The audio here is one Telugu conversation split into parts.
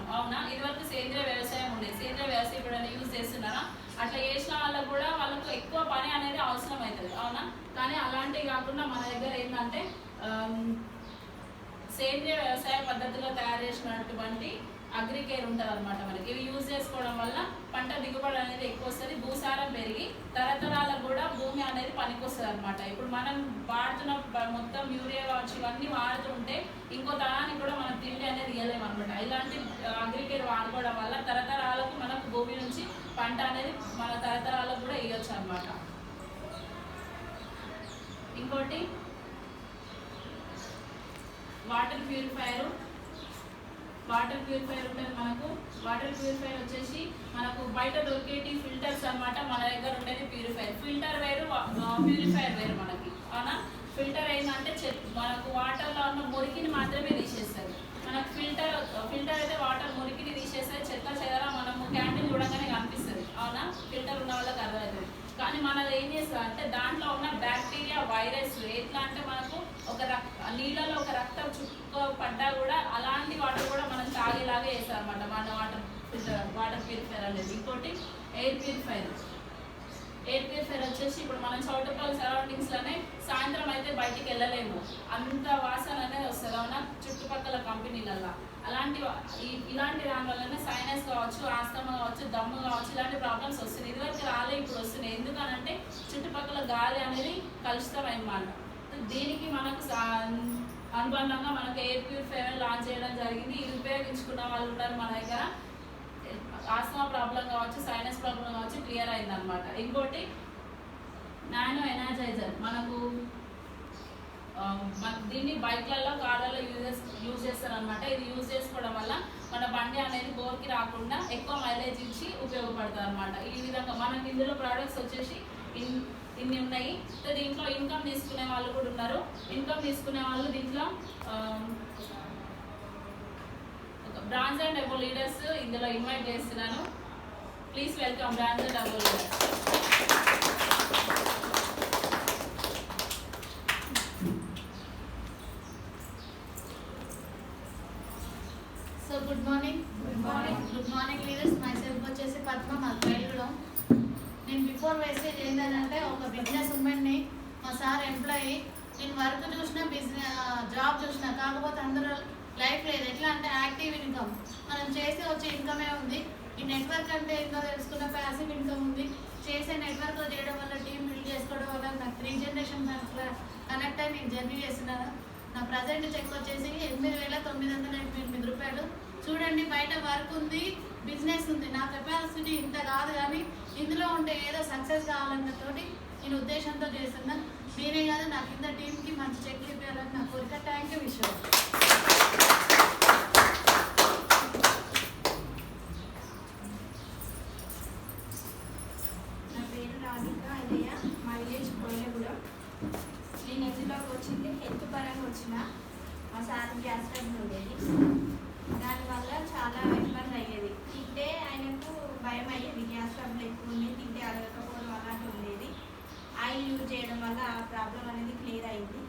చేస్తున్నాం. అవునా? ఇదివరకు సేంద్రియ వ్యవసాయం ఉండేది. సేంద్రియ వ్యవసాయం ఇప్పుడు యూజ్ చేస్తున్నారా? అట్లా చేసిన వాళ్ళకు కూడా వాళ్ళకు ఎక్కువ పని అనేది అవసరం అవుతుంది. అవునా? కానీ అలాంటివి కాకుండా మన దగ్గర ఏంటంటే సేంద్రియ వ్యవసాయ పద్ధతిలో తయారు చేసినటువంటి అగ్రికేర్ ఉంటుంది అనమాట. మనకి ఇవి యూజ్ చేసుకోవడం వల్ల పంట దిగుబడి అనేది ఎక్కువ వస్తుంది, భూసారం పెరిగి తరతరాలకు కూడా భూమి అనేది పనికొస్తుంది అనమాట. ఇప్పుడు మనం వాడుతున్న మొత్తం యూరియా కావచ్చు ఇవన్నీ వాడుతుంటే ఇంకో తరానికి కూడా మనం తిండి అనేది ఇవ్వలేము అనమాట. ఇలాంటి అగ్రికేర్ వాడుకోవడం వల్ల తరతరాలకు మనకు భూమి నుంచి పంట అనేది మన తరతరాలకు కూడా ఇవ్వచ్చు అనమాట. ఇంకోటి వాటర్ ప్యూరిఫైయర్ ఉంటుంది మనకు. వాటర్ ప్యూరిఫైయర్ వచ్చేసి మనకు బయట దొరికేటి ఫిల్టర్స్ అనమాట. మన దగ్గర ఉండేది ప్యూరిఫైయర్. ఫిల్టర్ వేరు, ప్యూరిఫైయర్ వేరు మనకి. అవునా? ఫిల్టర్ ఏంటంటే మనకు వాటర్లో ఉన్న మురికిని మాత్రమే తీసేస్తుంది. మనకు ఫిల్టర్ అయితే వాటర్ మురికిని తీసేస్తుంది, చెత్త చెదర మనము క్యాండిల్ చూడగానే కనిపిస్తుంది. అవునా? ఫిల్టర్ ఉన్న వాళ్ళకి అర్థమవుతుంది. కానీ మనది ఏం చేస్తుంది అంటే దాంట్లో ఉన్న బ్యాక్టీరియా వైరస్ ఎట్లా అంటే మనకు నీళ్ళలో ఒక రక్తం చుక్క పడ్డా కూడా అలాంటి వాటర్ కూడా మనం తాగేలాగే వేస్తాం అనమాట మన వాటర్ ప్యూరిఫైయర్ అనేది. ఇంకోటి ఎయిర్ ప్యూరిఫైయర్ వచ్చేసి ఇప్పుడు మనం చౌటుపల్లి సరౌండింగ్స్లోనే సాయంత్రం అయితే బయటికి వెళ్ళలేము, అంత వాసన అనేది వస్తుంది. అవునా? చుట్టుపక్కల కంపెనీలల్లో ఇలాంటి దాని వల్లనే సైనస్ కావచ్చు, ఆస్తమా కావచ్చు, దమ్ము కావచ్చు, ఇలాంటి ప్రాబ్లమ్స్ వస్తున్నాయి. ఇదివరకు రాలే, ఇప్పుడు వస్తున్నాయి. ఎందుకనంటే చుట్టుపక్కల గాలి అనేది కలుషితం అన్నమాట. దీనికి మనకు అనుబంధంగా మనకు ఎయిర్ ప్యూరిఫైయర్ లాంచ్ చేయడం జరిగింది. ఇది ఉపయోగించుకున్న వాళ్ళు ఉన్నారు మన దగ్గర. ఆస్తమా ప్రాబ్లం కావచ్చు, సైనస్ ప్రాబ్లం కావచ్చు క్లియర్ అయిందనమాట. ఇంకోటి నానో ఎనర్జైజర్ మనకు దీన్ని బైక్లలో కార్లలో యూజ్ చేస్తారనమాట. ఇది యూజ్ చేసుకోవడం వల్ల మన బండి అనేది బోర్కి రాకుండా ఎక్కువ మైలేజ్ ఇచ్చి ఉపయోగపడుతుంది అనమాట. ఈ విధంగా మనకి ఇందులో ప్రోడక్ట్స్ వచ్చేసి ఇన్ని ఉన్నాయి. సో దీంట్లో ఇన్కమ్ తీసుకునే వాళ్ళు కూడా ఉన్నారు. ఇన్కమ్ తీసుకునే వాళ్ళు దీంట్లో బ్రాండ్స్ అండ్ అబో లీడర్స్ ఇందులో ఇన్వైట్ చేస్తున్నాను. ప్లీజ్ వెల్కమ్ బ్రాండ్స్ అండ్ అబో leaders. So good morning leaders. My self వచ్చేసి పద్మ, మాకు వెళ్ళడం. నేను బిఫోర్ మెసేజ్ ఏంటంటే ఒక బిజినెస్ ఉమెన్ని, మా సార్ ఎంప్లాయీ. నేను వర్క్ చూసిన జాబ్ చూసిన, కాకపోతే అందరూ లైఫ్ లేదు. ఎట్లా అంటే యాక్టివ్ ఇన్కమ్ మనం చేస్తే వచ్చే ఇన్కమే ఉంది. ఈ నెట్వర్క్ అంటే ఏంటో తెలుసుకున్న ప్యాసివ్ ఇన్కమ్ ఉంది. చేసే నెట్వర్క్లో చేయడం వల్ల టీం బిల్డ్ చేసుకోవడం వల్ల నాకు 3 జనరేషన్ కనెక్ట్ అయ్యి నేను జర్నీ చేస్తున్నాను. నా ప్రజెంట్ చెక్ వచ్చేసి 8,988 రూపాయలు. చూడండి, బయట వర్క్ ఉంది, బిజినెస్ ఉంది. నా కెపాసిటీ ఇంత కాదు, కానీ ఇందులో ఉంటే ఏదో సక్సెస్ కావాలన్నతోటి నేను ఉద్దేశంతో చేస్తున్నా. మీరే కాదు, నా కింద టీంకి మంచి చెక్లు ఇవ్వాలని నా కోరిక. థ్యాంక్ యూ విశ్వ. నా పేరు రాధిక అయ్యయ్య, మా విలేజ్ కోయలగూడెం. నేను ఇందులోకి వచ్చింది హెల్త్ పరంగా వచ్చిన. మా సార్ గ్యాస్ ట్రబుల్ ఉండేది, దానివల్ల చాలా ఇబ్బంది అయ్యేది. తింటే ఆయనకు భయం అయ్యేది, గ్యాస్ ట్రబుల్ ఎక్కువ ఉంది, తింటే అరగకపోవడం అలాంటి ఉండేది. ఆయిల్ యూజ్ చేయడం వల్ల ఆ ప్రాబ్లం అనేది క్లియర్ అయింది.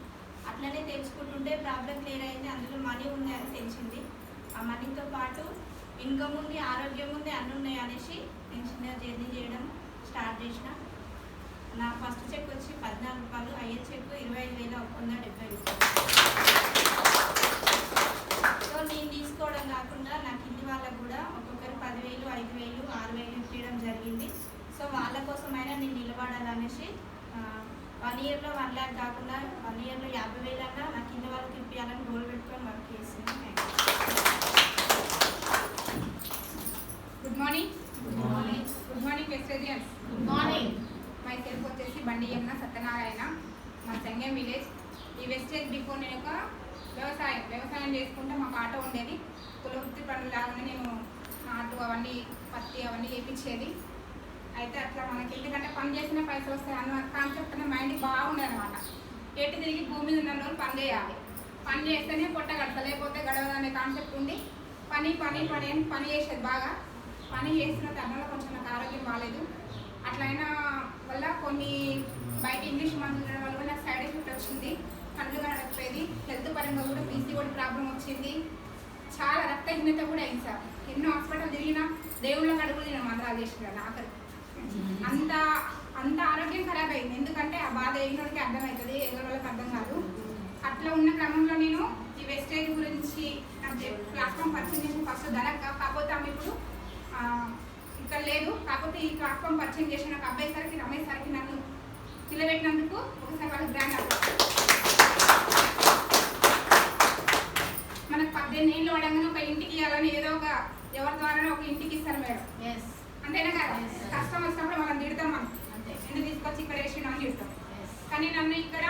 అట్లనే తెలుసుకుంటుంటే ప్రాబ్లం క్లియర్ అయింది. అందులో మనీ ఉంది అని తెలిసింది. ఆ మనీతో పాటు ఇన్కమ్ ఉంది, ఆరోగ్యం ఉంది, అన్నీ ఉన్నాయి అనేసి నేను చిన్న జర్నీ చేయడం స్టార్ట్ చేసిన. నా ఫస్ట్ చెక్ వచ్చి 14 రూపాయలు, అయ్యే చెక్ 25,170 రూపాయలు. సో నేను తీసుకోవడం కాకుండా నా కింది వాళ్ళకు కూడా ఒక్కొక్కరు 10,000, 5,000, 6,000 ఇప్పించడం జరిగింది. సో వాళ్ళ కోసమైనా నేను నిలబడాలనేసి 1 ఇయర్లో 1 lakh కాకుండా 1 ఇయర్లో 50,000 అన్నా నా కింద వాళ్ళకి ఇప్పించాలని గోల్ పెట్టుకొని వర్క్ చేసింది. Good morning vegetarians. Good morning. My self వచ్చేసి బండి యమున సత్యనారాయణ, మా సంగం విలేజ్. ఈ వెస్టేజ్ బిఫోర్ నేను ఒక వ్యవసాయం చేసుకుంటే మాకు ఆటో ఉండేది. కులవృత్తి పనులు లాగానే నేను ఆటో అవన్నీ పత్తి అవన్నీ వేయించేది. అయితే అట్లా మనకి ఎందుకంటే పని చేసిన పైసలు వస్తాయి అన్న కాన్సెప్ట్ అనే మైండ్ బాగుండేది అనమాట. ఎటు తిరిగి భూమి మీద ఉన్న రోజులు పని చేయాలి, పని చేస్తేనే పొట్ట గడప, లేకపోతే గడవదు అనే కాన్సెప్ట్ ఉండి పని చేసేది. బాగా పని చేస్తున్న తరుణంలో కొంచెం నాకు ఆరోగ్యం బాగాలేదు. అట్లయినా వల్ల కొన్ని బయట ఇంగ్లీష్ మందులు ఉండడం వల్ల నాకు సైడ్ ఎఫెక్ట్ వచ్చింది. కళ్ళు కనకపోయేది. హెల్త్ పరంగా కూడా పీసీఓడి ప్రాబ్లం వచ్చింది. చాలా రక్తహీనత కూడా అయింది సార్. ఎన్నో హాస్పిటల్ తిరిగినా దేవుళ్ళకి అడుగులు నేను మంత్రాలు చేసినాను ఆఖరి. అంత అంత ఆరోగ్యం ఖరాబ్ అయింది. ఎందుకంటే ఆ బాధ ఏగినోడికి అర్థమవుతుంది, ఎవరికి అర్థం కాదు. అట్లా ఉన్న క్రమంలో నేను ఈ వెస్టేజ్ గురించి నాకు ప్లాట్ఫామ్ పరిచయం చేసిన ఫస్ట్ ధనక్క. కాకపోతే ఆమె ఇప్పుడు ఇక్కడ లేదు. కాకపోతే ఈ ప్లాట్ఫామ్ పరిచయం చేసిన నాకు అబ్బాయి సార్కి, రమేష్ సార్కి నన్ను నిలబెట్టినందుకు ఒకసారి వాళ్ళకి గ్రాండ్ అవ్వాలి. మనకు 18 ఏళ్ళు పడంగానే ఒక ఇంటికి ఇవ్వాలని ఏదో ఒక ఎవరి ద్వారా ఒక ఇంటికి ఇస్తారు మేడం. అంతేనా కదా? కష్టం వచ్చినప్పుడు మనం తిడతాం, మనం ఎందుకు తీసుకొచ్చి ఇక్కడ వేసిన అని చెప్తాం. కానీ నన్ను ఇక్కడ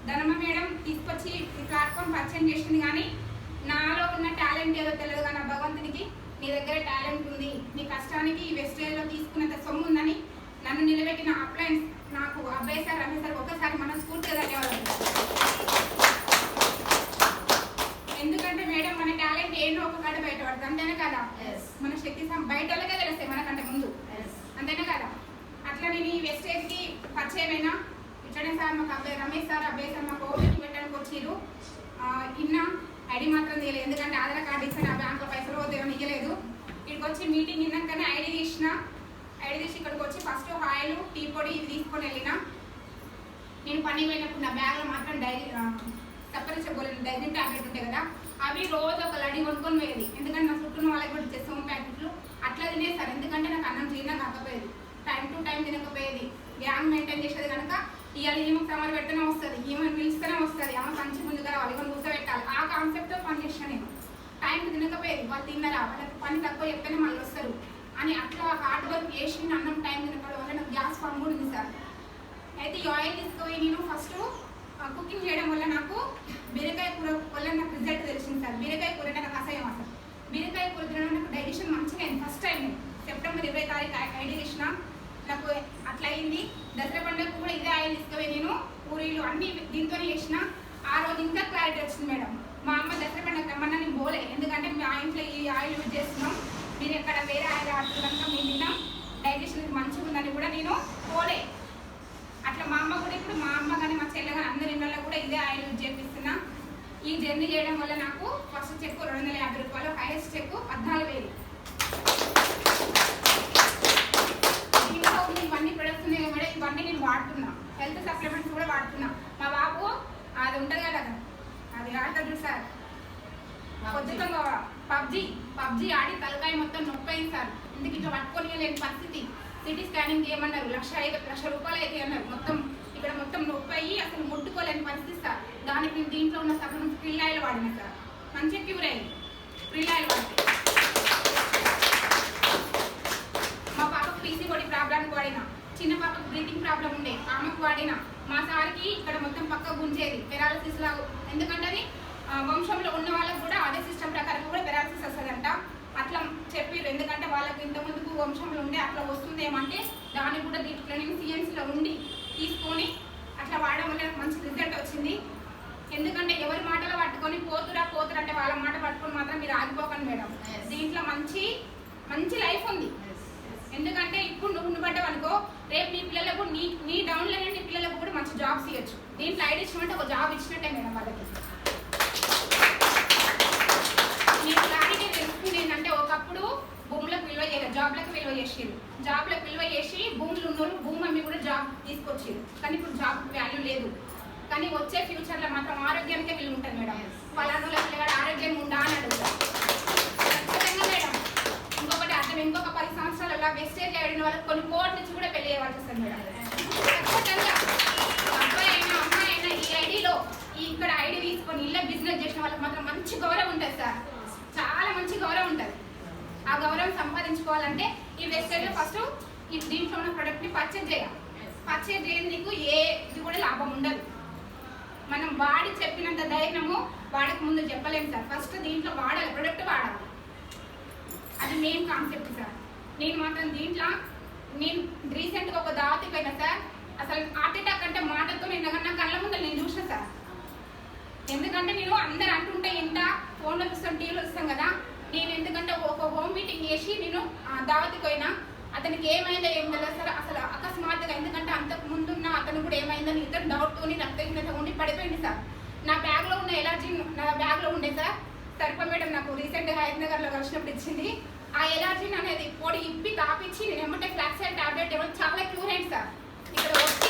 ధనమ్మ మేడం తీసుకొచ్చి ఈ ప్లాట్ఫామ్ పరిచయం చేసింది. కానీ నాలో ఉన్న టాలెంట్ ఏదో తెలియదు, కానీ ఆ భగవంతునికి నీ దగ్గర టాలెంట్ ఉంది, నీ కష్టానికి ఈ వెస్టేజ్లో తీసుకున్నంత సొమ్ము ఉందని నన్ను నిలబెట్టిన అప్లయన్స్ నాకు అబ్బాయి సార్, రమేష్ సార్ ఒకసారి మనం స్ఫూర్తిగా ధన్యవాదాలు. ఎందుకంటే మేడం మన టాలెంట్ ఏంటో ఒక కాడ బయటపడుతుంది. అంతేనా కదా? మన శక్తి బయట వాళ్ళకే తెలుస్తాయి మనకంటే ముందు. అంతేనా కదా? అట్లా నేను ఈ వెస్టేజ్కి పరిచయమైనా ఇట్లనే సార్ మాకు అబ్బాయి రమేష్ సార్, అబ్బాయి సార్ మాకు ఓపెనింగ్ పెట్టడానికి వచ్చిర్రు. ఇన్న ఐడి మాత్రం తీయలేదు, ఎందుకంటే ఆధార్ కార్డు ఇచ్చాను, ఆ బ్యాంకులో పైసలు పోతే ఇవ్వలేదు. ఇక్కడికి వచ్చి మీటింగ్ విన్నాకనే ఐడి తీసి ఇక్కడికి వచ్చి ఫస్ట్ ఆయిల్, టీ పొడి ఇవి తీసుకొని వెళ్ళిన. నేను పని పోయినప్పుడు నా బ్యాగ్లో మాత్రం సపరించబోలేదు డైజన్ ట్యాబ్లెట్ ఉంటాయి కదా, అవి రోజు ఒక లడి కొనుక్కొని పోయేది. ఎందుకంటే నా చుట్టూ వాళ్ళకి కూడా ఇచ్చే సోమ్ ప్యాకెట్లు అట్లా తినేస్తారు. ఎందుకంటే నాకు అన్నం జీర్ణం కాకపోయేది, టైం టు టైం తినకపోయేది. గ్యాంగ్ మెయింటైన్ చేసేది కనుక ఇవాళ ఈమెకు సమర్ పెట్టనే వస్తుంది, ఈమెను పిలుస్తూనే వస్తుంది, ఆమె మంచి ముందుగా వాళ్ళు ఇవన్నీ కూర్చోబెట్టాలి. ఆ కాన్సెప్ట్తో పని చేసిన నేను. టైంకి తినకపోయేది, వాళ్ళు తిన్నరా, వాళ్ళకి పని తక్కువ చెప్తేనే మళ్ళీ వస్తారు అని అట్లా హార్డ్ వర్క్ చేసి అన్నం టైం తినకపోవడం వల్ల నాకు గ్యాస్ ఫామ్ కూడా ఉంది సార్. అయితే ఈ ఆయిల్ తీసుకుపోయి నేను ఫస్ట్ కుకింగ్ చేయడం వల్ల నాకు బీరకాయ కూర వల్ల నాకు రిజల్ట్ తెలిసింది సార్. బీరకాయ కూర అంటే నాకు అసహ్యం అసలు. బీరకాయ కూర తినడం నాకు డైజెషన్ మంచిగా అయింది. ఫస్ట్ టైం నేను సెప్టెంబర్ 20 తారీఖు ఐడి చేసిన, నాకు అట్లా అయింది. దసరా పండుగకు కూడా ఇదే ఆయిల్ తీసుకుపోయి నేను పూరీలు అన్నీ దీంతోనే చేసిన. ఆ రోజు ఇంకా క్లారిటీ వచ్చింది మేడం. మా అమ్మ దసరా పండుగ రమ్మన్నా నేను పోలే, ఎందుకంటే మా ఇంట్లో ఈ ఆయిల్ యూజ్ చేస్తున్నాం, మీరు ఎక్కడ వేరే ఆయిల్ ఆడుతున్నా మేము తిన్నాం, డైజెషన్ మంచిగా ఉందని కూడా నేను పోలే. అట్లా మా అమ్మ కూడా ఇప్పుడు మా అమ్మ కానీ మా చెల్లె కానీ అందరి ఇళ్ళల్లో కూడా ఇదే ఆయిల్ యూజ్ చేపిస్తున్నా. ఈ జర్నీ చేయడం వల్ల నాకు ఫస్ట్ చెక్ 250 రూపాయలు, హైయెస్ట్ చెక్ 14,000. ఇంట్లో ఉన్న ఇవన్నీ ప్రొడక్ట్స్ ఉన్నాయి కూడా, ఇవన్నీ నేను వాడుతున్నా. హెల్త్ సప్లిమెంట్స్ కూడా వాడుతున్నా. మా బాబు అది ఉంటుంది కదా, అది ఆడతాడు సార్, పొద్దుగా పబ్జీ ఆడి తలకాయ మొత్తం నొప్పి అయింది సార్. ఇంటికి ఇట్లా పట్టుకొని లేని పరిస్థితి. సిటీ స్కానింగ్ చేయమన్నారు, 1,00,000 రూపాయలు అయితే అన్నారు. మొత్తం ఇక్కడ మొత్తం నొప్పి అయ్యి అసలు ముట్టుకోలేని పరిస్థితి సార్. దానికి నేను దీంట్లో ఉన్న సప్లిమెంట్ ఫ్రిల్ ఆయిల్ వాడినా సార్, మంచిగా క్యూర్ అయింది ఫ్రిల్ ఆయిల్ వాడితే. మా పాపకు పీసీఓడి ప్రాబ్లానికి వాడినా, చిన్న పాపకు బ్రీతింగ్ ప్రాబ్లం ఉండే ఆమెకు వాడినా. మా సార్కి ఇక్కడ మొత్తం పక్క గుంజేది పెరాలసిస్ లాగా, ఎందుకంటే అది వంశంలో ఉన్న వాళ్ళకు కూడా అదే సిస్టమ్ ప్రకారం కూడా పెరాలసిస్ వస్తుందంట. అట్లా చెప్పారు, ఎందుకంటే వాళ్ళకి ఇంతకుముందుకు వంశంలో ఉండే అట్లా వస్తుంది ఏమంటే దానికి కూడా దీంట్లో నేను సిఎన్సీలో ఉండి తీసుకొని అట్లా వాడడం వల్ల నాకు మంచి రిజల్ట్ వచ్చింది. ఎందుకంటే ఎవరి మాటలు పట్టుకొని పోతురా అంటే వాళ్ళ మాట పట్టుకొని మాత్రం మీరు ఆగిపోకండి మేడం. దీంట్లో మంచి లైఫ్ ఉంది. ఎందుకంటే ఇప్పుడు నువ్వు పడ్డావు అనుకో, రేపు నీ పిల్లలకు నీ డౌన్లో నీ పిల్లలకు కూడా మంచి జాబ్స్ ఇవ్వచ్చు. దీంట్లో ఐడి ఇచ్చినట్టే ఒక జాబ్ ఇచ్చినట్టే మేడం వాళ్ళకి. నేను క్లారిటీ తెలుసుకుని ఏంటంటే ఒకప్పుడు భూములకు విలువ చేయలేదు, జాబ్లకు విలువ చేసారు. జాబ్లకు విలువ చేసి భూములు ఉన్నోళ్ళు భూమి అమ్మి కూడా జాబ్ తీసుకొచ్చారు. కానీ ఇప్పుడు జాబ్ వాల్యూ లేదు. కానీ వచ్చే ఫ్యూచర్లో మాత్రం ఆరోగ్యానికే విలువ ఉంటుంది మేడం. పలానా పిల్లగాడు ఆరోగ్యంగా ఉందా అని అడుగుతారు ఖచ్చితంగా మేడం. ఇంకొకటి అర్థం, ఇంకొక 10 సంవత్సరాలలో వెస్టేజ్ ఆడిన వాళ్ళకి కొన్ని కోట్ల నుంచి కూడా పెళ్లి చేయవలసి వస్తుంది మేడం. ఖచ్చితంగా అబ్బాయి అయినా అమ్మాయి అయినా ఈ ఐడిలో ఇక్కడ ఐడి తీసుకొని ఇళ్ళ బిజినెస్ చేసిన వాళ్ళకి మాత్రం మంచి గౌరవం ఉంటుంది సార్, చాలా మంచి గౌరవం ఉంటుంది. ఆ గౌరవం సంపాదించుకోవాలంటే ఈ వెస్టేజ్లో ఫస్ట్ ఈ దీంట్లో ఉన్న ప్రొడక్ట్ని పర్చేజ్ చేయాలి. పర్చేజ్ చేయని నీకు ఇది కూడా లాభం ఉండదు. మనం వాడి చెప్పినంత ధైర్యము వాడక ముందు చెప్పలేము సార్. ఫస్ట్ దీంట్లో వాడాలి, ప్రొడక్ట్ వాడాలి, అది మెయిన్ కాన్సెప్ట్ సార్. నేను మాత్రం దీంట్లో నేను రీసెంట్గా ఒక దావతికి పోయినా సార్, అసలు హార్ట్ అటాక్ అంటే మాటతో నేను నా కళ్ళ ముందు నేను చూసిన సార్. ఎందుకంటే నేను అందరు అంటుంటే ఇంట ఫోన్లో చూస్తాం, టీవీలో చూస్తాం కదా, నేను ఎందుకంటే ఒక హోమ్ మీటింగ్ చేసి నేను దావతికి పోయినా, అతనికి ఏమైందో ఏం తెలియదు సార్. అసలు అకస్మాత్తుగా, ఎందుకంటే అంతకు ముందున్న అతను కూడా ఏమైందని ఇద్దరు డౌట్తోని రక్తహీనత ఉండి పడిపోయింది సార్. నా బ్యాగ్లో ఉన్న ఎలర్జీ నా బ్యాగ్లో ఉండే సార్. సరిప మేడం నాకు రీసెంట్గా హైదరాబాద్లో కలిసినప్పుడు ఇచ్చింది. ఆ ఎలర్జీ అనేది పొడి ఇప్పి తాపించి నేను ఎమ్మటే ఫ్లాక్సైడ్ టాబ్లెట్ ఇవ్వడం చాలా క్యూర్ అయింది సార్. ఇక్కడ వచ్చి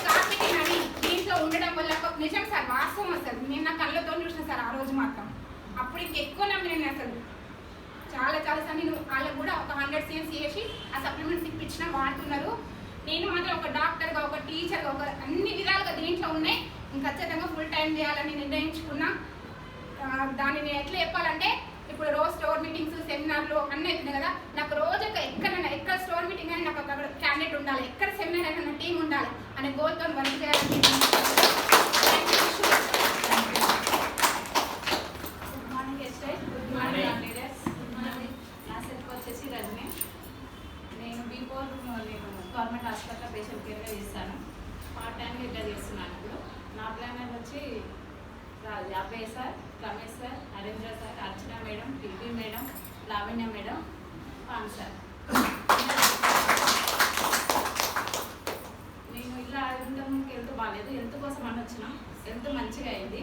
కార్పెటింగ్ అని దీంట్లో ఉండడం వల్ల నిజం సార్, వాస్తవం అసలు నేను నా కళ్ళతో చూసిన సార్ ఆ రోజు మాత్రం. అప్పుడు ఇంకెక్కువ నమ్మినాను అసలు. చాలా సార్ నేను వాళ్ళకు కూడా ఒక 100 cents చేసి ఆ సప్లిమెంట్స్ ఇప్పించిన వాడుతున్నారు. నేను మాత్రం ఒక డాక్టర్గా, ఒక టీచర్గా, ఒక అన్ని విధాలుగా దీంట్లో ఉన్నాయి. ఖచ్చితంగా ఫుల్ టైం చేయాలని నిర్ణయించుకున్నా. దానిని ఎట్లా చెప్పాలంటే ఇప్పుడు రోజు స్టోర్ మీటింగ్స్, సెమినార్లు అన్నీ అవుతున్నాయి కదా. నాకు రోజు ఎక్కడ స్టోర్ మీటింగ్ అయినా నాకు అక్కడ క్యాండిడేట్ ఉండాలి, ఎక్కడ సెమినార్ అయినా నా టీం ఉండాలి అనే గోల్తో వర్క్ చేయాలని. Good morning SI. Good morning leaders. నా సెల్ఫ్ వచ్చేసి రజని. నేను బిఫోర్ నేను గవర్నమెంట్ హాస్పిటల్లో పేషెంట్ కేర్గా చేస్తాను. పార్ట్ టైంగా ఇట్లా చేస్తున్నాను. ఇప్పుడు నా ప్లాన్ వచ్చి యాభై sir, Ramesh sir, Narendra sir, Archana madam, TP madam, Lavanya madam, పాన్ సార్. నేను ఇలా ఇంతకుముందుకు హెల్త్ బాగాలేదు, హెల్త్ కోసం అని వచ్చినాం. హెల్త్ మంచిగా అయింది.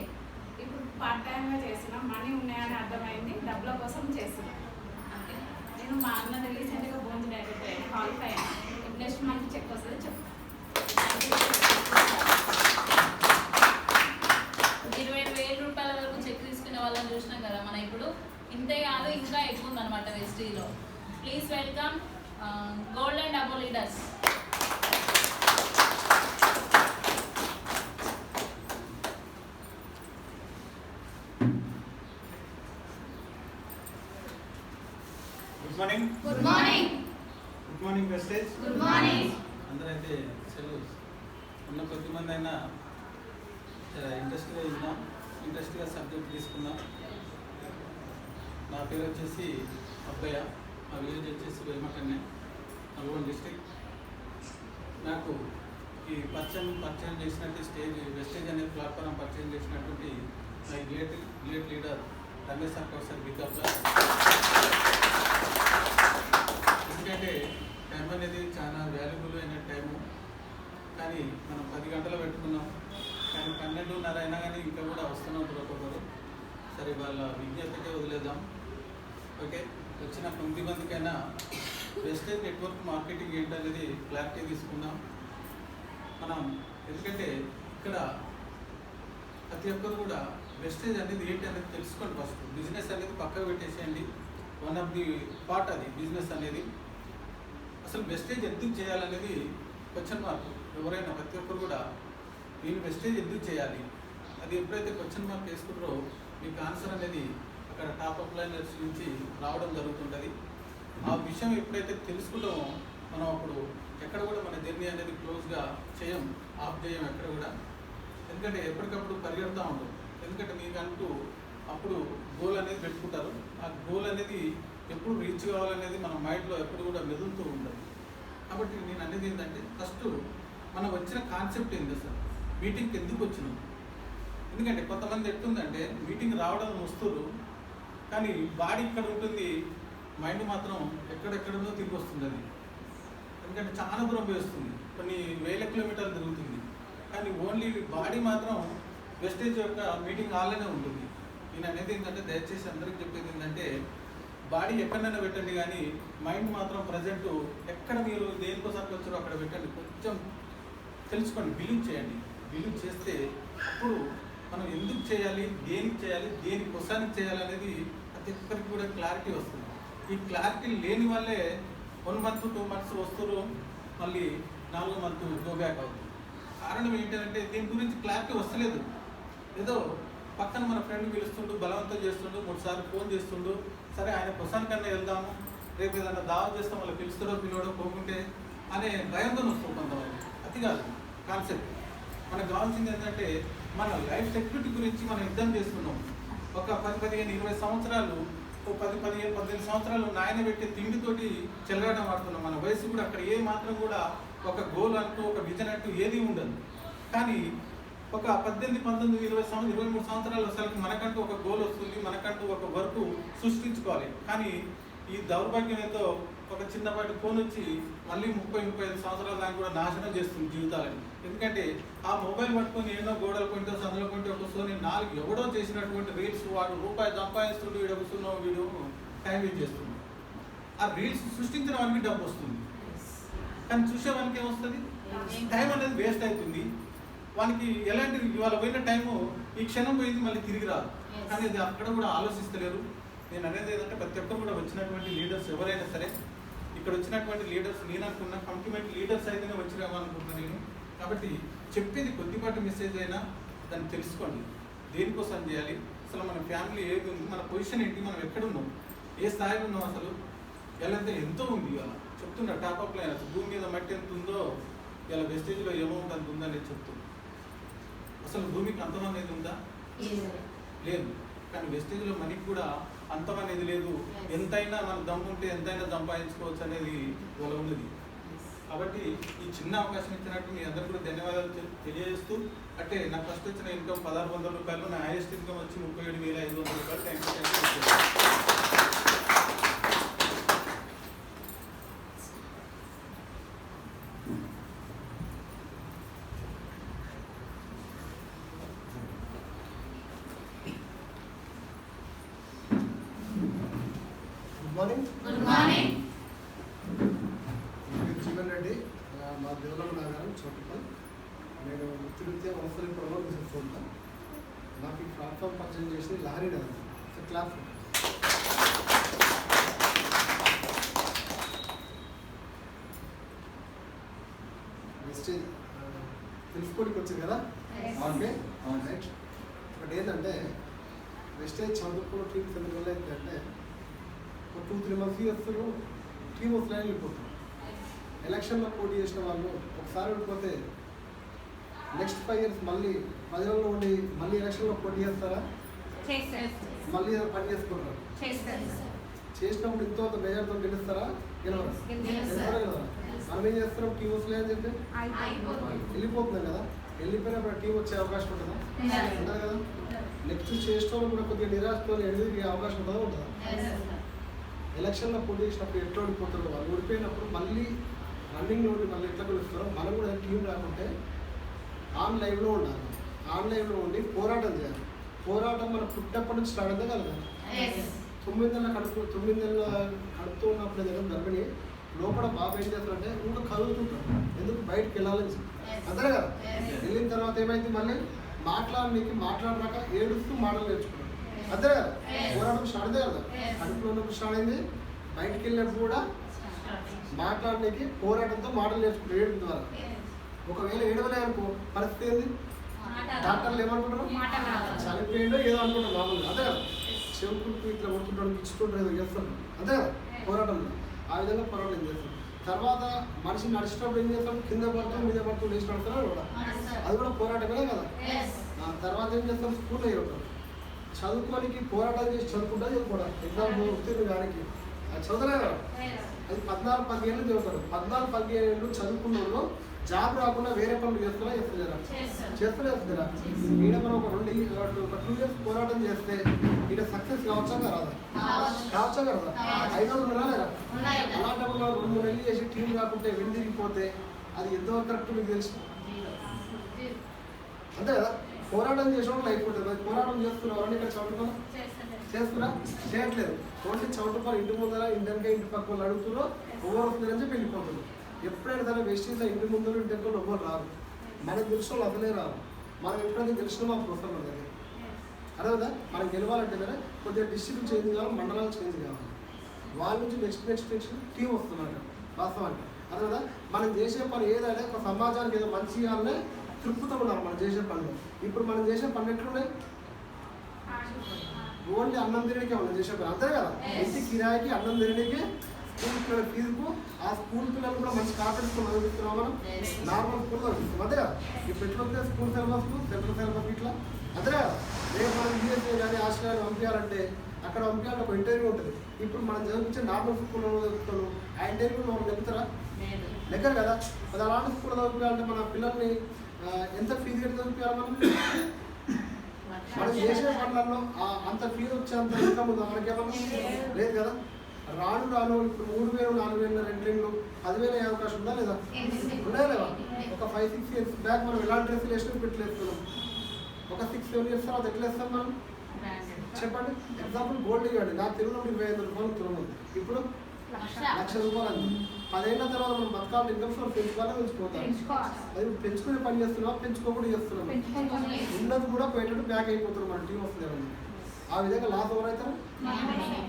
ఇప్పుడు పార్ట్ టైంగా చేస్తున్నాం. మనీ ఉన్నాయని అర్థమైంది, డబ్బుల కోసం చేస్తున్నాం అంతే. నేను మా అన్నది రీసెంట్గా బోన్స్ డైరెక్ట్ అయ్యాను, క్వాలిఫై అయ్యాను. నెక్స్ట్ మంత్ చెక్ వస్తుంది, చెప్పు. 20,000 రూపాయల వరకు చెక్ తీసుకునే వాళ్ళని చూసినాం కదా మనం. ఇప్పుడు ఇంతే కాదు, ఇంకా ఎక్కువ ఉందన్నమాట వెస్టీలో. ప్లీజ్ వెల్కమ్ గోల్డ్ అండ్ అబో leaders. Good morning. Good morning. Good morning wastage. Good morning. అందరైతే సెలవు ఉన్న కొద్దిమంది అయినా ఇంట్రెస్ట్గా విన్నాం, ఇంట్రెస్ట్గా సబ్జెక్ట్ తీసుకున్నాం. నా పేరు వచ్చేసి అబ్బయ్య, మా విలేజ్ వచ్చేసి వేమకన్య, నల్గొండ డిస్ట్రిక్ట్. నాకు ఈ పరిచయం చేసినట్టు వెస్టేజ్ అనే ప్లాట్ఫారం పరిచయం చేసినటువంటి my great leader Ramesh sir professor బికప్లా. ఎందుకంటే టైం అనేది చాలా వాల్యుబుల్ అయిన టైము. కానీ మనం 10 గంటలు పెట్టుకున్నాం, కానీ 12:30 అయినా కానీ ఇంకా కూడా వస్తున్నాం ఒక్కొక్కరు. సరే, వాళ్ళ విజ్ఞతకే వదిలేద్దాం. ఓకే, వచ్చిన 9 మందికైనా వెస్టేజ్ నెట్వర్క్ మార్కెటింగ్ ఏంటనేది క్లారిటీ తీసుకుందాం మనం. ఎందుకంటే ఇక్కడ ప్రతి ఒక్కరు కూడా వెస్టేజ్ అనేది ఏంటి అనేది తెలుసుకోండి. ఫస్ట్ బిజినెస్ అనేది పక్కకు పెట్టేసేయండి. వన్ ఆఫ్ ది పార్ట్ అది బిజినెస్ అనేది. అసలు వెస్టేజ్ ఎందుకు చేయాలనేది క్వశ్చన్ మార్క్. ఎవరైనా ప్రతి ఒక్కరు కూడా నేను వెస్టేజ్ ఎందుకు చేయాలి అది ఎప్పుడైతే క్వశ్చన్ మార్క్ వేసుకుంటారో మీకు ఆన్సర్ అనేది అక్కడ టాప్ అప్ లైనర్స్ నుంచి రావడం జరుగుతుంటుంది. ఆ విషయం ఎప్పుడైతే తెలుసుకుంటామో మనం అప్పుడు ఎక్కడ కూడా మన జర్నీ అనేది క్లోజ్గా చేయం, ఆఫ్ చేయం ఎక్కడ కూడా. ఎందుకంటే ఎప్పటికప్పుడు పరిగెడుతూ ఉంటాం. ఎందుకంటే మీకంటూ అప్పుడు గోల్ అనేది పెట్టుకుంటారు. ఆ గోల్ అనేది ఎప్పుడు రీచ్ కావాలనేది మన మైండ్లో ఎప్పుడు కూడా మెదులుతూ ఉంటుంది. కాబట్టి నేను అనేది ఏంటంటే ఫస్ట్ మనం వచ్చిన కాన్సెప్ట్ ఏంటి, సార్ మీటింగ్కి ఎందుకు వచ్చినాం. ఎందుకంటే కొంతమంది ఎట్టుందంటే మీటింగ్ రావడం వస్తున్నారు, కానీ బాడీ ఇక్కడ ఉంటుంది, మైండ్ మాత్రం ఎక్కడెక్కడో తిరిగి వస్తుంది. అది ఎందుకంటే చాలా దూరం వేస్తుంది, కొన్ని వేల కిలోమీటర్లు తిరుగుతుంది. కానీ ఓన్లీ బాడీ మాత్రం వెస్టేజ్ యొక్క మీటింగ్ హాల్లోనే ఉంటుంది. నేను అనేది ఏంటంటే దయచేసి అందరికి చెప్పేది ఏంటంటే బాడీ ఎక్కడైనా పెట్టండి, కానీ మైండ్ మాత్రం ప్రజెంట్ ఎక్కడ మీరు దేనికోసానికి వచ్చారో అక్కడ పెట్టండి. కొంచెం తెలుసుకోండి, బిలీవ్ చేయండి. బిలీవ్ చేస్తే అప్పుడు మనం ఎందుకు చేయాలి, దేనికి చేయాలి, దేనికోసానికి చేయాలనేది ప్రతి ఒక్కరికి కూడా క్లారిటీ వస్తుంది. ఈ క్లారిటీ లేని వాళ్ళే 1 month 2 months వస్తారు, మళ్ళీ 4వ మంత్ గో బ్యాక్ అవుతుంది. కారణం ఏంటంటే దీని గురించి క్లారిటీ వస్తలేదు. ఏదో పక్కన మన ఫ్రెండ్ పిలుస్తుండు, బలవంతం చేస్తుండు, 3 సార్లు ఫోన్ చేస్తుండు. సరే ఆయన కొసానికన్నా వెళ్దాము, రేపు ఏదన్నా దావా చేస్తాం, వాళ్ళు పిలుస్తాడో పిలవడో పోకుంటే అనే భయంతో వస్తుంది కొంతమంది. అది కాదు కాన్సెప్ట్. మనకు కావాల్సింది ఏంటంటే మన లైఫ్ సెక్యూరిటీ గురించి మనం యుద్ధం చేస్తున్నాం. ఒక 10, 15, 20 సంవత్సరాలు, 10, 15, 18 సంవత్సరాలు నాయన పెట్టే తిండితోటి చెలగాటం ఆడుతున్నాం. మన వయసు కూడా అక్కడ ఏ మాత్రం కూడా ఒక గోల్ అంటూ, ఒక విజన్ అంటూ ఏది ఉండదు. కానీ ఒక 18, 19, 20, 23 సంవత్సరాలు అసలు మనకంటూ ఒక గోల్ వస్తుంది, మనకంటూ ఒక వర్క్ సృష్టించుకోవాలి. కానీ ఈ దౌర్భాగ్యం ఏదో ఒక చిన్నపాటి ఫోన్ వచ్చి మళ్ళీ 30, 35 సంవత్సరాల దాకా కూడా నాశనం చేస్తుంది జీవితాలని. ఎందుకంటే ఆ మొబైల్ పట్టుకొని ఎన్నో గోడలు కొంటే సందులో కొంటే కూర్చొని 4 ఎవడో చేసినటువంటి రీల్స్ వాడు రూపాయి సంపాదిస్తుంటే వీడు కూర్చున్నావు వీడు టైం వేస్ట్ చేస్తున్నాడు. ఆ రీల్స్ సృష్టించిన వానికి డబ్బు వస్తుంది, కానీ చూసేవానికి ఏమొస్తుంది? టైం అనేది వేస్ట్ అవుతుంది. వానికి ఎలాంటి ఇవాళ పోయిన టైము ఈ క్షణం పోయింది మళ్ళీ తిరిగి రాదు. కానీ అది అక్కడ కూడా ఆలోచిస్తలేరు. నేను అనేది ఏంటంటే ప్రతి ఒక్కరు కూడా వచ్చినటువంటి లీడర్స్ ఎవరైనా సరే, ఇక్కడ వచ్చినటువంటి లీడర్స్ నేను అనుకున్న కమిట్మెంట్ లీడర్స్ అయితేనే వచ్చినామనుకుంటున్నాను నేను. కాబట్టి చెప్పేది కొద్దిపాటి మెసేజ్ అయినా దాన్ని తెలుసుకోండి, దేనికోసం చేయాలి, అసలు మన ఫ్యామిలీ ఏది ఉంది, మన పొజిషన్ ఏంటి, మనం ఎక్కడున్నాం, ఏ స్థాయిలో ఉన్నాం, అసలు ఎలా ఎంతో ఉంది. ఇవాళ చెప్తున్నా టాప్అప్ లైన్, అసలు భూమి మీద మట్టి ఎంత ఉందో ఇలా వెస్టేజ్లో అమౌంట్ అంత ఉందని చెప్తుంది. అసలు భూమికి అంతం అనేది ఉందా? లేదు. కానీ వెస్టేజ్లో మనకి కూడా అంతం అనేది లేదు. ఎంతైనా మన దమ్ము ఉంటే ఎంతైనా సంపాదించుకోవచ్చు అనేది వాళ్ళ ఉన్నది. కాబట్టి ఈ చిన్న అవకాశం ఇచ్చినట్టు మీ అందరూ కూడా ధన్యవాదాలు తెలియజేస్తూ, అంటే నాకు ఫస్ట్ వచ్చిన ఇన్కమ్ 1600 రూపాయలు, నా హైయెస్ట్ ఇన్కమ్ వచ్చి 37,500 రూపాయలు. Thank you. Good morning. Jeevan Reddy, మా దేవలమ్మ నగరం చోటుపల్. నేను వృత్తిరీత్యా వలసలు ప్రమోట్ చేస్తుంటాను. నాకు ఈ ప్లాట్ఫామ్ పర్చేజ్ చేసి లారీ నగరం క్లాస్ వెస్టేజ్ తెలుసుకోవడానికి వచ్చింది కదా. Okay right. బట్ ఏంటంటే వెస్టేజ్ చదువుకున్న టీమ్స్ ఎందువల్ల ఏంటంటే ఒక 2-3 months చేస్తారు, టీమ్ వస్తున్నాయని వెళ్ళిపోతారు. ఎలక్షన్లో పోటీ చేసిన వాళ్ళు ఒకసారి వెళ్ళిపోతే నెక్స్ట్ 5 years మళ్ళీ ప్రజలలో ఉండి మళ్ళీ ఎలక్షన్లో పోటీ చేస్తారా? మళ్ళీ పని చేసుకుంటారు. చేసినప్పుడు ఎంతో మెజార్టీతో గెలుస్తారా? గెలవరా? గెలవరా? మనం ఏం చేస్తున్నాం? టీం వస్తున్నాయి అని చెప్పి వెళ్ళిపోతున్నాం కదా. వెళ్ళిపోయినప్పుడు టీం వచ్చే అవకాశం ఉంటుందా? ఉండదు కదా. నెక్స్ట్ చేసిన కూడా కొద్దిగా నిరాశతో ఎదురు అవకాశం ఉంటుందా? ఉంటుందా? ఎలక్షన్లో పోటీ చేసినప్పుడు ఎట్లా ఓడిపోతారో, వాళ్ళు ఓడిపోయినప్పుడు మళ్ళీ రన్నింగ్లో ఉండి మళ్ళీ ఎట్లా గెలుస్తారో మనం కూడా టీం రాకుంటే ఆన్లైన్లో ఉండాలి. ఆన్లైన్లో ఉండి పోరాటం చేయాలి. పోరాటం మనం పుట్టినప్పటి నుంచి స్టార్ట్ అవుతుంది కదా. 9 నెలల కడుపుతూ ఉన్నప్పుడు ఏదైనా గర్భిణి లోపల బాబు ఏం చేస్తారంటే ఇంకా కదులుతుంటారు. ఎందుకు? బయటకు వెళ్ళాలని. అంతే కదా. వెళ్ళిన తర్వాత ఏమైంది? మళ్ళీ మాట్లాడరాక ఏడుస్తూ మాటలు నేర్చుకుంటారు. అంతే కదా. పోరాటం స్టార్ట్ అదే కదా. కడుపులో ఉన్నప్పుడు స్టార్ట్ అయింది, బయటకు వెళ్ళినప్పుడు కూడా మాట్లాడడానికి పోరాటంతో మాటలు నేర్చుకుంటారు ఏడు ద్వారా. ఒకవేళ ఏడవలే అనుకో పరిస్థితి ఏంది? డాక్టర్లు ఏమనుకుంటారు? చనిపోయిందో ఏదో అనుకుంటారు మామూలుగా. అదే కదా. చెవుకు ఇట్లా కొడుతుంటాడు, ఇచ్చుకుంటారు, ఏదో చేస్తారు. అంతే కదా. పోరాటంలో ఆ విధంగా పోరాటం చేస్తారు. తర్వాత మనిషి నడిచేటప్పుడు ఏం చేస్తాం? కింద పడుతూ మీద పడుతూ లేచి పడుతున్నారు కూడా, అది కూడా పోరాటమే కదా. తర్వాత ఏం చేస్తాం? స్కూల్లో చదువుతాం. చదువుకోనికి పోరాటం చేసి చదువుకుంటా ఎగ్జామ్ ఉత్తీర్ణు కానీ అది చదువుతారే కదా. అది 14-15 ఏళ్ళు చదువుతారు. 14-15 ఏళ్ళు చదువుకున్న వాళ్ళు జాబ్ రాకుండా వేరే పనులు చేస్తున్నారా? చేస్తలేరా? ఈడ మనం ఒక 2 years పోరాటం చేస్తే ఈడ సక్సెస్ కావచ్చా రాదా? కావచ్చా కదా. 5 రోజులు ఉన్నారా? అలాంటప్పుడు మనం 2-3 నెలలు చేసి టీం కాకుంటే వెండిరిగిపోతే అది ఎంతవరకు కరెక్ట్ మీకు తెలుసు? అంతే కదా. పోరాటం చేసినప్పుడు అయిపోతుంది. పోరాటం చేస్తున్నారు ఇక్కడ చదువుకోవాలి చేస్తున్నా చేయట్లేదు. ఓన్లీ చౌటుపల్లి ఇంటి ముందర ఇంటర్గా ఇంటి పక్క వాళ్ళు అడుగుతున్నారు, ఎవరు వస్తుందని చెప్పి వెళ్ళిపోతుంది. ఎప్పుడైనా సరే వెస్టీజ్లో ఇంటి ముందు ఇంటి వెనక ఎవరు రారు. మనకు తెలిసిన వాళ్ళు అసలే రారు. మనం ఎప్పుడైతే గెలిచినా మాకు వస్తాం మన దగ్గర. అదేవిధంగా మనం గెలవాలంటే కదా కొద్దిగా డిస్ట్రిక్ట్ చేంజ్ కావాలి, మండలాలు చేంజ్ కావాలి. వాళ్ళ నుంచి నెక్స్ట్ టీం వస్తున్నారు వాస్తవానికి. అదేవిధంగా మనం చేసే పని ఏదైనా ఒక సమాజానికి ఏదో మంచి చేయాలనే తృప్తితో ఉన్నారు మనం చేసే పనులు. ఇప్పుడు మనం చేసే పనులు ఎట్లున్నాయి? ఓన్లీ అన్నం తినడానికి మనం చేసే పని అంతే కదా. ఇంటి కిరాయికి అన్నం తినడానికి స్కూల్ పిల్లల ఫీజుకు ఆ స్కూల్ పిల్లలు కూడా మంచి కాన్ఫిడెన్స్ చదివిస్తున్నాం మనం. నార్మల్ స్కూల్లో చదివిస్తాం అంతే కదా. ఇప్పుడు ఎట్లా స్కూల్ సిలబస్ సెంట్రల్ సిలబస్ ఇట్లా అంతే కదా. రేపు మనం యూఎస్ఏ కానీ ఆస్ట్రేలియా పంపించాలంటే అక్కడ పంపించాలంటే ఒక ఇంటర్వ్యూ ఉంటుంది. ఇప్పుడు మనం చదివించే నార్మల్ స్కూల్లో చదువుతారు, ఆ ఇంటర్వ్యూలో మనం లెక్కుతారా? లెక్కరు కదా. అది అలాంటి స్కూల్లో చదువుకోవాలంటే మన పిల్లల్ని ఎంత ఫీజు కట్టి చదివించాలి మనం? మనం చేసే పనులలో అంత ఫీజు వచ్చేంత ఇన్కమ్ ఉందా మనకేమన్నా? లేదు కదా. రాను రాను ఇప్పుడు 3,000 4,000 రెంట్లింగ్లు 10,000 అయ్యే అవకాశం ఉందా లేదా? ఉన్నాయా లేదా? ఒక 5-6 ఇయర్స్ బ్యాక్ మనం ఎలాంటి డ్రెస్సులు వేసినా ఇప్పుడు వేస్తున్నాం. ఒక 6-7 ఇయర్స్ తర్వాత ఎట్లా వేస్తాం మనం చెప్పండి. ఎగ్జాంపుల్ గోల్డ్ ఇవ్వండి. నా తిరుమల 25,000 రూపాయలు తులం, ఇప్పుడు 1,00,000 రూపాయలు అంది. 10 ఏళ్ళ తర్వాత మనం బతకాలి ఇన్కమ్ సోర్స్ పెంచుకోవాలి. అది పెంచుకునే పని చేస్తున్నాం, పెంచుకోకుండా చేస్తున్నాం. ఉన్నది కూడా పోయేటట్టు బ్యాక్ అయిపోతున్నాం. మన టీం వస్తుంది. ఆ విధంగా లాస్ ఎవరు అవుతారు?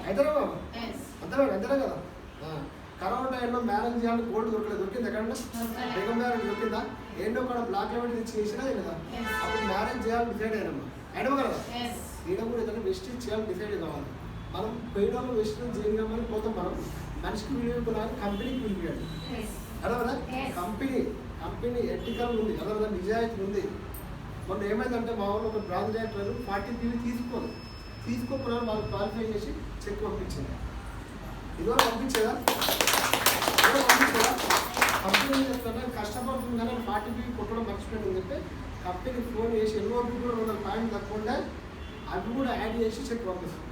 అవుతారా బాబు? అంతేనా కదా? కరోనా టైంలో మ్యారేజ్ చేయాలని గోల్డ్ దొరికింది ఎక్కడన్నా? బేగం మ్యారేజ్ దొరికిందా? ఏంటో కూడా బ్లాక్ లెవెల్ తెచ్చి చేసినా కదా. అప్పుడు మ్యారేజ్ చేయాలని డిసైడ్ అయినమ్మా. అయినా కదా ఈడ కూడా ఏదైనా వెస్టేజ్ చేయాలని డిసైడ్ కావాలి. మనం పోయిన వెస్టేజ్ చేయగామని పోతాం. మనం మనిషికి విలువ ఇవ్వాలి, కంపెనీకి విలువ ఇవ్వాలి. అదే కదా? కంపెనీ ఎథికల్ ఉంది, అదే కదా, నిజాయితీ ఉంది. మొన్న ఏమైందంటే మా వాళ్ళు ఒక బ్రాంచ్ డైరెక్టర్ 40 PV తీసుకోకుండా వాళ్ళు క్వాలిఫై చేసి చెక్ పంపించింది. ఇదివరకు పంపించేదా? కంపెనీ చేస్తున్నా కష్టపడుతుంది కానీ 40 PV కొట్టడం మర్చిపోయిందని చెప్పి కంపెనీ ఫోన్ చేసి ఎన్నో కూడా 100 పాయింట్ తప్పకుండా అవి కూడా యాడ్ చేసి చెక్ పంపిస్తుంది.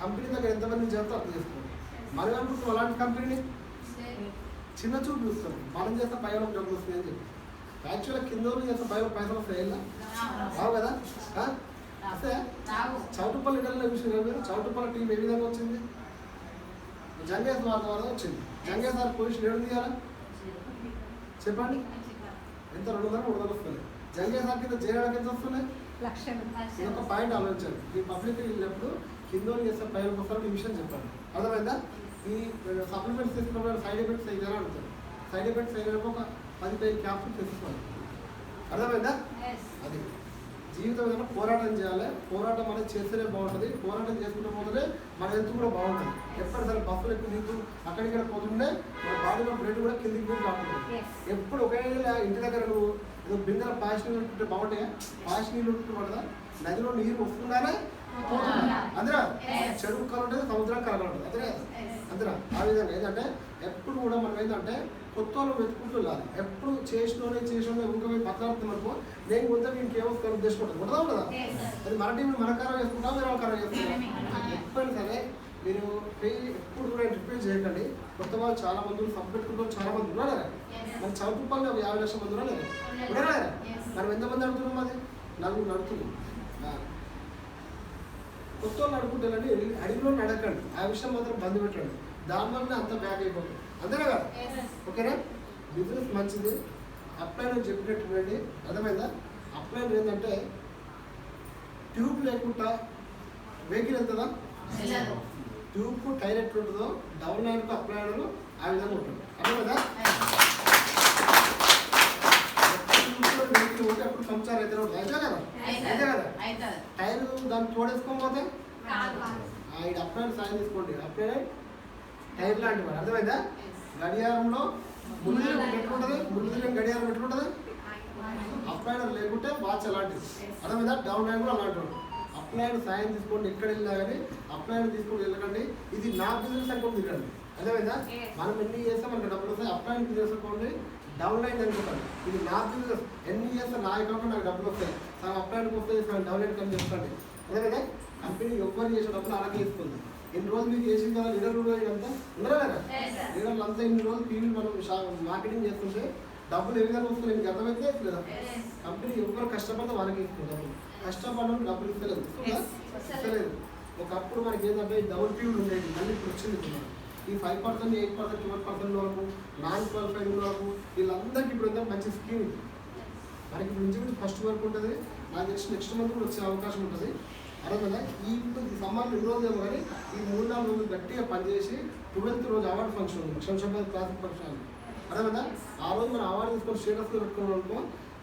కంపెనీ దగ్గర ఎంతమంది చేస్తే అర్థం చేసుకోండి. మనం అనుకుంటున్నాం అలాంటి కంపెనీని చిన్న చూపు చూస్తాం. మనం చేస్తే పైన డబ్బులు వస్తుంది అని చెప్పి యాక్చువల్గా కింద చేస్తే పైసలు వస్తాయి. రావు కదా? అంటే చౌటుపల్లి వెళ్ళిన విషయం మీరు చౌటుపల్లి టీం ఏ విధంగా వచ్చింది? జంగేశ్ వారి ద్వారా వచ్చింది. జంగేశ్ సార్ పొజిషన్ ఏడు తీయాలా చెప్పండి? ఎంత 200-300 వస్తుంది. జంగేశ్ సార్ కింద చేయడానికి ఎంత వస్తున్నాయి? ఇది ఒక పాయింట్ ఆలోచించాలి. ఈ పబ్లిక్ వెళ్ళినప్పుడు కింద చేస్తే పైన వస్తారని ఈ విషయం చెప్పండి. అర్థమైందా? ఈ సప్లిమెంట్స్ తీసుకున్న సైడ్ ఎఫెక్ట్స్ అయ్యారా అడుగుతారు. సైడ్ ఎఫెక్ట్స్ అయినప్పుడు ఒక 10 క్యాప్సూల్స్ తీసుకోవాలి. అర్థమైందా? అది జీవితం ఏదైనా పోరాటం చేయాలి. పోరాటం అనేది చేస్తేనే బాగుంటుంది. పోరాటం చేసుకుంటే పోతేనే మన హెల్త్ కూడా బాగుంటుంది. ఎప్పటిసరి బస్సులు ఎక్కువ దిగు అక్కడిక్కడ పోతుంటే మన బాడీలో బ్లడ్ కూడా కిందికి పోయి కాకుండా ఎప్పుడు ఒకే ఇంటి దగ్గర నువ్వు ఏదో బిందెల పాష్ నీళ్ళు ఉంటుంటే బాగుంటాయా? పాష్ నీళ్ళు ఉంటుంటే పడదా? నదిలో నీరు వస్తుందానే అందరా చెరువు కల ఉంటుంది, సముద్రం కలగ ఉంటుంది. అందరా ఆ విధంగా ఏంటంటే ఎప్పుడు కూడా మనం ఏంటంటే కొత్త వాళ్ళు వెతుకుంటూ వెళ్ళాలి. ఎప్పుడు చేసినోనే ఇంకా మేము పట్లాడుతున్నప్పుడు నేను కొంత మీకు ఏమో ఉద్దేశించుకుంటాను ఉండదా ఉండదా? అది మన టీం మన ఖరాబ్ చేసుకుంటాం, మీరు ఖరాబ్ చేసుకుంటాం. ఎప్పుడైనా సరే మీరు ఎప్పుడు కూడా రిపీట్ చేయకండి. కొత్త వాళ్ళు చాలా మంది సబ్ పెట్టుకుంటారు, చాలా మంది ఉన్నారా? మన చౌటుపల్లి 50 లక్షల మంది ఉన్నారా? మనం ఎంతమంది అడుగుతున్నాం? అది 4 నడుతున్నాం. కొత్త వాళ్ళు అడుగుంటారండి, అడిగిలో అడగండి. ఆ విషయం మాత్రం బంద్ పెట్టండి. దానివల్ల అంత బ్యాక్ అయిపోతుంది. అంతేనా కదా? ఓకేనా? బిజినెస్ మంచిది. అప్లైన్ చెప్పినట్టు అర్థమైందా? అప్లైన్ ఏంటంటే ట్యూబ్ లేకుండా వెహికల్ వెళ్తుందా? ట్యూబ్ టైర్ ఎట్లా ఉంటుందో డౌన్ లైన్కు అప్లైనర్ ఆ విధంగా ఉంటుంది. అర్థమైందా? వెహికల్ ఉంటే అప్పుడు సంచారం అయితే ఉంటుంది. అయితే కదా? టైర్ దాన్ని తోడేసుకోకపోతే ఇది అప్లైనర్ సాయం తీసుకోండి. అప్లైనర్ టైర్ లాంటి వాడు. అర్థమైందా? గడియారంలో ముందు ఎట్లుంటుంది? ముందు గడియారం ఎట్లుంటుంది? అప్లైనర్ లేకుంటే వాచ్ అలాంటిది. అర్థమైందా? డౌన్ లైన్ కూడా అలాంటి వాడు. అప్లైనర్ సాయం తీసుకోండి. ఎక్కడ వెళ్ళినా కానీ అప్లైనర్ తీసుకొని వెళ్ళకండి. ఇది నా బిజినెస్ అనుకోండి తిరగండి. అర్థమైందా? మనం ఎన్ని చేస్తే మనకి డబ్బులు వస్తాయి. అప్లైనర్ బిజినెస్ అనుకోండి డౌన్ లైన్ అనుకుంటాను. ఇది నా బిజినెస్. ఎన్ని చేస్తే నా అకౌంట్లో నాకు డబ్బులు వస్తాయి. సగం అప్లైనర్కి వస్తాయి, సగం డౌన్ లైన్ అని చెప్పండి. అదేవిధంగా కంపెనీ ఎవ్వరు చేసేటప్పుడు అలాగే ఇస్తుంది. ఎన్ని రోజులు మీకు చేసింది కదా లీడర్లు ఇదంతా ఉండరా? లీడర్లు అంతా ఇన్ని రోజులు టీవీలు మనం మార్కెటింగ్ చేస్తుంటే డబ్బులు ఏ విధంగా వస్తుంది మీకు అర్థమైతే లేదా? కంపెనీ ఎవరు కష్టపడితే వాళ్ళకి ఇస్తుంది డబ్బులు. కష్టపడడం డబ్బులు ఇస్తలేదు. ఒకప్పుడు మనకి ఏంటంటే డబుల్ పీరియడ్ ఉండేది, మళ్ళీ ఇప్పుడు వచ్చింది. ఈ 5%, 8%, 12% వరకు నాన్ క్వాలిఫైడ్ వరకు వీళ్ళందరికీ ఇప్పుడు ఎంత మంచి స్కీమ్ ఉంది. మనకి ఇప్పుడు నుంచి ఫస్ట్ వరకు ఉంటుంది. నాకు తెలిసి నెక్స్ట్ మంత్ కూడా వచ్చే అవకాశం ఉంటుంది. అర్థమైందా? ఈ సమ్మాన్ 2 రోజులు ఏమో కానీ ఈ 3-4 రోజులు గట్టిగా పనిచేసి 12th రోజు అవార్డు ఫంక్షన్ ఉంది, శంషాబాద్ క్లాసిక్ ఫంక్షన్. అర్థమైందా? ఆ రోజు మనం అవార్డు తీసుకొని స్టేటస్లో పెట్టుకున్నాం అనుకో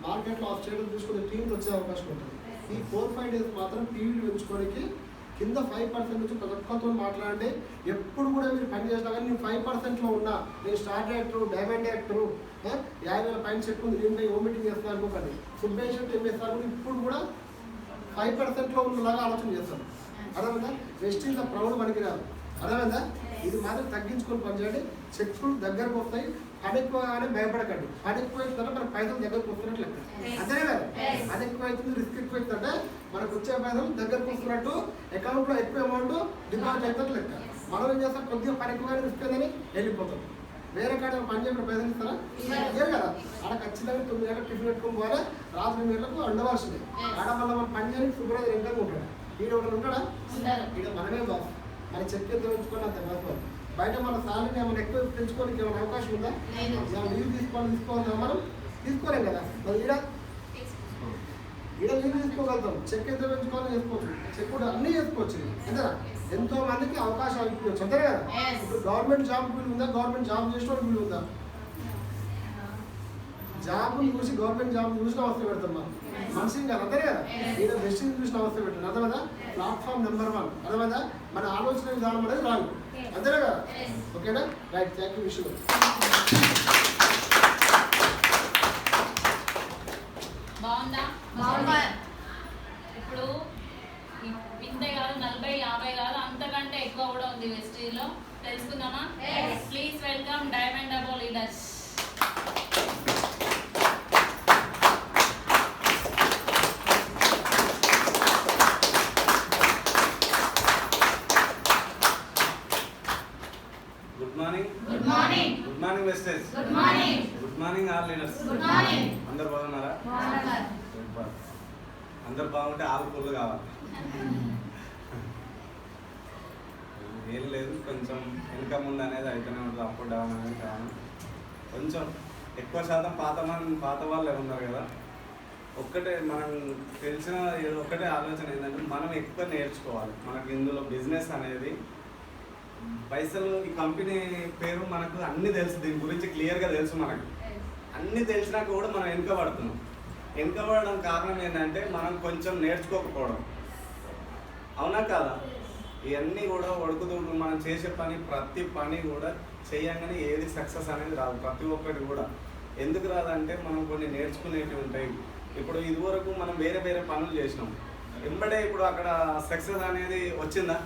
మార్కెట్లో ఆ స్టేటస్ తీసుకునే టీంకి వచ్చే అవకాశం ఉంటుంది. ఈ 4-5 days మాత్రం టీవీలు పెంచుకోవడానికి కింద 5% నుంచి ప్రతి ఒక్కరితో మాట్లాడండి. ఎప్పుడు కూడా మీరు పని చేసినా కానీ నేను 5%లో ఉన్నా, నేను స్టార్ డైరెక్టరు, డైమండ్ డైరెక్టరు, 50,000 పైన చెక్ ఉంది, నేను ఓ మీటింగ్ చేస్తాను అనుకోకండి. ఫుడ్ పేషెంట్ ఏం చేస్తారు ఇప్పుడు కూడా 5%లో ఉన్నలాగా ఆలోచన చేస్తాను. అర్థమైందా? వెస్టీజ్ ప్రౌడ్ మనకి రాదు. అర్థమైందా? ఇది మాత్రం తగ్గించుకొని పనిచేయండి. చెక్కులు దగ్గరకు వస్తాయి. పడెక్కువగానే భయపడకండి. పడెక్కువ అవుతుందంటే మన పైసలు దగ్గరకు వస్తున్నట్లు లెక్క. అంతేనే కదా? అది ఎక్కువ అవుతుంది, రిస్క్ ఎక్కువ అవుతుందంటే మనకు వచ్చే పైసలు దగ్గరకు వస్తున్నట్టు అకౌంట్లో ఎక్కువ అమౌంట్ డిపాజిట్ అవుతారు లెక్క. మనం ఏం చేస్తాం, కొద్దిగా పని ఎక్కువగా ఇస్తుందని వెళ్ళిపోతాం. వేరే కాడ పని చేయడం పైసలు ఇస్తారా? ఇయ్యరు కదా. ఆడ ఖచ్చితంగా 9 గంటలకు టిఫిన్ పెట్టుకుని పోవాలి, రాత్రి గంటలకు వండవలసిందే. ఆడ మళ్ళీ మనం పని చేయడానికి శుభ్రంగా ఇంకా ఉంటాడు. ఈడ ఒకటి ఉంటాడా? ఈడ మనమే బాస్. మన చెక్ ఎంత ఉంచుకొని అంత బాస్. బయట మన సాలరీని ఏమైనా ఎక్కువ పెంచుకోవడానికి ఏమైనా అవకాశం ఉందా? లీవ్ తీసుకోవాలి మనం తీసుకోలేం కదా. మరి ఈడ లీవ్ తీసుకోగలుగుతాం, చెక్ ఎంత పెంచుకోవాలని చేసుకోవచ్చు, చెక్ కూడా అన్నీ చేసుకోవచ్చు. అంతేనా? ఎంతో మందికి అవకాశాలు ఇప్పించవచ్చు, అంతే కదా. ఇప్పుడు గవర్నమెంట్ జాబ్ బిల్ ఉందా? గవర్నమెంట్ జాబ్ చేసిన బిల్ ఉందా? జాబ్ చూసి గవర్నమెంట్ జాబ్ చూసిన అవసరం పెడతాం మనం మనిషిని కాదు, అంతే కదా. ఈడ వెస్టింగ్ చూసిన అవసరం పెట్టాను, అర్థమదా? Platform number 1, అర్థమదా? మన ఆలోచన విధానం అనేది రాదు, అంతేనా కదా. ఓకేనా? Right, thank you. విషయం బాగుందా? ఇప్పుడు ఇంతే కాదు, 40, 50 కాదు, అంతకంటే ఎక్కువ కూడా ఉంది వెస్టీజ్లో. తెలుసుకుందామా? Please welcome diamond above leaders. Good morning. Good morning. Good morning wastage. Good morning. Good morning all leaders. Good morning. అందరు బాగున్నారా? సూపర్. అందరు బాగుంటే ఆలు పూలు కావాలి. ఏం లేదు, కొంచెం వెనుక ముందు అనేది అయితేనే ఉంటుంది, అప్ డౌన్ అనేది కావాలి. కొంచెం ఎక్కువ శాతం పాత వాళ్ళే ఉన్నారు కదా. ఒక్కటే మనం తెలిసిన ఒక్కటే ఆలోచన ఏంటంటే మనం ఎక్కువ నేర్చుకోవాలి. మనకి ఇందులో బిజినెస్ అనేది పైసలు, ఈ కంపెనీ పేరు మనకు అన్నీ తెలుసు, దీని గురించి క్లియర్గా తెలుసు. మనకు అన్నీ తెలిసినాక కూడా మనం వెనుకబడుతున్నాం. వెనుకబడడం కారణం ఏంటంటే మనం కొంచెం నేర్చుకోకపోవడం, అవునా కాదా? ఇవన్నీ కూడా ఒడుకుదొడుకు మనం చేసే ప్రతి పని కూడా చేయంగానే ఏది సక్సెస్ అనేది రాదు. ప్రతి ఒక్కటి కూడా ఎందుకు రాదంటే మనం కొన్ని నేర్చుకునేవి ఉంటాయి. ఇప్పుడు ఇదివరకు మనం వేరే వేరే పనులు చేసినాం, వెంబడే ఇప్పుడు అక్కడ సక్సెస్ అనేది వచ్చిందా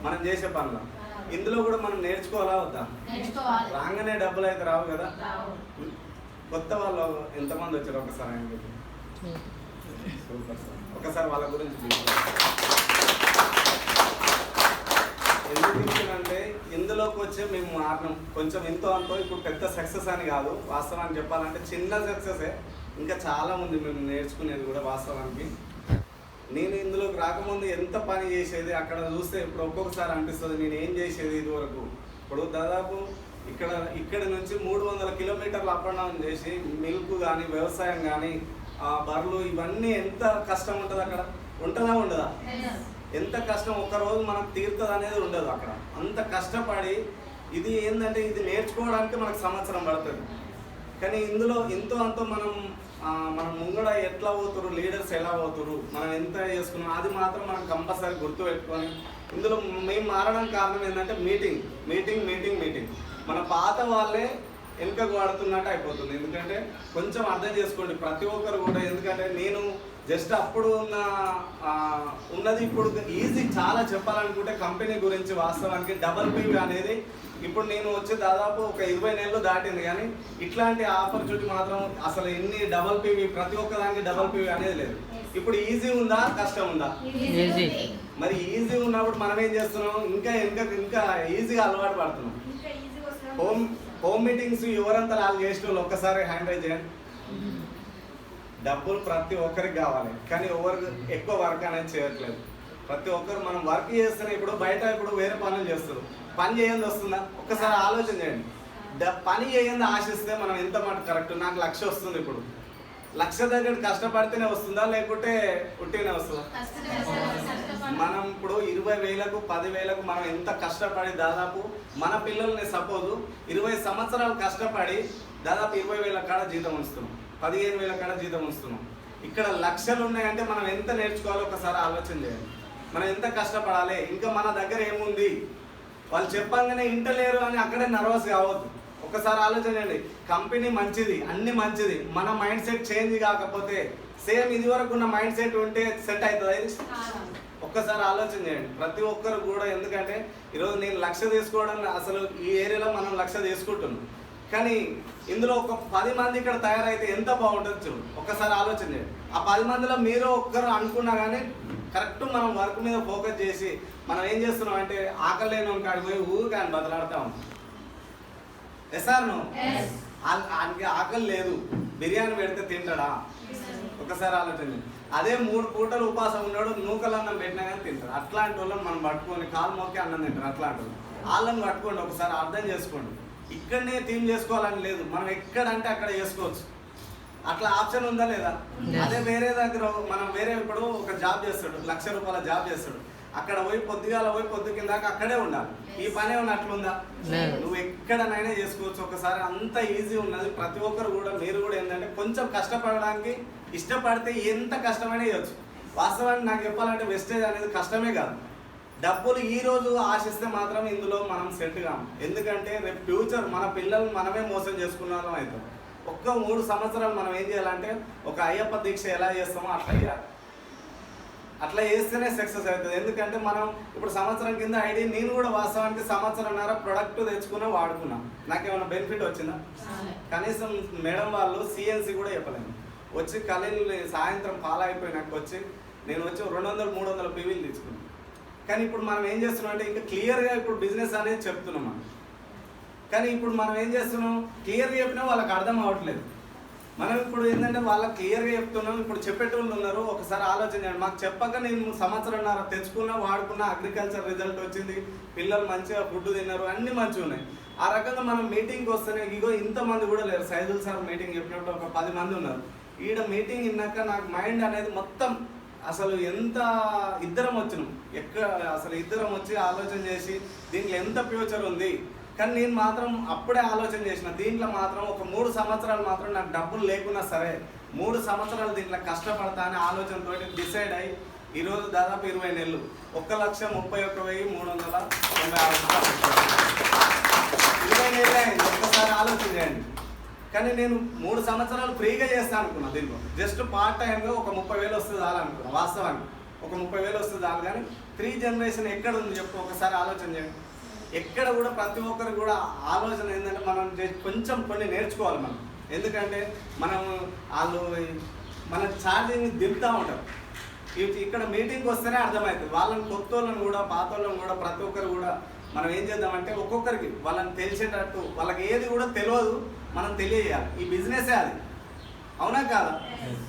మనం చేసే పనులు? ఇందులో కూడా మనం నేర్చుకోవాలా వద్దా? రాగానే డబ్బులు అయితే రావు కదా. కొత్త వాళ్ళు ఎంతమంది వచ్చారు ఒకసారి ఆయన సూపర్ సార్. ఒకసారి వాళ్ళ గురించి ఎందుకు ఇచ్చానంటే ఇందులోకి వచ్చే మేము మారినాం కొంచెం ఎంతో అంతో. ఇప్పుడు పెద్ద సక్సెస్ అని కాదు, వాస్తవానికి చెప్పాలంటే చిన్న సక్సెసే. ఇంకా చాలా ఉంది మేము నేర్చుకునేది కూడా వాస్తవానికి. నేను ఇందులోకి రాకముందు ఎంత పని చేసేది అక్కడ చూస్తే ఇప్పుడు ఒక్కొక్కసారి అనిపిస్తుంది నేను ఏం చేసేది ఇదివరకు. ఇప్పుడు దాదాపు ఇక్కడ నుంచి 300 కిలోమీటర్లు అప్ అండ్ డౌన్ చేసి మిల్క్ కానీ వ్యవసాయం కానీ బర్రెలు ఇవన్నీ ఎంత కష్టం ఉంటుంది అక్కడ. ఉంటుందా ఉండదా? ఎంత కష్టం, ఒక్కరోజు మనకు తీరుతుంది అనేది ఉండదు అక్కడ. అంత కష్టపడి ఇది ఏంటంటే ఇది నేర్చుకోవడానికి మనకు సంవత్సరం పడుతుంది. కానీ ఇందులో ఎంతో అంతో మనం ముంగడ ఎట్లా పోతురు, లీడర్స్ ఎలా పోతురు, మనం ఎంత చేసుకున్నాం అది మాత్రం మనం కంపల్సరీ గుర్తుపెట్టుకొని ఇందులో మేము మారడం కారణం ఏంటంటే మీటింగ్. మన పాత వాళ్ళే వెనుకకు వాడుతున్నట్టు అయిపోతుంది. ఎందుకంటే కొంచెం అర్థం చేసుకోండి ప్రతి ఒక్కరు కూడా. ఎందుకంటే నేను జస్ట్ అప్పుడు ఉన్నది ఇప్పుడు ఈజీ చాలా చెప్పాలనుకుంటే కంపెనీ గురించి వాస్తవానికి డబల్ పీవీ అనేది ఇప్పుడు నేను వచ్చి దాదాపు ఒక 20 నెలలు దాటింది. కానీ ఇట్లాంటి ఆపర్చునిటీ మాత్రం అసలు ఎన్ని డబల్ పీవీ ప్రతి ఒక్కదానికి డబల్ పీవీ అనేది లేదు. ఇప్పుడు ఈజీ ఉందా కష్టం ఉందా? మరి ఈజీ ఉన్నప్పుడు మనం ఏం చేస్తున్నాం, ఇంకా ఈజీగా అలవాటు పడుతున్నాం. హోమ్ మీటింగ్స్ ఎవరంతా వాళ్ళు చేసిన వాళ్ళు ఒక్కసారి హ్యాండ్ రైజ్ చేయండి. డబ్బులు ప్రతి ఒక్కరికి కావాలి, కానీ ఎవరు ఎక్కువ వర్క్ అనేది చేయట్లేదు. ప్రతి ఒక్కరు మనం వర్క్ చేస్తేనే ఇప్పుడు బయట ఇప్పుడు వేరే పనులు చేస్తారు, పని చేయండి వస్తుందా? ఒక్కసారి ఆలోచన చేయండి. పని చేయండి ఆశిస్తే మనం ఎంత మాట కరెక్ట్. నాకు 1,00,000 వస్తుంది, ఇప్పుడు 1,00,000 దగ్గర కష్టపడితేనే వస్తుందా లేకుంటే ఉట్టిగానే వస్తుందా? మనం ఇప్పుడు 20,000కు 10,000కు మనం ఎంత కష్టపడి దాదాపు మన పిల్లల్ని సపోజు 20 సంవత్సరాలు కష్టపడి దాదాపు 20,000 కాడ జీతం ఉంచుతున్నాం, 15,000 కాడ జీతం ఉంచుతున్నాం. ఇక్కడ లక్షలు ఉన్నాయంటే మనం ఎంత నేర్చుకోవాలో ఒకసారి ఆలోచన చేయాలి. మనం ఎంత కష్టపడాలి, ఇంకా మన దగ్గర ఏముంది. వాళ్ళు చెప్పంగానే ఇంటలేరు అని అక్కడే నర్వస్ కావద్దు. ఒకసారి ఆలోచన చేయండి. కంపెనీ మంచిది, అన్ని మంచిది, మన మైండ్ సెట్ చేంజ్ కాకపోతే సేమ్ ఇది వరకు ఉన్న మైండ్ సెట్ ఉంటే సెట్ అవుతుంది ఇది. ఒక్కసారి ఆలోచన చేయండి ప్రతి ఒక్కరు కూడా. ఎందుకంటే ఈరోజు నేను 1,00,000 తీసుకోవడం అసలు ఈ ఏరియాలో మనం 1,00,000 తీసుకుంటున్నాం, కానీ ఇందులో ఒక 10 మంది ఇక్కడ తయారైతే ఎంత బాగుంటుంది చూడు, ఒక్కసారి ఆలోచన చేయండి. ఆ 10 మందిలో మీరు ఒక్కరు అనుకున్నా కానీ కరెక్ట్ మనం వర్క్ మీద ఫోకస్ చేసి మనం ఏం చేస్తున్నాం అంటే ఆకలి లేని కాడికి పోయి ఊరికి ఆయన బదలాడుతూ ఉంటాం. సార్ ఆయనకి ఆకలి లేదు, బిర్యానీ పెడితే తింటాడా? ఒకసారి ఆలోచన. అదే 3 పూటలు ఉపాసం ఉన్నాడు, నూకలు అన్నం పెట్టినా కానీ తింటాడు. అట్లాంటి వాళ్ళని మనం పట్టుకొని కాలు మొక్కి అన్నం తింటారు. అట్లాంటి వాళ్ళు వాళ్ళని పట్టుకోండి, ఒకసారి అర్థం చేసుకోండి. ఇక్కడనే థీమ్ చేసుకోవాలని లేదు, మనం ఎక్కడంటే అక్కడ చేసుకోవచ్చు. అట్లా ఆప్షన్ ఉందా లేదా? అదే వేరే దగ్గర మనం వేరే ఇప్పుడు ఒక జాబ్ చేస్తాడు, 1,00,000 రూపాయల జాబ్ చేస్తాడు, అక్కడ పోయి పొద్దుగాల పోయి పొద్దు కిందాక అక్కడే ఉండాలి. ఈ పని ఏమన్నా అట్లుందా? నువ్వు ఎక్కడనైనా చేసుకోవచ్చు. ఒకసారి అంత ఈజీ ఉన్నది. ప్రతి ఒక్కరు కూడా మీరు కూడా ఏంటంటే కొంచెం కష్టపడడానికి ఇష్టపడితే ఎంత కష్టమైనా చేయొచ్చు. వాస్తవానికి నాకు చెప్పాలంటే వెస్టేజ్ అనేది కష్టమే కాదు. డబ్బులు ఈ రోజు ఆశిస్తే మాత్రం ఇందులో మనం సెట్ కాము. ఎందుకంటే రేపు ఫ్యూచర్ మన పిల్లలు మనమే మోసం చేసుకున్న వాళ్ళం అవుతాం. ఒక్క 3 సంవత్సరాలు మనం ఏం చేయాలంటే ఒక అయ్యప్ప దీక్ష ఎలా చేస్తామో అట్లా చేయాలి. అట్లా చేస్తేనే సక్సెస్ అవుతుంది. ఎందుకంటే మనం ఇప్పుడు సంవత్సరం కింద ఐడి నేను కూడా వాస్తవానికి సంవత్సరంన్నర ప్రొడక్ట్ తెచ్చుకున్నా వాడుకున్నా, నాకేమైనా బెనిఫిట్ వచ్చిందా? కనీసం మేడం వాళ్ళు సిఎన్సి కూడా చెప్పలేదు. వచ్చి కళలు సాయంత్రం పాలు అయిపోయినాక వచ్చి నేను వచ్చి 200-300 పీవీలు తీసుకున్నాను. కానీ ఇప్పుడు మనం ఏం చేస్తున్నాం అంటే ఇంకా క్లియర్గా ఇప్పుడు బిజినెస్ అనేది చెప్తున్నాం మనం. కానీ ఇప్పుడు మనం ఏం చేస్తున్నాం, క్లియర్గా చెప్పినా వాళ్ళకి అర్థం అవ్వట్లేదు. మనం ఇప్పుడు ఏంటంటే వాళ్ళకి క్లియర్గా చెప్తున్నాం. ఇప్పుడు చెప్పేటోళ్ళు ఉన్నారు, ఒకసారి ఆలోచన చేయండి. మాకు చెప్పక నేను సంవత్సరంన్నర తెచ్చుకున్నా వాడుకున్నా, అగ్రికల్చర్ రిజల్ట్ వచ్చింది, పిల్లలు మంచిగా ఫుడ్ తిన్నారు, అన్నీ మంచిగా ఉన్నాయి. ఆ రకంగా మనం మీటింగ్కి వస్తేనే ఇగో ఇంతమంది కూడా లేరు. సైదుల్ సార్ మీటింగ్ చెప్పినప్పుడు ఒక 10 మంది ఉన్నారు. ఈడ మీటింగ్ విన్నాక నాకు మైండ్ అనేది మొత్తం అసలు ఎంత ఇద్దరం వచ్చినాం, అసలు ఇద్దరం వచ్చి ఆలోచన చేసి దీంట్లో ఎంత ఫ్యూచర్ ఉంది. కానీ నేను మాత్రం అప్పుడే ఆలోచన చేసిన దీంట్లో మాత్రం ఒక 3 సంవత్సరాలు మాత్రం నాకు డబ్బులు లేకున్నా సరే 3 సంవత్సరాలు దీంట్లో కష్టపడతా అనే ఆలోచనతో డిసైడ్ అయ్యి ఈరోజు దాదాపు 20 నెలలు 1,31,396 20 నెలలు అయింది. ఒక్కసారి ఆలోచన చేయండి. కానీ నేను 3 సంవత్సరాలు ఫ్రీగా చేస్తాను అనుకున్నా. దీంట్లో జస్ట్ పార్ట్ టైంగా ఒక 30,000 వస్తుంది చాలనుకున్నా. వాస్తవానికి ఒక 30,000 వస్తుంది చాలు. కానీ 3 జనరేషన్ ఎక్కడ ఉంది చెప్పు, ఒకసారి ఆలోచన చేయండి. ఎక్కడ కూడా ప్రతి ఒక్కరు కూడా ఆలోచన ఏంటంటే మనం కొంచెం కొన్ని నేర్చుకోవాలి మనం. ఎందుకంటే మనం వాళ్ళు మన ఛార్జింగ్ దింపుతూ ఉంటారు. ఇక్కడ మీటింగ్కి వస్తేనే అర్థమవుతుంది. వాళ్ళని కొత్త వాళ్ళని కూడా పాత వాళ్ళని కూడా ప్రతి ఒక్కరు కూడా మనం ఏం చేద్దామంటే ఒక్కొక్కరికి వాళ్ళని తెలిసేటట్టు, వాళ్ళకి ఏది కూడా తెలియదు మనం తెలియజేయాలి. ఈ బిజినెసే అది, అవునా కాదా?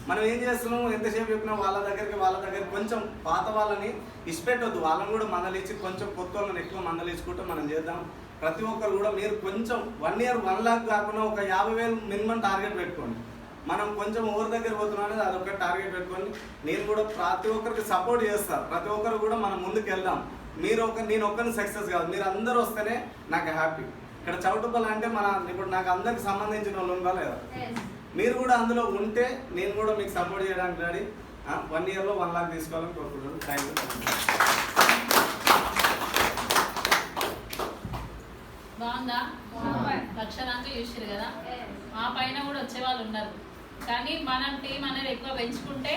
మనం ఏం చేస్తున్నాం, ఎంతసేపు చెప్పినా వాళ్ళ దగ్గరికి కొంచెం పాత వాళ్ళని ఇష్టపెట్టొద్దు. వాళ్ళని కూడా మందలిచ్చి కొంచెం కొత్త వాళ్ళని ఎక్కువ మందలించుకుంటూ మనం చేద్దాం. ప్రతి ఒక్కరు కూడా మీరు కొంచెం 1 year 1 lakh కాకుండా ఒక 50,000 మినిమం టార్గెట్ పెట్టుకోండి. మనం కొంచెం ఓవర్ దగ్గర పోతున్నాం అనేది అదొక టార్గెట్ పెట్టుకొని నేను కూడా ప్రతి ఒక్కరికి సపోర్ట్ చేస్తాను. ప్రతి ఒక్కరు కూడా మనం ముందుకు వెళ్దాం. నేను ఒక్కరిని సక్సెస్ కాదు, మీరు అందరూ వస్తేనే నాకు హ్యాపీ. ఇక్కడ చౌటుపల్లి అంటే ఇప్పుడు నాకు అందరికి సంబంధించిన వాళ్ళు ఉందా లేదా? మీరు కూడా అందులో ఉంటే నేను కూడా మీకు సపోర్ట్ చేయడానికి రెడీ. 1 yearలో 1 lakh తీసుకోవాలని కోరుకుంటున్నాను. Thank you. బాగుందా? లక్షణంగా చూసారు కదా. మా పైన కూడా వచ్చే వాళ్ళు ఉన్నారు. కానీ మనం టీం అనేది ఎక్కువ పెంచుకుంటే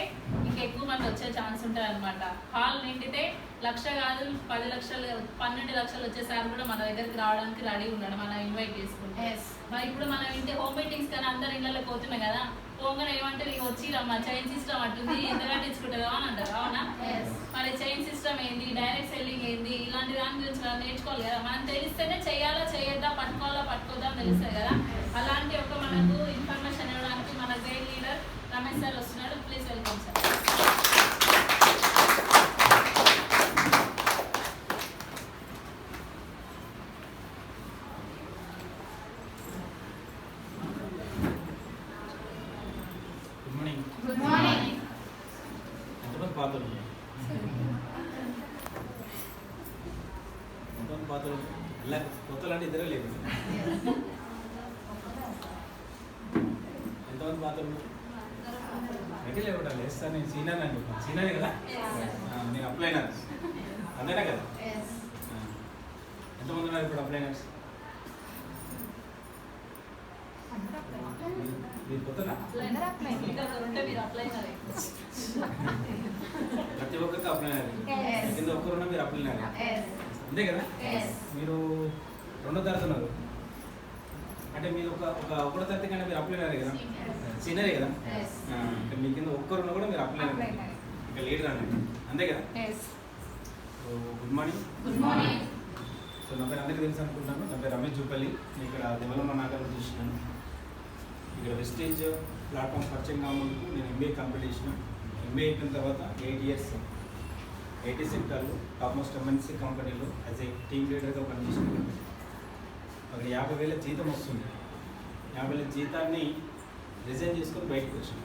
ఇంకెక్కువ మంది వచ్చే ఛాన్స్ ఉంటుంది అనమాట. హాల్ నిండితే 1,00,000 కాదు 10 లక్షలు 12 లక్షలు వచ్చేసారి కూడా మన దగ్గరికి రావడానికి రెడీ ఉన్నాడు మనం ఇన్వైట్ చేసుకుంటే. మరి ఇప్పుడు మనం ఇంటి హోమ్ మీటింగ్స్ కానీ అందరు ఇళ్ళకి పోతున్నాం కదా, పోగానే ఏమంటే నీకు వచ్చి రమ్మా చైన్ సిస్టమ్ అట్టుంది ఎంత కట్టించుకుంటుందో అని అంటారు, అవునా? మరి చైన్ సిస్టమ్ ఏంది, డైరెక్ట్ సెల్లింగ్ ఏంది, ఇలాంటి దాని గురించి మనం నేర్చుకోవాలి కదా. మనం తెలిస్తేనే చేయాలా చేయొద్దా, పట్టుకోవాలా పట్టుకోద్దా అని తెలుస్తుంది కదా. అలాంటి ఒక మనకు ఇన్ఫర్మేషన్ ఇవ్వడానికి మన గైడ్ లీడర్ రమేష్ సార్ వస్తున్నాడు. Please welcome sir. Good morning. ఎంతమంది పాత్రలు ఇలా కొత్తలు అంటే ఇద్దరే లేదు. ఎంతమంది పాత్రలు రెడీ లేకుండా వేస్తాను. నేను సీనియర్ అని చెప్పాను. సీనియర్ కదా, నేను అప్లైనర్ అంతేనా కదా? ఎంతమంది ఉన్నారు ఇప్పుడు అప్లైనర్స్? మీరు కొత్తనా? ప్రతి ఒక్కరికి అప్లైనర్, కింద ఒక్కరున్నా మీరు అప్లైనర్ అంతే కదా? మీరు 2వ తరగతి ఉన్నారు, అంటే మీరు ఒకటో తరగతి కంటే మీరు అప్లైనరే కదా, సీనియరే కదా. ఇక్కడ మీ కింద ఒక్కరున్నా కూడా మీరు అప్లైనర్, ఇక్కడ లీడర్ అన్నట్టు, అంతే కదా. So good morning. Good morning. So నా పేరు అందరికీ తెలుసు అనుకుంటున్నాను. నా పేరు రమేష్ జూపల్లి. నేను ఇక్కడ డెవలప్మెంట్ నాగాలు చూస్తున్నాను. ఇక్కడ వెస్టేజ్ ప్లాట్ఫామ్ పరిచయం కావాలందుకు నేను ఎంబీఏ కంప్లీట్ చేసిన. ఎంబీఏ అయిపోయిన తర్వాత 8 years ఐటీ సెక్టర్లో టాప్ మోస్ట్ ఎంఎన్సీ కంపెనీలో యాజ్ ఏ టీమ్ లీడర్గా పనిచేసిన. అక్కడ 50,000 జీతం వస్తుంది. 50,000 జీతాన్ని రిజైన్ చేసుకొని బయటకు వచ్చిన.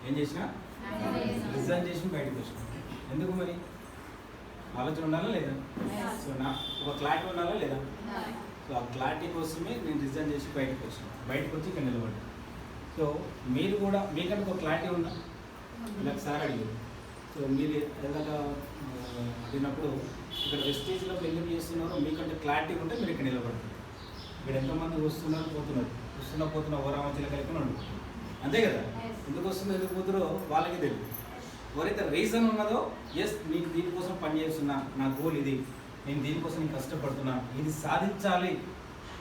ఏం చేసిన? రిజైన్ చేసి బయటకు వచ్చిన. ఎందుకు మరి? ఆలోచన ఉండాలా లేదా? సో ఒక క్లారిటీ ఉండాలా లేదా? సో ఆ క్లారిటీ కోసమే నేను రిజైన్ చేసి బయటకు వచ్చాను. బయటకు వచ్చి ఇక్కడ నిలబడి. సో మీరు కూడా మీకంటే ఒక క్లారిటీ ఉందా? ఇలా సార్ అడిగారు. సో మీరు ఏదైనా అడిగినప్పుడు ఇక్కడ వెస్టేజ్లో ఎందుకు చేస్తున్నారో మీకంటే క్లారిటీ ఉంటే మీరు ఇక్కడ నిలబడతారు. ఇక్కడ ఎంతమంది వస్తున్నారు పోతున్న ఓరామచిల కలిపి ఉండు, అంతే కదా. ఎందుకు వస్తుందో ఎందుకు పోతారో వాళ్ళకి తెలియదు. ఎవరైతే రీజన్ ఉన్నదో, ఎస్ నేను దీనికోసం పని చేస్తున్నా, నా గోల్ ఇది, నేను దీనికోసం నేను కష్టపడుతున్నా, ఇది సాధించాలి,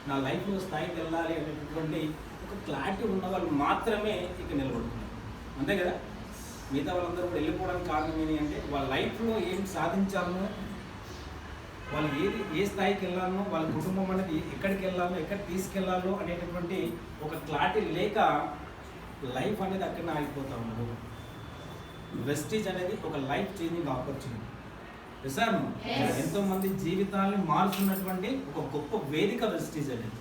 నా లైఫ్లో స్థాయికి వెళ్ళాలి అనేటటువంటి ఒక క్లారిటీ ఉన్న వాళ్ళు మాత్రమే ఇక్కడ నిలబడుతున్నారు, అంతే కదా. మిగతా వాళ్ళందరూ కూడా వెళ్ళిపోవడానికి కారణం ఏంటి అంటే వాళ్ళ లైఫ్లో ఏం సాధించాలనో, వాళ్ళు ఏ స్థాయికి వెళ్ళాలనో, వాళ్ళ కుటుంబం అనేది ఎక్కడికి వెళ్ళాలో, ఎక్కడ తీసుకెళ్లాలో అనేటటువంటి ఒక క్లారిటీ లేక లైఫ్ అనేది అక్కడనే ఆగిపోతూ ఉన్నారు. వెస్టేజ్ అనేది ఒక లైఫ్ చేంజింగ్ ఆపర్చునిటీ. సార్ ఎంతో మంది జీవితాన్ని మారుతున్నటువంటి ఒక గొప్ప వేదిక వెస్టేజ్ అనేది.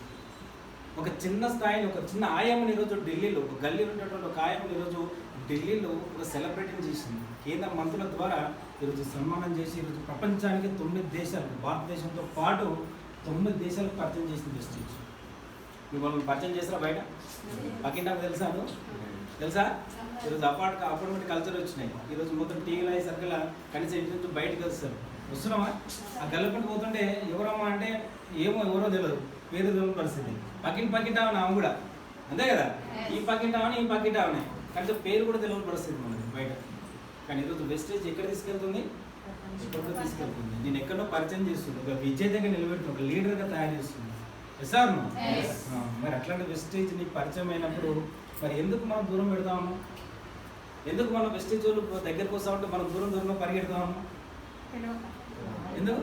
ఒక చిన్న స్థాయిలో ఒక చిన్న ఆయామని ఈరోజు ఢిల్లీలో, ఒక గల్లీలో ఉన్నటువంటి ఒక ఆయామని ఈరోజు ఢిల్లీలో ఒక సెలబ్రేటింగ్ చేసింది. కేంద్ర మంత్రుల ద్వారా ఈరోజు సన్మానం చేసి ఈరోజు ప్రపంచానికి 9 దేశాలు, భారతదేశంతో పాటు 9 దేశాలకు పరిచయం చేసింది వెస్టేజ్. మిమ్మల్ని పరిచయం చేస్తారా బయట? పక్కింటాకు తెలుసా? ఈరోజు అపార్ట్మెంట్ కల్చర్ వచ్చినాయి. ఈరోజు మొత్తం టీవీలో సర్కిల్ కనీసం ఇంటి నుంచి బయటకు వస్తారు. వస్తున్నామా? ఆ గల్లపంట పోతుంటే ఎవరమ్మా అంటే ఎవరో తెలియదు, పేరు తెలియని పరిస్థితి. పక్కింటామని ఆమె కూడా, అంతే కదా. ఈ పక్కింటామని కనీసం పేరు కూడా తెలియని పరిస్థితి మనకి బయట. కానీ ఈరోజు వెస్టేజ్ ఎక్కడ తీసుకెళ్తుంది? ఎక్కడికో తీసుకెళ్తుంది. నేను ఎక్కడో పరిచయం చేస్తుంది, ఒక విజేతగా నిలబెడుతుంది, ఒక లీడర్గా తయారు చేస్తుంది. సార్ మరి అట్లాంటి వెస్టేజ్ నీకు పరిచయం అయినప్పుడు మరి ఎందుకు మనం దూరం పెడతాము? ఎందుకు మనం వెస్టేజ్ వాళ్ళు దగ్గరకు వస్తామంటే మనం దూరంగా పరిగెడతాము? ఎందుకు?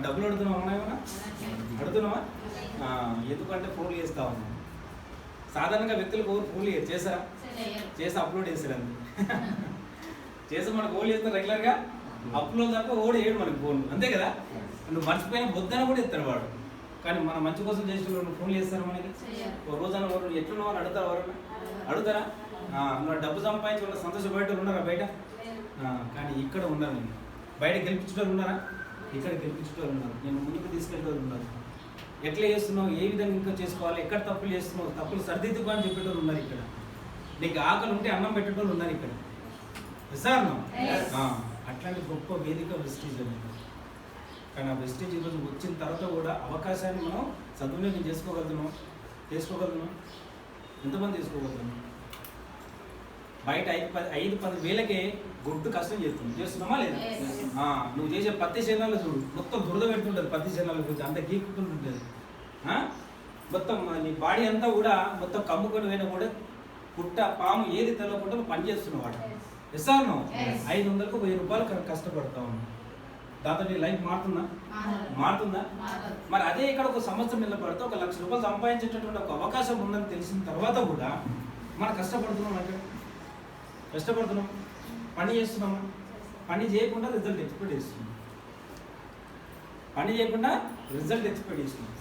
డబ్బులు అడుగుతున్నామా? ఏమన్నా అడుగుతున్నావా? ఎందుకంటే ఫోన్లు చేస్తా ఉన్నాం. సాధారణంగా వ్యక్తులకు ఎవరు ఫోన్లు చేసి అప్లోడ్ చేస్తారు. చేసి మనకు ఫోన్లు చేస్తారు రెగ్యులర్గా. అప్లోడ్ తప్ప ఓడి వేయడు మనకు ఫోన్, అంతే కదా. నువ్వు మర్చిపోయిన బొద్దన కూడా ఇస్తాడు వాడు. కానీ మన మంచి కోసం చేసిన వాళ్ళు ఫోన్లు చేస్తారు మనకి. ఒక రోజున ఎవరు ఎట్లున్నా వాళ్ళు అడుగుతారు, ఎవరన్నా అడుగుతారా? నువ్వు డబ్బు సంపాదించి వాళ్ళు సంతోషపడేటోళ్ళు ఉన్నారా బయట? కానీ ఇక్కడ ఉన్నారు. నేను బయట గెలిపించేటోళ్ళు ఉన్నారా? ఇక్కడ గెలిపించేటోళ్ళు ఉన్నారు. నేను ముందుకు తీసుకెళ్ళేటోళ్ళు ఉన్నారు. ఎట్లా చేస్తున్నావు, ఏ విధంగా ఇంకా చేసుకోవాలి, ఎక్కడ తప్పులు చేస్తున్నావు, తప్పులు సరిదిద్దుకో అని చెప్పేటోళ్ళు ఉన్నారు ఇక్కడ. నీకు ఆకలి ఉంటే అన్నం పెట్టేటోళ్ళు ఉన్నారు ఇక్కడ. సార్ అట్లాంటి గొప్ప వేదిక వెస్టేజ్ అనేది. కానీ ఆ వెస్టేజ్ ఈరోజు వచ్చిన తర్వాత కూడా అవకాశాన్ని మనం సద్వినియోగం చేసుకోగలుగుతున్నాం. ఎంతమంది చేసుకోగలుగుతున్నాం? బయట 5-10 వేలకే గొడ్డు కష్టం చేస్తున్నామా లేదా? నువ్వు చేసే పత్తి చేనాలు చూడు, మొత్తం దురద పెడుతుంటుంది. పత్తి చేనాల గురించి అంత గీక్కుంటుంటుంది. మొత్తం నీ బాడీ అంతా కూడా మొత్తం కమ్ముకొని పోయినా కూడా పుట్ట పాము ఏది తెలవకుండా పని చేస్తున్నావు వాడు. ఎస్ఆర్ 500కు 1000 రూపాయలు కష్టపడతా ఉన్నావు. దాంతో నీ లైఫ్ మారుతుందా? మరి అదే ఇక్కడ ఒక సంవత్సరం నిలబడితే 1 లక్ష రూపాయలు సంపాదించేటటువంటి ఒక అవకాశం ఉందని తెలిసిన తర్వాత కూడా మనం కష్టపడుతున్నాం. అంటే కష్టపడుతున్నాం, పని చేస్తున్నాము. పని చేయకుండా రిజల్ట్ ఎక్స్పెక్ట్ చేస్తున్నాం.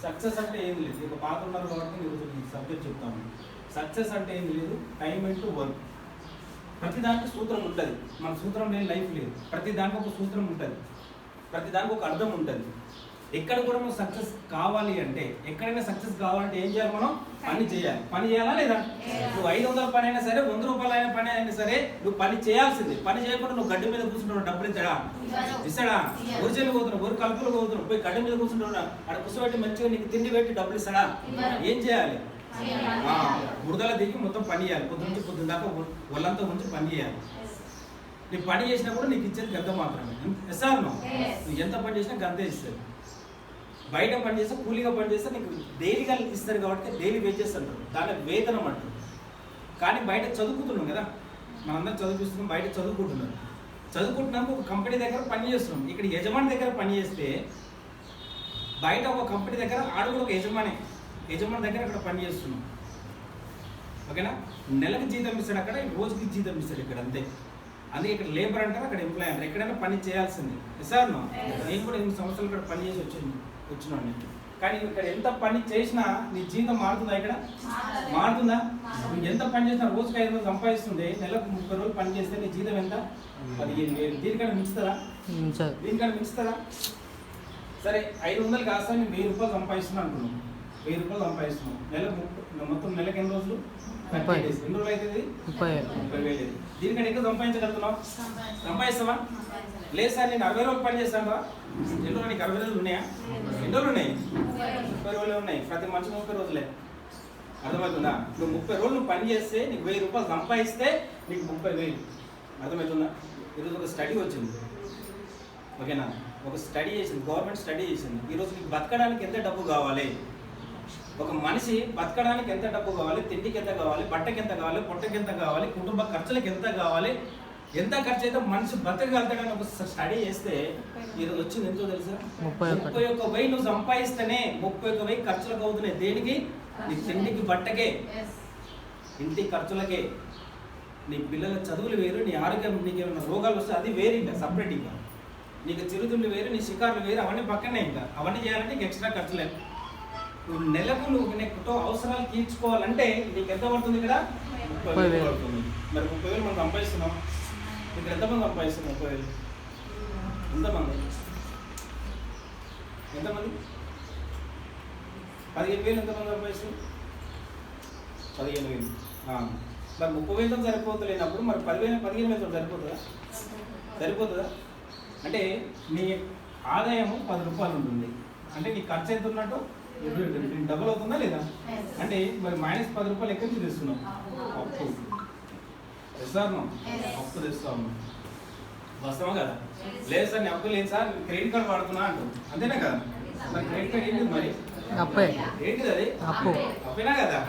సక్సెస్ అంటే ఏం లేదు. ఇక పాత ఉన్నారు కాబట్టి ఈరోజు ఈ సబ్జెక్ట్ చెప్తాము. సక్సెస్ అంటే ఏం లేదు, టైం అంటూ వర్క్. ప్రతి దానికి సూత్రం ఉంటుంది. మన సూత్రం లేని లైఫ్ లేదు. ప్రతి దానికి ఒక సూత్రం ఉంటుంది, ప్రతి దానికి ఒక అర్థం ఉంటుంది. ఎక్కడ కూడా మనం సక్సెస్ కావాలి అంటే, ఎక్కడైనా సక్సెస్ కావాలంటే ఏం చేయాలి? మనం పని చేయాలా లేదా? నువ్వు 500 పని అయినా సరే, 100 రూపాయలు అయిన పని అయినా సరే, నువ్వు పని చేయాల్సిందే. పని చేయకుండా నువ్వు గడ్డి మీద కూర్చుంటున్నావు, డబ్బులు ఇస్తాడా? ఒరిజినల్ పోతున్నావు, ఒరి కలుపులు పోతున్నావు, పోయి గడ్డి మీద కూర్చుంటున్నావు, అక్కడ కూర్చోబెట్టి మంచిగా నీకు తిండి పెట్టి డబ్బులు ఇస్తాడా? ఏం చేయాలి? బురదల దిగి మొత్తం పని చేయాలి. పొద్దున్న దాకా ఒళ్ళంతా ఉంచి పని చేయాలి. నీకు పని చేసినప్పుడు నీకు ఇచ్చేది గంత మాత్రమే. సార్ నువ్వు ఎంత పని చేసినా గంతే ఇస్తారు. బయట పని చేస్తే కూలీగా పని చేస్తే నీకు డైలీగా ఇస్తారు కాబట్టి డైలీ వేజెస్ అంటారు, దాని వేతనం అంటారు. కానీ బయట చదువుకుంటున్నాం కదా, మనందరం చదివిస్తున్నాం, బయట చదువుకుంటున్నాం. చదువుకుంటున్నాము ఒక కంపెనీ దగ్గర పని చేస్తున్నాం. ఇక్కడ యజమాని దగ్గర పని చేస్తే బయట ఒక కంపెనీ దగ్గర ఆడు కూడా ఒక యజమాని దగ్గర అక్కడ పని చేస్తున్నాం. ఓకేనా? నెలకు జీతం ఇస్తాడు అక్కడ, రోజుకి జీతం ఇస్తాడు ఇక్కడ, అంతే. అందుకే ఇక్కడ లేబర్ అంటారు, అక్కడ ఎంప్లాయ్ అంటారు. ఎక్కడైనా పని చేయాల్సింది. సార్ నేను కూడా 8 సంవత్సరాలు ఇక్కడ పని చేసి వచ్చినాను. కానీ ఇక్కడ ఎంత పని చేసినా నీ జీవితం మారుతుందా? ఇక్కడ మారుతుందా? నువ్వు ఎంత పని చేసినా రోజుకి 500 సంపాదిస్తుంటే నెలకు 30 రోజులు పని చేస్తే నీ జీతం ఎంత? 15,000. దీనికన్నా మించుతుందా? దీనికన్నా మించుతుందా? సరే 500 కాస్త నేను 1000 రూపాయలు సంపాదిస్తున్నాను అనుకున్నాను. 1000 రూపాయలు సంపాదిస్తున్నాను. మొత్తం నెలకు ఎన్ని రోజులు? 30 days. ఎన్ని రోజులు అవుతుంది? 30,000. దీనికంటే ఎక్కువ సంపాదించగలుగుతున్నావు? సంపాదిస్తావా? లేదు సార్ నేను 60 రోజులు పని చేస్తాను. ఎన్ని రోజులు? నీకు 60 రోజులు ఉన్నాయా? ఎన్ని రోజులు ఉన్నాయి? 30 రోజులే ఉన్నాయి. ప్రతి మనిషి 30 రోజులే. అర్థమవుతుందా? నువ్వు 30 రోజులు పని చేస్తే నీకు 1000 రూపాయలు సంపాదిస్తే నీకు 30,000. అర్థమవుతుందా? ఈరోజు ఒక స్టడీ వచ్చింది. ఓకేనా? ఒక స్టడీ చేసింది, గవర్నమెంట్ స్టడీ చేసింది. ఈరోజు నీకు బతకడానికి ఎంత డబ్బు కావాలి? ఒక మనిషి బతకడానికి ఎంత డబ్బు కావాలి? తిండికి ఎంత కావాలి? బట్టకి ఎంత కావాలి? పొట్టకి ఎంత కావాలి? కుటుంబ ఖర్చులకు ఎంత కావాలి? ఎంత ఖర్చు అయితే మనిషి బతకగలుగుతాడని ఒక స్టడీ చేస్తే ఈరోజు వచ్చింది ఎంతో తెలుసా? 31,000 నువ్వు సంపాదిస్తేనే 31,000 ఖర్చులకు అవుతున్నాయి. దేనికి? నీ తిండికి, బట్టకే, ఇంటి ఖర్చులకే. నీ పిల్లల చదువులు వేరు, నీ ఆరోగ్యం, నీకు ఏమైనా రోగాలు వస్తే అది వేరు, ఇంకా సపరేట్. ఇంకా నీకు చిరుతిళ్ళు వేరు, నీ షికార్లు వేరు, అవన్నీ పక్కనే. ఇంకా అవన్నీ చేయాలంటే నీకు ఎక్స్ట్రా ఖర్చులే. నువ్వు నెలకు నీకు అవసరాలు తీర్చుకోవాలంటే నీకు ఎంత పడుతుంది? ఇక్కడ 30,000 పడుతుంది. మరి 30,000 మనం సంపాదిస్తున్నాం. ఇక్కడ ఎంతమంది సంపాదిస్తున్నాం? 30,000. ఎంతమంది? 15,000 ఎంతమంది సంపాదిస్తుంది? 15,000. మరి 30,000తో సరిపోతలేనప్పుడు మరి 15,000 సరిపోతుందా? సరిపోతుందా? అంటే నీ ఆదాయము 10 రూపాయలు ఉంటుంది. అంటే నీ ఖర్చు ఎంత ఉన్నట్టు డబుల్ అవుతుందా లేదా? అంటే మరి -10 రూపాయలు ఎక్కడి నుంచి తెస్తున్నావు? అప్పు. తెస్తాను, అప్పు తెస్తాము. వస్తామా కదా? లేదు సార్ నేను అప్పు లేదు సార్, క్రెడిట్ కార్డు వాడుతున్నా అంటూ, అంతేనా కదా? మరి క్రెడిట్ కార్డు ఏంటిది? మరి ఏంటిది? అది అప్పేనా కదా?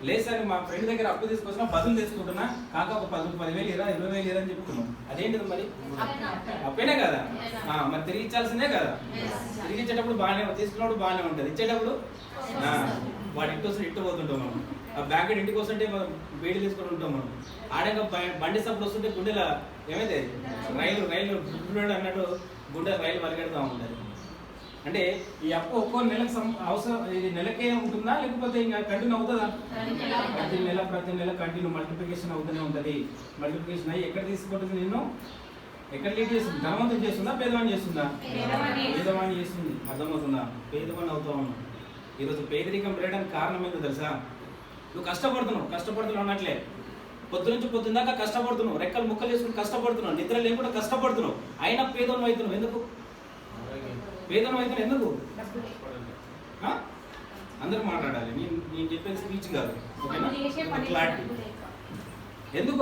లేదు సార్ మా ఫ్రెండ్ దగ్గర అప్పు తీసుకొచ్చినా బదులు తీసుకుంటున్నా, కాక ఒక 10,000 ఇరా, 20,000 ఇరా అని చెప్తున్నాం. అదేంటిది మరి? అప్పేనా కదా? మరి తిరిగి ఇచ్చాల్సిందే కదా? తిరిగి ఇచ్చేటప్పుడు బాగానే, తీసుకున్నప్పుడు బాగానే ఉంటుంది, ఇచ్చేటప్పుడు వాడు ఇంటి వస్తే ఇంటి పోతుంటాం మనం. ఆ బ్యాంకెట్ ఇంటికి వస్తుంటే మనం వేడి తీసుకొని ఉంటాం మనం. ఆడంగా బండి సప్పుడు వస్తుంటే గుండెల ఏమైతే రైలు అన్నట్టు గుండె రైలు పరిగెడతా ఉంటుంది. అంటే ఈ అప్పు ఒక్కో నెలకు అవసరం, ఇది నెలకే ఉంటుందా లేకపోతే ఇంకా కంటిన్యూ అవుతుందా? ప్రతి నెల కంటిన్యూ మల్టిప్లికేషన్ అవుతూనే ఉంటుంది. మల్టిప్లికేషన్ అయ్యి ఎక్కడ తీసుకుంటుంది? నేను ఎక్కడ లీడ్ చేస్తుంది? ధనవంతుడు చేస్తుందా, పేదవాణి చేస్తుందా? పేదవాణి చేస్తుంది. అర్థమవుతుందా? పేదవాణి అవుతా ఉన్నాం. ఈరోజు పేదరికం పెరగడానికి కారణం ఏంటో తెలుసా? నువ్వు కష్టపడుతున్నావు అన్నట్లే. పొద్దుదాకా కష్టపడుతున్నావు, రెక్కలు ముక్కలు చేసుకుని కష్టపడుతున్నావు, నిద్ర లేకుండా కష్టపడుతున్నావు, అయినా పేదవాణి అవుతున్నావు. ఎందుకు పేదవాణి అవుతున్నావు? ఎందుకు? అందరూ మాట్లాడాలి, నేను చెప్పే స్పీచ్ కాదు. ఓకేనా? క్లారిటీ. ఎందుకు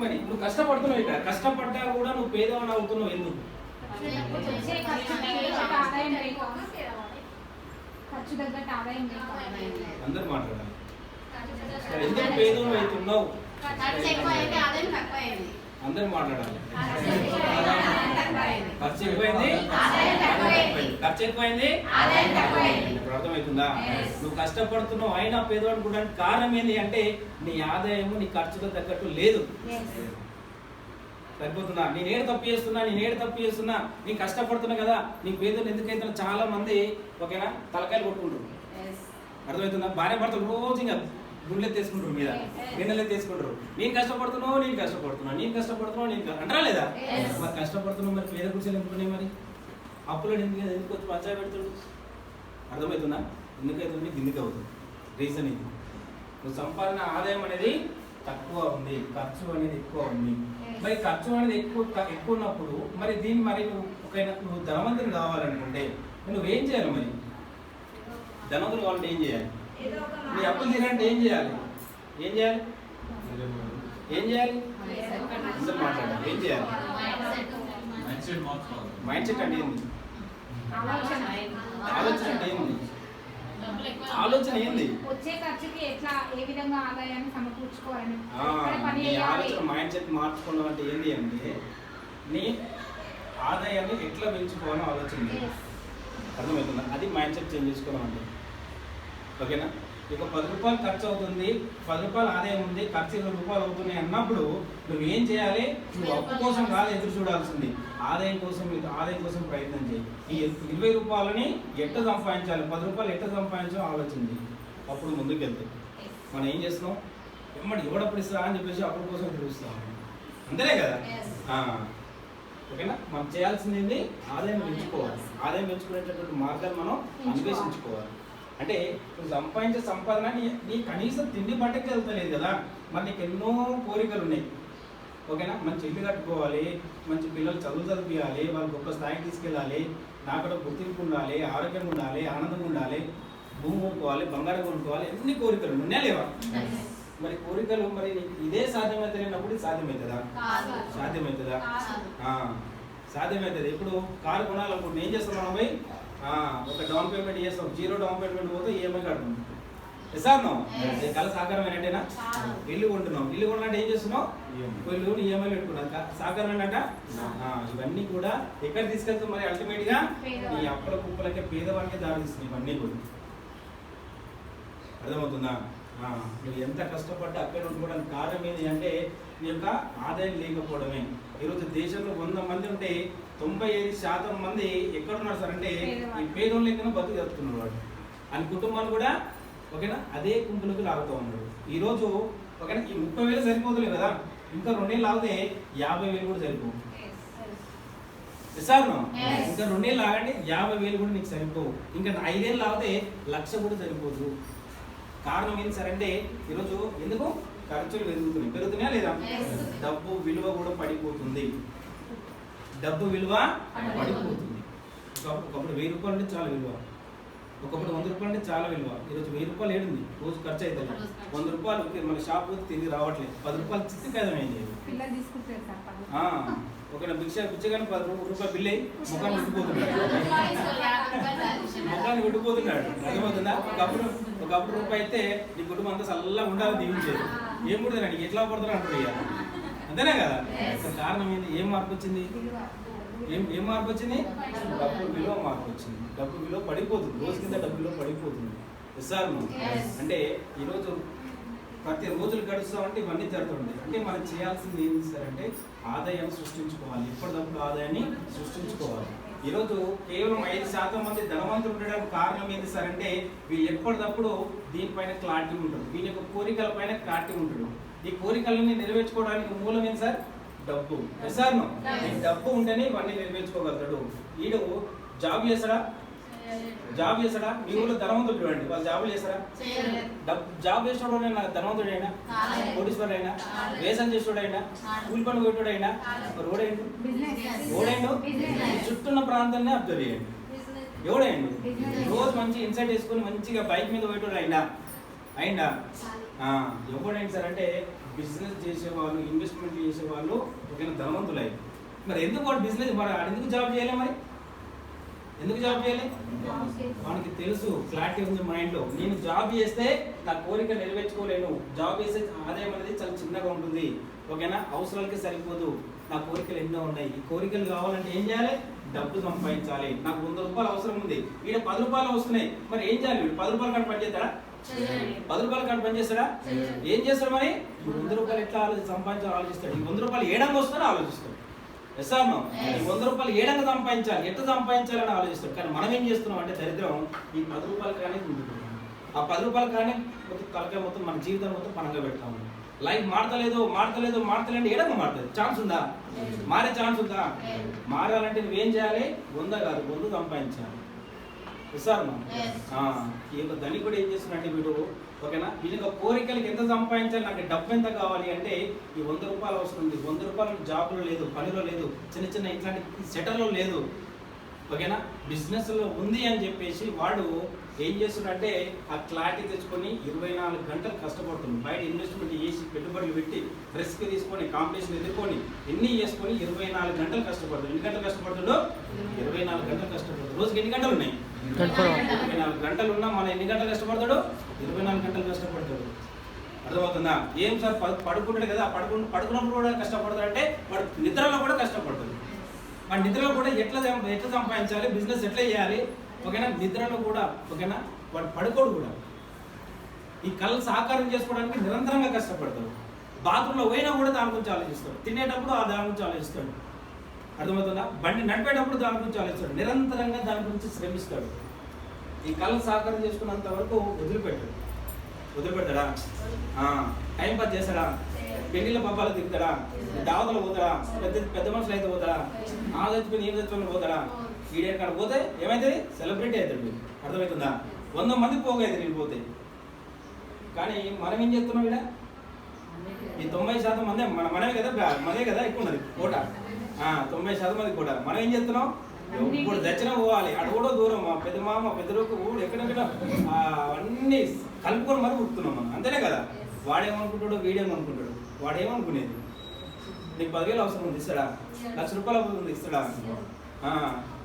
మరి నువ్వు కష్టపడుతున్నావు? ఇక్కడ కష్టపడ్డా కూడా నువ్వు పేదవాణి అవుతున్నావు. ఎందుకు? అందరూ మాట్లాడాలి. ఎందుకు పేదవాణి అవుతున్నావు? అందరూ మాట్లాడాలి. ఖర్చు ఎక్కువైంది, ఇప్పుడు అర్థమవుతుందా? నువ్వు కష్టపడుతున్నావు అయినా పేదవాడు కూడా కారణం ఏంటి అంటే నీ ఆదాయము నీ ఖర్చులకు తగ్గట్టు లేదు. సరిపోతుందా? నేనేడు తప్పు చేస్తున్నా, నీ కష్టపడుతున్నా కదా, నీ పేదలు ఎందుకైతే చాలా మంది ఓకేనా తలకాయలు కొట్టుకుంటారు. అర్థమవుతుందా? భార్య భర్తలు రోజు ఇంకా గుండెలు తీసుకుంటారు, మీద గిన్నెలు తీసుకుంటారు. నేను కష్టపడుతున్నావు అంటారా లేదా? మరి కష్టపడుతున్నావు, మరి పేద గురించి ఎందుకున్నాయి? మరి అప్పులో ఎందుకు వచ్చి పంచాయ పెడుతుడు? అర్థమవుతుందా? ఎందుకైతుంది? గిన్నెకి అవుతుంది. రీజన్ ఇది. నువ్వు సంపాదన ఆదాయం అనేది తక్కువ ఉంది, ఖర్చు అనేది ఎక్కువ ఉంది. మరి ఖర్చు అనేది ఎక్కువ ఉన్నప్పుడు మరి దీన్ని మరి నువ్వు ధనవంతులు కావాలనుకుంటే నువ్వేం చేయాలి? మరి ధనవంతులు కావాలంటే ఏం చేయాలి? నీ అప్పులు తీరాలంటే ఏం చేయాలి? మాట్లాడాలి. ఏం చేయాలి? మైండ్ సెట్ అంటే ఏంది? ఆలోచన ఆలోచన అంటే ఏంది? డబ్బులు ఎక్కువ ఆలోచన ఏంది? వచ్చే ఖర్చుకి ఎట్లా ఏ విధంగా ఆదాయాన్ని సమకూర్చుకోవాలని ఆ, ఎక్కడ పని నీ చేయాలి ఆలోచన మైండ్ సెట్ మార్చుకోవడం అంటే ఏంటి అంటే నీ ఆదాయాన్ని ఎట్లా పెంచుకోవాలని ఆలోచన చేయి. అర్థమవుతుందా? అది మైండ్ సెట్ చేంజ్ చేసుకోవడం అంటే. ఓకేనా? ఇక 10 రూపాయలు ఖర్చు అవుతుంది, 10 రూపాయలు ఆదాయం ఉంది, ఖర్చు 20 రూపాయలు అవుతున్నాయి అన్నప్పుడు నువ్వు ఏం చేయాలి? నువ్వు అప్పు కోసం కాదు ఎదురు చూడాల్సింది, ఆదాయం కోసం ప్రయత్నం చేయి. ఈ 20 రూపాయలని ఎట్ట సంపాదించాలి, 10 రూపాయలు ఎట్ట సంపాదించాలో ఆలోచింది. అప్పుడు ముందుకు వెళ్తాయి. మనం ఏం చేస్తున్నాం? ఎమ్మడి ఎవడప్పుడు ఇస్తా అని చెప్పేసి అప్పుల కోసం చూస్తాం. అంతేనే కదా? ఓకేనా? మనం చేయాల్సింది ఆదాయం పెంచుకోవాలి. ఆదాయం పెంచుకునేటటువంటి మార్గాలు మనం అన్వేషించుకోవాలి. అంటే నువ్వు సంపాదించే సంపాదన నీ కనీసం తిండి బట్టకి వెళ్తలేదు కదా, మరి నీకు ఎన్నో కోరికలు ఉన్నాయి. ఓకేనా? మంచి ఇల్లు కట్టుకోవాలి, మంచి పిల్లలు చదువు చదివించాలి, వాళ్ళు గొప్ప స్థాయికి తీసుకెళ్ళాలి, నాకు కూడా గుర్తింపు ఉండాలి, ఆరోగ్యంగా ఉండాలి, ఆనందంగా ఉండాలి, భూమి కొనుక్కోవాలి, బంగారం కొనుక్కోవాలి, ఎన్ని కోరికలు ఉన్నాయా లేవా? మరి కోరికలు మరి ఇదే సాధ్యమైతే లేనప్పుడు సాధ్యమవుతుందా? సాధ్యమవుతుందా? సాధ్యమవుతుంది. ఇప్పుడు కారు కొనాలనుకుంటే ఏం చేస్తాం మనం? పోయి ఒక డౌన్ పేమెంట్ చేస్తాం, 0 డౌన్ పేమెంట్ పోతే ఈఎంఐ కడుతున్నాం. ఎసాను కళ సాకారమైనట్టేనా? ఇల్లు కొంటున్నాం, ఇల్లు కొనాలంటే ఏం చేస్తున్నాం? ఇల్లు ఈఎంఐ పెట్టుకున్నాం. సాకారమైనట? ఇవన్నీ కూడా ఎక్కడ తీసుకెళ్తాం? మరి అల్టిమేట్ గా ఈ అప్పుల కుప్పలకే పేదవాళ్ళకే దారిస్తున్నాయి ఇవన్నీ కూడా. అర్థమవుతుందా? నువ్వు ఎంత కష్టపడ్డా అక్కడ ఉంటుకోవడానికి కారణం ఏంటి అంటే నీ యొక్క ఆదాయం లేకపోవడమే. ఈరోజు దేశంలో 100 మంది ఉంటే 95% మంది ఎక్కడున్నారు సార్ అంటే ఈ పేదోళ్ళ లెక్కన బతుకు జరుపుతున్నాడు వాడు. అని కుటుంబాన్ని కూడా ఓకేనా అదే గుంపులకు లాగుతూ ఉన్నాడు. ఈరోజు ఓకేనా ఈ 30,000 సరిపోతులే కదా, ఇంకా 2 ఏళ్ళు లాగితే 50,000 కూడా సరిపోవు. సార్ ఇంకా 2 ఏళ్ళు లాగండి 50,000 కూడా నీకు సరిపోవు. ఇంకా 5 ఏళ్ళు లాగితే 1,00,000 కూడా సరిపోదు. కారణం ఏంటి సార్ అంటే ఈరోజు ఎందుకు ఖర్చులు పెరుగుతున్నాయా లేదా? డబ్బు విలువ కూడా పడిపోతుంది. డబ్బు విలువ పడిపోతుంది. ఒకప్పుడు 1000 రూపాయలు అంటే చాలా విలువ, ఒకప్పుడు 100 రూపాయలు అంటే చాలా విలువ. ఈరోజు 1000 రూపాయలు ఏడుంది, రోజు ఖర్చు అవుతుంది. 100 రూపాయలు మన షాప్ తిరిగి రావట్లేదు. 10 రూపాయలు చిత్తి కదా ఏంటి పిల్లలు తీసుకుంటారు సార్. ఒక బిచ్చగాని 10 రూపాయలు బిల్లు అయ్యి ముఖాన్ని విడిపోతున్నాడు, ముఖాన్ని విడిపోతున్నాడు. అర్థమవుతుందా? ఒకప్పుడు రూపాయి అయితే నీ కుటుంబం అంతా చల్లగా ఉండాలని దీవించేది. ఏం పుడుతున్నా నీకు ఎట్లా పడుతున్నా అంటున్నా, అంతేనా కదా? కారణం ఏంటి? ఏం మార్పు వచ్చింది? ఏం మార్పు వచ్చింది? డబ్బు విలువ మార్పు వచ్చింది. డబ్బు విలువ పడిపోతుంది, రోజు కింద డబ్బు విలువ పడిపోతుంది. సార్ అంటే ఈరోజు ప్రతి రోజులు గడుస్తామంటే ఇవన్నీ జరుగుతుంటాయి. అంటే మనం చేయాల్సింది ఏంటి సార్ అంటే ఆదాయాన్ని సృష్టించుకోవాలి. ఎప్పటికప్పుడు ఆదాయాన్ని సృష్టించుకోవాలి. ఈరోజు కేవలం 5% మంది ధనవంతులు ఉండడానికి కారణం ఏంటి సార్ అంటే వీళ్ళు ఎప్పటికప్పుడు దీనిపైన క్లారిటీ ఉంటుంది, వీళ్ళ యొక్క కోరికల పైన క్లారిటీ ఉంటుంది. ఈ కోరికలని నెరవేర్చుకోవడానికి మూలం ఏంటి సార్? డబ్బు. సార్ డబ్బు ఉంటేనే ఇవన్నీ నెరవేర్చుకోగలుగుతాడు. వీడు జాబ్ చేస్తాడా? మీ ఊళ్ళో ధనవంతులు చూడండి, వాళ్ళు జాబులు చేస్తారా? జాబ్ చేసేవాడు ధనవంతుడు అయినా, కోటీశ్వరుడు అయినా, వేసం చేసేవాడు అయినా, కూలి పని కొట్టేవాడు అయినా, రోడైండు చుట్టూన్న ప్రాంతాన్ని అబ్జర్వ్ చేయండి. ఎవడైండు రోజు మంచి ఇన్సైట్ వేసుకొని మంచిగా బైక్ మీద పోయేటోడు అయినా ఎవడైంది సార్ అంటే బిజినెస్ చేసేవాళ్ళు, ఇన్వెస్ట్మెంట్ చేసేవాళ్ళు ఒక ధనవంతులు అయ్యి. మరి ఎందుకు వాడు బిజినెస్ ఎందుకు జాబ్ చేయలే? మరి ఎందుకు జాబ్ చేయాలి? వానికి తెలుసు, క్లారిటీ ఉంది మైండ్లో. నేను జాబ్ చేస్తే నా కోరిక నెరవేర్చుకోలేను, జాబ్ చేసే ఆదాయం అనేది చాలా చిన్నగా ఉంటుంది. ఓకేనా? అవసరాలకి సరిపోదు, నా కోరికలు ఎన్నో ఉన్నాయి. ఈ కోరికలు కావాలంటే ఏం చేయాలి? డబ్బు సంపాదించాలి. నాకు 100 రూపాయలు అవసరం ఉంది, ఈడ 10 రూపాయలు వస్తున్నాయి, మరి ఏం చేయాలి? 10 రూపాయల కాడ పని చేస్తాడా? 10 రూపాయల కాడ పని చేస్తాడా? ఏం చేస్తాడు? మరి 100 రూపాయలు ఎట్లా సంపాదించాలో ఆలోచిస్తాడు. ఈ 100 రూపాయలు ఏడంగా వస్తాడో ఆలోచిస్తాడు. ఎస్ఆర్నో ఈ 100 రూపాయలు ఏడంగా సంపాదించాలి, ఎట్లా సంపాదించాలని ఆలోచిస్తాడు. కానీ మనం ఏం చేస్తున్నాం అంటే దరిద్రం ఈ 10 రూపాయలు కానీ ఉంటున్నాం. ఆ 10 రూపాయలు కానీ మొత్తం కలకాయ మొత్తం మన జీవితం మొత్తం పనంగా పెడతాము. లైఫ్ మారతలేదు ఏడంగా మారుతుంది. ఛాన్స్ ఉందా? మారే ఛాన్స్ ఉందా? మారాలంటే నువ్వేం చేయాలి? 100 కాదు 100 సంపాదించాలి. ఎస్ఆర్నో ఈ యొక్క ధనికుడు ఏం చేస్తున్నాడంటే వీడు ఓకేనా వీళ్ళ కోరికలకి ఎంత సంపాదించాలి, నాకు డబ్బు ఎంత కావాలి అంటే ఈ 100 రూపాయలు అవసరం ఉంది. 100 రూపాయలు జాబ్లో లేదు, పనిలో లేదు, చిన్న ఇట్లాంటి సెటర్లో లేదు, ఓకేనా బిజినెస్లో ఉంది అని చెప్పేసి వాడు ఏం చేస్తున్నాడంటే ఆ క్లారిటీ తెచ్చుకొని 24 గంటలు కష్టపడుతుంది. బయట ఇన్వెస్ట్మెంట్ చేసి పెట్టుబడులు పెట్టి రిస్క్ తీసుకొని కాంపిటీషన్ ఎదుర్కొని ఎన్ని చేసుకొని 24 గంటలు కష్టపడుతుంది. ఎన్ని గంటలు కష్టపడుతుండో 24 గంటలు కష్టపడుతుంది. రోజుకి ఎన్ని గంటలు ఉన్నాయి? 24 గంటలు ఉన్నా మనం ఎన్ని గంటలు కష్టపడతాడు? 24 గంటలు కష్టపడతాడు. అర్థమవుతుందా? ఏం సార్ పడుకుంటాడు కదా, పడుకున్నప్పుడు కూడా కష్టపడతాడు అంటే వాడు నిద్రలో కూడా కష్టపడతాడు. వాడి నిద్రలో కూడా ఎట్లా సంపాదించాలి, బిజినెస్ ఎట్లా చేయాలి, ఓకేనా? నిద్రలో కూడా, ఓకేనా? వాడు పడుకోడు కూడా. ఈ కళ సాకారం చేసుకోవడానికి నిరంతరంగా కష్టపడతాడు. బాత్రూంలో పోయినా కూడా దాని గురించి ఆలోచిస్తాడు. తినేటప్పుడు ఆ దాని గురించి ఆలోచిస్తాడు. అర్థమవుతుందా? బండి నడిపేటప్పుడు దాని గురించి ఆలోచిస్తాడు. నిరంతరంగా దాని గురించి శ్రమిస్తాడు. ఈ కళ సాకారం చేసుకున్నంత వరకు వదిలిపెడతాడా? టైం పాస్ చేస్తాడా? పెళ్లిళ్ళ పబ్బాలు తిరుగుతాడా? దావతలు పోతాడా? పెద్ద మనుషులు అయితే పోతాడా? ఆ చచ్చిపోయి నేను చచ్చిపోయి పోతాడా? వీడియో కాడ పోతే ఏమైతుంది? సెలబ్రిటీ అవుతాడు. అర్థమవుతుందా? 100 మంది పోగైతే నేను పోతే. కానీ మనం ఏం చేస్తున్నాం? ఇక్కడ ఈ 90% మంది మనమే కదా ఎక్కువ ఉన్నది కోట. 90% మంది కోట. మనం ఏం చేస్తున్నాం? ఇప్పుడు దక్షిణ పోవాలి, అటు కూడా దూరం, మా పెద్ద మామ పెద్దలకు ఊడు ఎక్కడెక్కడ అన్నీ కలుపుకొని మరి ఉడుతున్నాం మనం. అంతేనే కదా? వాడేమనుకుంటాడు, వీడేమనుకుంటాడు. వాడేమనుకునేది నీకు 10,000 అవసరం ఉంది ఇస్తాడా? 1,00,000 రూపాయలు అవుతుంది ఇస్తాడా?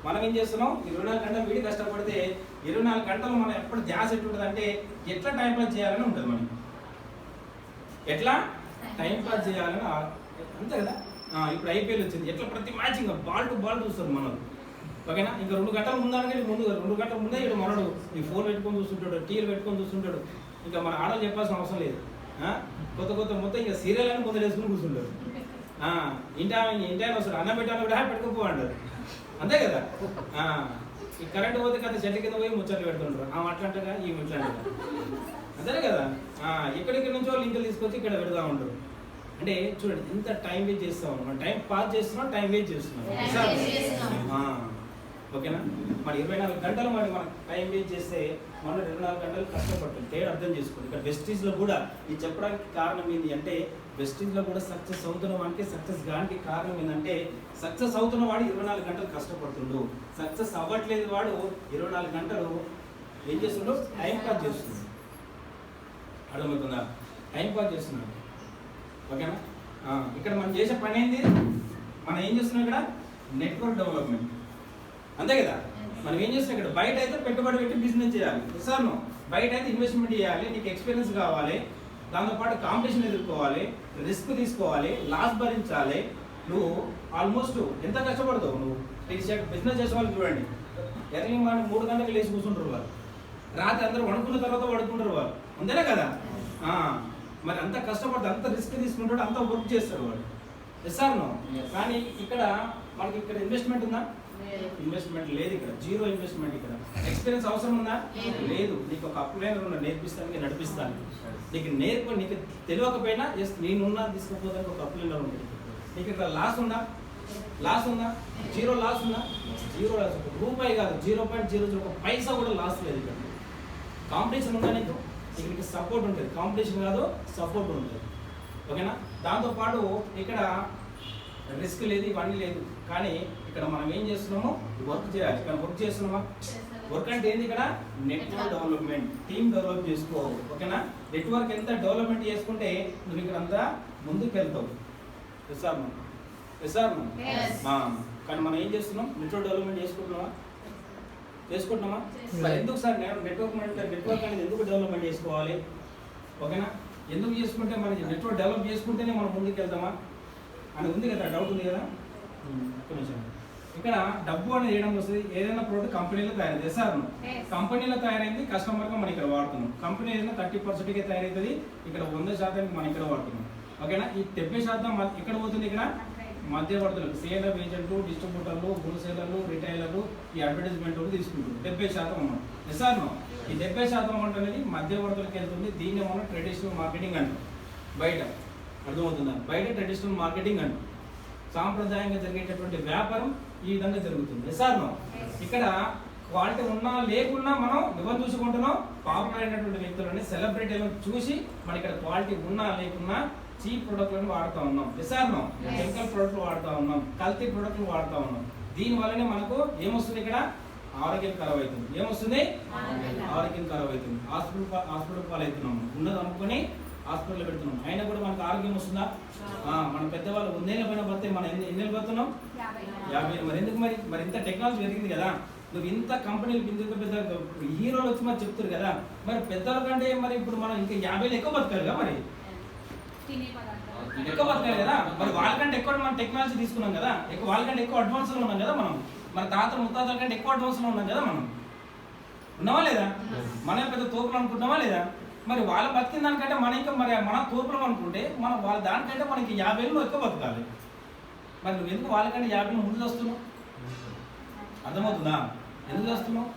మనం ఏం చేస్తున్నాం? 24 గంటలు వీడి కష్టపడితే 24 గంటలు మనం ఎప్పుడు ధ్యాస ఎట్లుంటుంది అంటే ఎట్లా టైం పాస్ చేయాలని ఉంటుంది మనకి. ఎట్లా టైం పాస్ చేయాలని అంతే కదా? ఇప్పుడు ఐపీఎల్ వచ్చింది, ఎట్లా ప్రతి మ్యాచ్ ఇంకా బాల్ టు బాల్ చూస్తారు మనం, ఓకేనా? ఇంకా 2 గంటల ముందు 2 గంటల ముందే ఇక్కడ మనడు ఈ ఫోన్ పెట్టుకొని చూస్తుంటాడు, టీవీలు పెట్టుకొని చూస్తుంటాడు. ఇంకా మన ఆడలు చెప్పాల్సిన అవసరం లేదు. కొత్త మొత్తం ఇంకా సీరియల్ అని కొందరు వేసుకుని కూర్చుంటారు. ఇంటి వస్తాడు, అన్నం పెట్టాను కూడా పెట్టుకోపో అంటారు. అంతే కదా? ఈ కరెంట్ పోతే కదా చెట్ల కింద పోయి ముచ్చట్లు పెడుతుంటారు. అట్లాంటగా ఈ ముచ్చంటగా. అంతే కదా? ఎక్కడెక్కడి నుంచో లింకులు తీసుకొచ్చి ఇక్కడ పెడతా ఉంటారు. అంటే చూడండి ఎంత టైం వేస్ట్ చేస్తాం. మనం టైం పాస్ చేస్తున్నాం, టైం వేస్ట్ చేస్తున్నాం. ఓకేనా? మరి 24 గంటలు మరి మనం టైం వేస్ట్ చేస్తే మనం 24 గంటలు కష్టపడతాం. తేడా అర్థం చేసుకోండి. ఇక్కడ వెస్టీజ్లో కూడా ఇది చెప్పడానికి కారణం ఏంటి అంటే వెస్టీజ్లో కూడా సక్సెస్ అవుతున్న వాడికి సక్సెస్ కానికి కారణం ఏంటంటే సక్సెస్ అవుతున్న వాడు 24 గంటలు కష్టపడుతుండు. సక్సెస్ అవ్వట్లేదు వాడు 24 గంటలు ఏం చేస్తుండో టైం పాస్ చేస్తున్నాడు. అర్థమవుతుందా? టైం పాస్ చేస్తున్నాడు. ఓకేనా? ఇక్కడ మనం చేసే పని ఏంది? మనం ఏం చేస్తున్నాం ఇక్కడ? Network development. అంతే కదా? మనం ఏం చేస్తున్నాం ఇక్కడ? బయట అయితే పెట్టుబడి పెట్టి బిజినెస్ చేయాలి సార్. బయట అయితే ఇన్వెస్ట్మెంట్ చేయాలి, నీకు ఎక్స్పీరియన్స్ కావాలి, దాంతోపాటు కాంపిటీషన్ ఎదుర్కోవాలి, రిస్క్ తీసుకోవాలి, లాస్ భరించాలి. నువ్వు ఆల్మోస్ట్ ఎంత కష్టపడతావు? నువ్వు బిజినెస్ చేసే వాళ్ళు చూడండి, ఎర్లీ మార్నింగ్ 3 గంటలకు లేచి కూర్చుంటారు వాళ్ళు, రాత్రి అందరూ వణుకున్న తర్వాత పడుకుంటారు వాళ్ళు. అంతేనా కదా? మరి అంత కష్టపడతాడు, అంత రిస్క్ తీసుకుంటాడు, అంత వర్క్ చేస్తాడు వాడు. సార్ కానీ ఇక్కడ మనకి ఇక్కడ ఇన్వెస్ట్మెంట్ ఉందా? ఇన్వెస్ట్మెంట్ లేదు. ఇక్కడ జీరో ఇన్వెస్ట్మెంట్. ఇక్కడ ఎక్స్పీరియన్స్ అవసరం ఉందా? లేదు. నీకు ఒక అప్లైనర్ ఉన్నా, నేర్పిస్తాను, నడిపిస్తాను. నీకు నీకు తెలియకపోయినా జస్ట్ నేనున్నా తీసుకుపోతానికి ఒక అప్లైనర్ ఉంటుంది. నీకు ఇక్కడ లాస్ ఉందా? జీరో లాస్ ఉందా? Zero loss. రూపాయి కాదు, 0.00 ఒక పైసా కూడా లాస్ లేదు. ఇక్కడ కాంపిటీషన్ ఉందా? నీకు సపోర్ట్ ఉంటుంది. కాంపిటీషన్ కాదు, సపోర్ట్ ఉంటుంది. ఓకేనా? దాంతోపాటు ఇక్కడ రిస్క్ లేదు, ఇవన్నీ లేదు. కానీ ఇక్కడ మనం ఏం చేస్తున్నామో వర్క్ చేయాలి. ఇక్కడ వర్క్ చేస్తున్నామా? వర్క్ అంటే ఏంది? ఇక్కడ నెట్వర్క్ డెవలప్మెంట్, టీమ్ డెవలప్ చేసుకో. ఓకేనా? నెట్వర్క్ ఎంత డెవలప్మెంట్ చేసుకుంటే నువ్వు ఇక్కడ అంతా ముందుకు వెళ్తావు. కానీ మనం ఏం చేస్తున్నాం? నెట్వర్క్ డెవలప్మెంట్ చేసుకుంటున్నామా? మరి ఎందుకు సార్ నెట్వర్క్ అనేది ఎందుకు డెవలప్మెంట్ చేసుకోవాలి? ఓకేనా? ఎందుకు చేసుకుంటే మనకి నెట్వర్క్ డెవలప్ చేసుకుంటేనే మనం ముందుకు వెళ్తామా అని ఉంది కదా? డౌట్ ఉంది కదా? కొంచెం ఇక్కడ డబ్బు అనేది వేయడం వస్తుంది. ఏదైనా ప్రోడక్ట్ కంపెనీలో తయారు చేస్తారు. కంపెనీలో తయారైంది కస్టమర్గా మనం ఇక్కడ వాడుతున్నాం. కంపెనీ ఏదైనా 30%కే తయారవుతుంది, ఇక్కడ 100% మనం ఇక్కడ వాడుతున్నాం. ఓకేనా? ఈ 70% ఇక్కడ పోతుంది. ఇక్కడ మధ్యవర్తులకు, సేలర్, ఏజెంట్లు, డిస్ట్రిబ్యూటర్లు, హోల్సేలర్లు, రిటైలర్లు, ఈ అడ్వర్టైజ్మెంట్ తీసుకుంటారు. 70% అమౌంట్. నిజాను ఈ 70% అమౌంట్ అనేది మధ్యవర్తులకు వెళ్తుంది. దీన్ని మనం ట్రెడిషనల్ మార్కెటింగ్ అంటాం. బయట అర్థమవుతుందా? బయట ట్రెడిషనల్ మార్కెటింగ్ అంటాం. సాంప్రదాయంగా జరిగేటటువంటి వ్యాపారం ఈ విధంగా జరుగుతుంది. నిజాను ఇక్కడ క్వాలిటీ ఉన్నా లేకున్నా మనం ఎవరు చూసుకుంటున్నాం? పాపులర్ అయినటువంటి వ్యక్తులని, సెలబ్రిటీలను చూసి మన ఇక్కడ క్వాలిటీ ఉన్నా లేకున్నా చీప్ ప్రొడక్ట్లను వాడుతూ ఉన్నాం. నిజాను కెమికల్ ప్రొడక్ట్లు వాడుతూ ఉన్నాం, కల్తీ ప్రొడక్ట్లు వాడుతూ ఉన్నాం. దీని వల్లనే మనకు ఏమొస్తుంది? ఇక్కడ ఆరోగ్యం ఖరాబ్ అవుతుంది. ఏమొస్తుంది? ఆరోగ్యం ఖరాబ్ అవుతుంది. హాస్పిటల్ పాలవుతున్నాము. ఉన్నది అనుకుని హాస్పిటల్ పెడుతున్నాం. అయినా కూడా మనకు ఆరోగ్యం వస్తుందా? మన పెద్దవాళ్ళు 100 ఏళ్ళ పైన పడితే మనం ఎన్ని పడుతున్నాం? 50. మరి ఎందుకు? మరి ఇంత టెక్నాలజీ పెరిగింది కదా. నువ్వు ఇంత కంపెనీలు ఇంత పెద్ద హీరోలు వచ్చి మరి చెప్తారు కదా. మరి పెద్దల కంటే మరి ఇప్పుడు మనం ఇంకా 50 ఎక్కువ బతకాలి కదా. మరి ఎక్కువ బతకాలి కదా. మరి వాళ్ళకంటే ఎక్కువ మనం టెక్నాలజీ తీసుకున్నాం కదా. వాళ్ళకంటే ఎక్కువ అడ్వాన్స్లో ఉన్నాం కదా మనం. మన తాతల ముత్తాతల కంటే ఎక్కువ అడ్వాన్స్లో ఉన్నాం కదా మనం. ఉన్నావా లేదా? మనం పెద్ద తోపులు అనుకుంటున్నావా లేదా? మరి వాళ్ళ బతికిన దానికంటే మన తోపులం అనుకుంటే మనం వాళ్ళ దానికంటే మనకి 50 ఏళ్ళు ఎక్కువ బతకాలి. మరి నువ్వు ఎందుకు వాళ్ళకంటే 50 ఏళ్ళు ముందు వస్తున్నావు? అర్థమవుతుందా? ఎందుకు వస్తున్నావు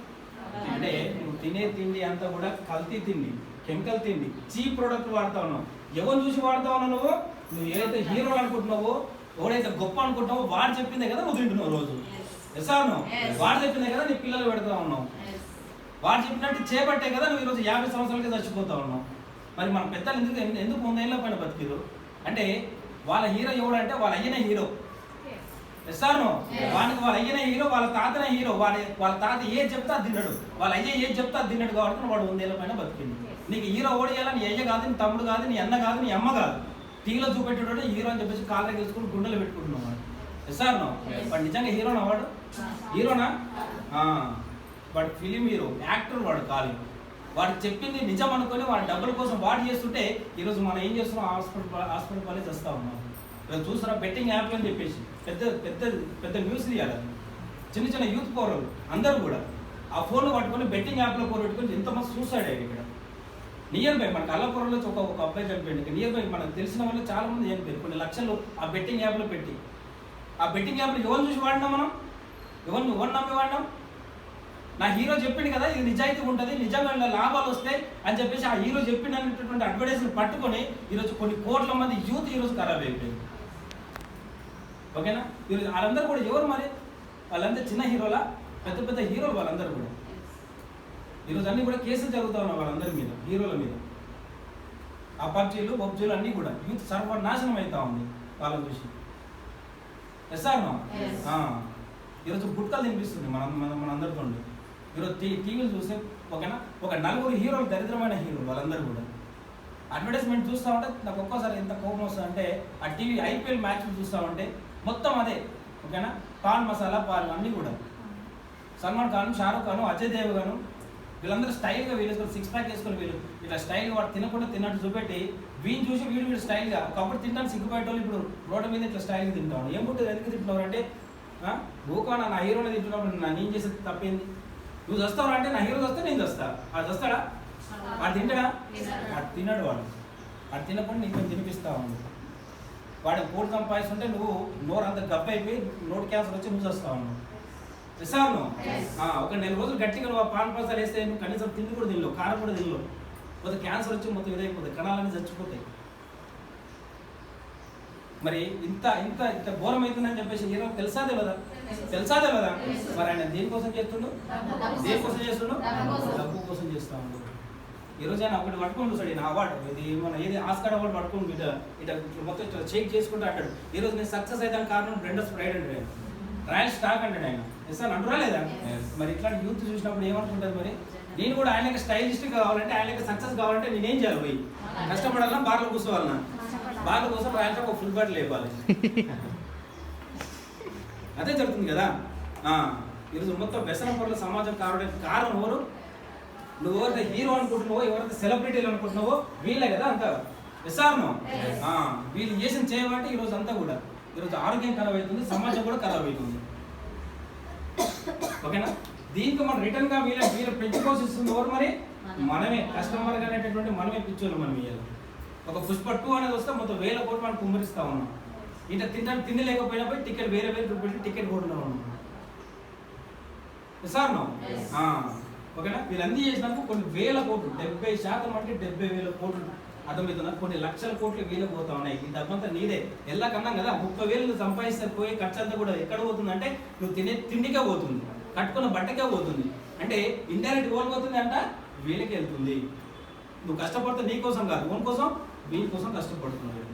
అంటే నువ్వు తినే తిండి అంతా కూడా కల్తీ తిండి, కెమికల్ తిండి, చీప్ ప్రోడక్ట్ వాడుతా ఉన్నావు. ఎవరు చూసి వాడుతా ఉన్నావు? నువ్వు ఏదైతే హీరో అనుకుంటున్నావో, ఎవడైతే గొప్ప అనుకుంటున్నావో వాడు చెప్పిందే కదా నువ్వు తింటున్నావు రోజు. ఎసాను వాడు చెప్పిందే కదా నీ పిల్లలు పెడతా ఉన్నావు. వాడు చెప్పినట్టు చేపట్టే కదా నువ్వు ఈరోజు 50 సంవత్సరాలకి చచ్చిపోతా ఉన్నావు. మరి మన పెద్దలు ఎందుకు 100 ఏళ్ళ పైన బతికిరు అంటే వాళ్ళ హీరో ఎవడంటే వాళ్ళ అయ్యనే హీరో. ఎస్ఆర్ను వానికి వాళ్ళ అయ్యనే హీరో, వాళ్ళ తాతనే హీరో. వాళ్ళ తాత ఏది చెప్తా అది తిన్నాడు, వాళ్ళ అయ్య ఏది చెప్తా అది తిన్నాడు కాబట్టి వాడు 100 ఏళ్ళ పైన బతికింది. నీకు హీరో ఓడియాలా? నీ అయ్య కాదు, నీ తమ్ముడు కాదు, నీ అన్న కాదు, నీ అమ్మ కాదు. టీవీలో చూపెట్టాడు హీరో అని చెప్పేసి కాళ్ళ గెలుచుకుని గుండెలు పెట్టుకుంటున్నావు వాడు. ఎస్ఆర్ను వాడు నిజంగా హీరోనా? వాడు హీరోనా? వాడు ఫిలిం హీరో, యాక్టర్. వాడు కాలి వాడు చెప్పింది నిజం అనుకొని వాడి డబ్బుల కోసం వాడు చేస్తుంటే ఈరోజు మనం ఏం చేస్తున్నాం? హాస్పిటల్ పాలే చేస్తూ ఉన్నాం. ఈరోజు చూస్తారా బెట్టింగ్ యాప్లు అని చెప్పేసి పెద్ద పెద్ద పెద్ద న్యూస్ తీయాలి. చిన్న యూత్ పౌరులు అందరూ కూడా ఆ ఫోన్లు పట్టుకొని బెట్టింగ్ యాప్లో పెట్టుకొని ఎంతమంది సూసైడ్ అయ్యారు. ఇక్కడ నియర్ బై మనకు అల్లపురంలో ఒక అబ్బాయి చనిపోయింది. నియర్ బై మనకు తెలిసిన వాళ్ళు చాలా మంది చనిపోయారు. కొన్ని లక్షలు ఆ బెట్టింగ్ యాప్లో పెట్టి. ఆ బెట్టింగ్ యాప్లో ఎవరు చూసి వాడినాం మనం? ఎవరు నమ్మి వాడినాం? నా హీరో చెప్పింది కదా ఇది నిజాయితీ ఉంటుంది, నిజంగా లాభాలు వస్తాయి అని చెప్పేసి ఆ హీరో చెప్పినటువంటి అడ్వర్టైజ్మెంట్ పట్టుకొని ఈరోజు కొన్ని కోట్ల మంది యూత్ ఈరోజు ఖరాబ్ అయిపోయింది. ఓకేనా? ఈరోజు వాళ్ళందరూ కూడా ఎవరు మరి? వాళ్ళందరూ చిన్న హీరోలా? పెద్ద పెద్ద హీరోలు వాళ్ళందరూ కూడా. ఈరోజు అన్నీ కూడా కేసులు జరుగుతూ ఉన్నాయి వాళ్ళందరి మీద, హీరోల మీద. ఆ పబ్జీలు అన్నీ కూడా యూత్ సర్వనాశనం అవుతా ఉంది వాళ్ళని చూసి. ఎస్ఆర్నో ఈరోజు గుట్కలు తినిపిస్తుంది మనందరితో. ఈరోజు టీవీలు చూస్తే ఓకేనా ఒక 4 హీరోలు దరిద్రమైన హీరోలు వాళ్ళందరూ కూడా. అడ్వర్టైజ్మెంట్ చూస్తూ ఉంటే నాకు ఒక్కోసారి ఎంత కోపం వస్తుంది అంటే ఆ టీవీ IPL మ్యాచ్లు చూస్తూ ఉంటే మొత్తం అదే ఓకేనా. పాన్ మసాలా పాలు అన్నీ కూడా. సల్మాన్ ఖాన్, షారూక్ ఖాన్, అజయ్ దేవ్ గాను వీళ్ళందరూ స్టైల్గా వేసుకొని 6 ప్యాక్ వేసుకొని వీళ్ళు ఇట్లా స్టైల్గా వాడు తినకుండా తిన్నట్టు చూపెట్టి వీళ్ళు చూసి వీడు స్టైల్గా ఒకప్పుడు తింటాను సిగ్గుపడేటోళ్ళు ఇప్పుడు రోడ్డు మీద ఇట్లా స్టైల్గా తింటాను. ఏం పుట్టింది? ఎందుకు తింటున్నారు అంటే ఊకో నా హీరోనే తింటున్నప్పుడు నేను చేసేది తప్పేంది? నువ్వు వస్తావు అంటే నా హీరో వస్తే నేను వస్తా. వాడు వస్తాడా? వాడు తింటాడా? వాడు తిన్నాడు. వాడు తినకుండా నీకు తినిపిస్తా ఉంది. వాడు కోడి సంపాదిస్తుంటే నువ్వు నోరు అంత గబ్బు అయిపోయి నోటి క్యాన్సర్ వచ్చి నువ్వు వస్తా ఉన్నావు. సార్ ఒక 4 రోజులు గట్టిగా నువ్వు పాన్ పసాలు వేస్తే నువ్వు కనీసం తిండి కూడా తినలేవు, కారం కూడా తినలేవు. మొత్తం క్యాన్సర్ వచ్చి మొత్తం ఇదైపోతాయి, కణాలన్నీ చచ్చిపోతాయి. మరి ఇంత ఇంత ఇంత ఘోరం అవుతుందని చెప్పేసి హీరో తెలుసాదే కదా. మరి ఆయన దేనికోసం చేస్తుండు? దేనికోసం చేస్తుండు? డబ్బు కోసం చేస్తా ఉండు. ఈరోజు ఆయన ఒకటి పట్టుకొని చూస్తాడు. ఈయన అవార్డు ఇది మన ఏది ఆస్కార్ అవార్డు పట్టుకొని ఇట్లా మొత్తం ఇట్లా చెక్ చేసుకుంటూ అంటాడు ఈరోజు నేను సక్సెస్ అయితే కారణం బ్రెండస్ ప్రైడ్ అంటే రాయల్ స్టాక్ అంటాడు ఆయన. సార్ అంటురా లేదా? మరి ఇట్లాంటి యూత్ చూసినప్పుడు ఏమనుకుంటారు? మరి నేను కూడా ఆయన స్టైలిస్ట్ కావాలంటే ఆయన సక్సెస్ కావాలంటే నేనేం చేయాలి? పోయి కష్టపడాలన్నా బార్లో కూర్చోవాలన్నా? బార్ల కోసం ఆయన ఒక ఫుల్ బాటిల్ లేపాలి. అదే జరుగుతుంది కదా. ఈరోజు మొత్తం వ్యసన పరుల సమాజం కారణం ఎవరు? నువ్వు ఎవరైతే హీరో అనుకుంటున్నావో, ఎవరైతే సెలబ్రిటీలు అనుకుంటున్నావో వీళ్ళే కదా అంతా. ఎస్ఆర్నో వీళ్ళు చేసిన చేయబట్టి ఈరోజు అంతా కూడా ఈరోజు ఆరోగ్యం ఖరాబ్ అవుతుంది, సమాజం కూడా ఖరాబ్ అవుతుంది. ఓకేనా? దీనికి మనం రిటర్న్ గా వీళ్ళ పెంచుకోవాల్సింది ఎవరు? మరి మనమే కస్టమర్ అనేటటువంటి మనమే పిచ్చోళ్ళు. మనం ఇవ్వాలి ఒక పుష్ప 2 అనేది వస్తే మొత్తం 1000 కోట్లు మనం కుమ్మరిస్తా ఉన్నాం. ఇట్లా తిండి లేకపోయినప్పుడు టికెట్ వేరే రూపాయలు టికెట్ కూడా ఉన్నాం. సార్ ఓకేనా? వీళ్ళన్నీ చేసినాక కొన్ని 1000 కోట్లు 70% అంటే 70,000 కోట్లు అర్థమవుతున్నా. కొన్ని లక్షల కోట్లు వీళ్ళు పోతా ఉన్నాయి. ఈ డబ్బంతా నీదే. ఎలా కన్నాం కదా 30,000 సంపాదిస్తే పోయే ఖర్చు అంతా కూడా ఎక్కడ పోతుంది అంటే నువ్వు తినే తిండికే పోతుంది, కట్టుకున్న బట్టకే పోతుంది. అంటే ఇండైరెక్ట్ ఓన్ పోతుంది అంట వీళ్ళకి వెళ్తుంది. నువ్వు కష్టపడితే నీ కోసం కాదు, ఓన్ కోసం వీళ్ళ కోసం కష్టపడుతున్నావు.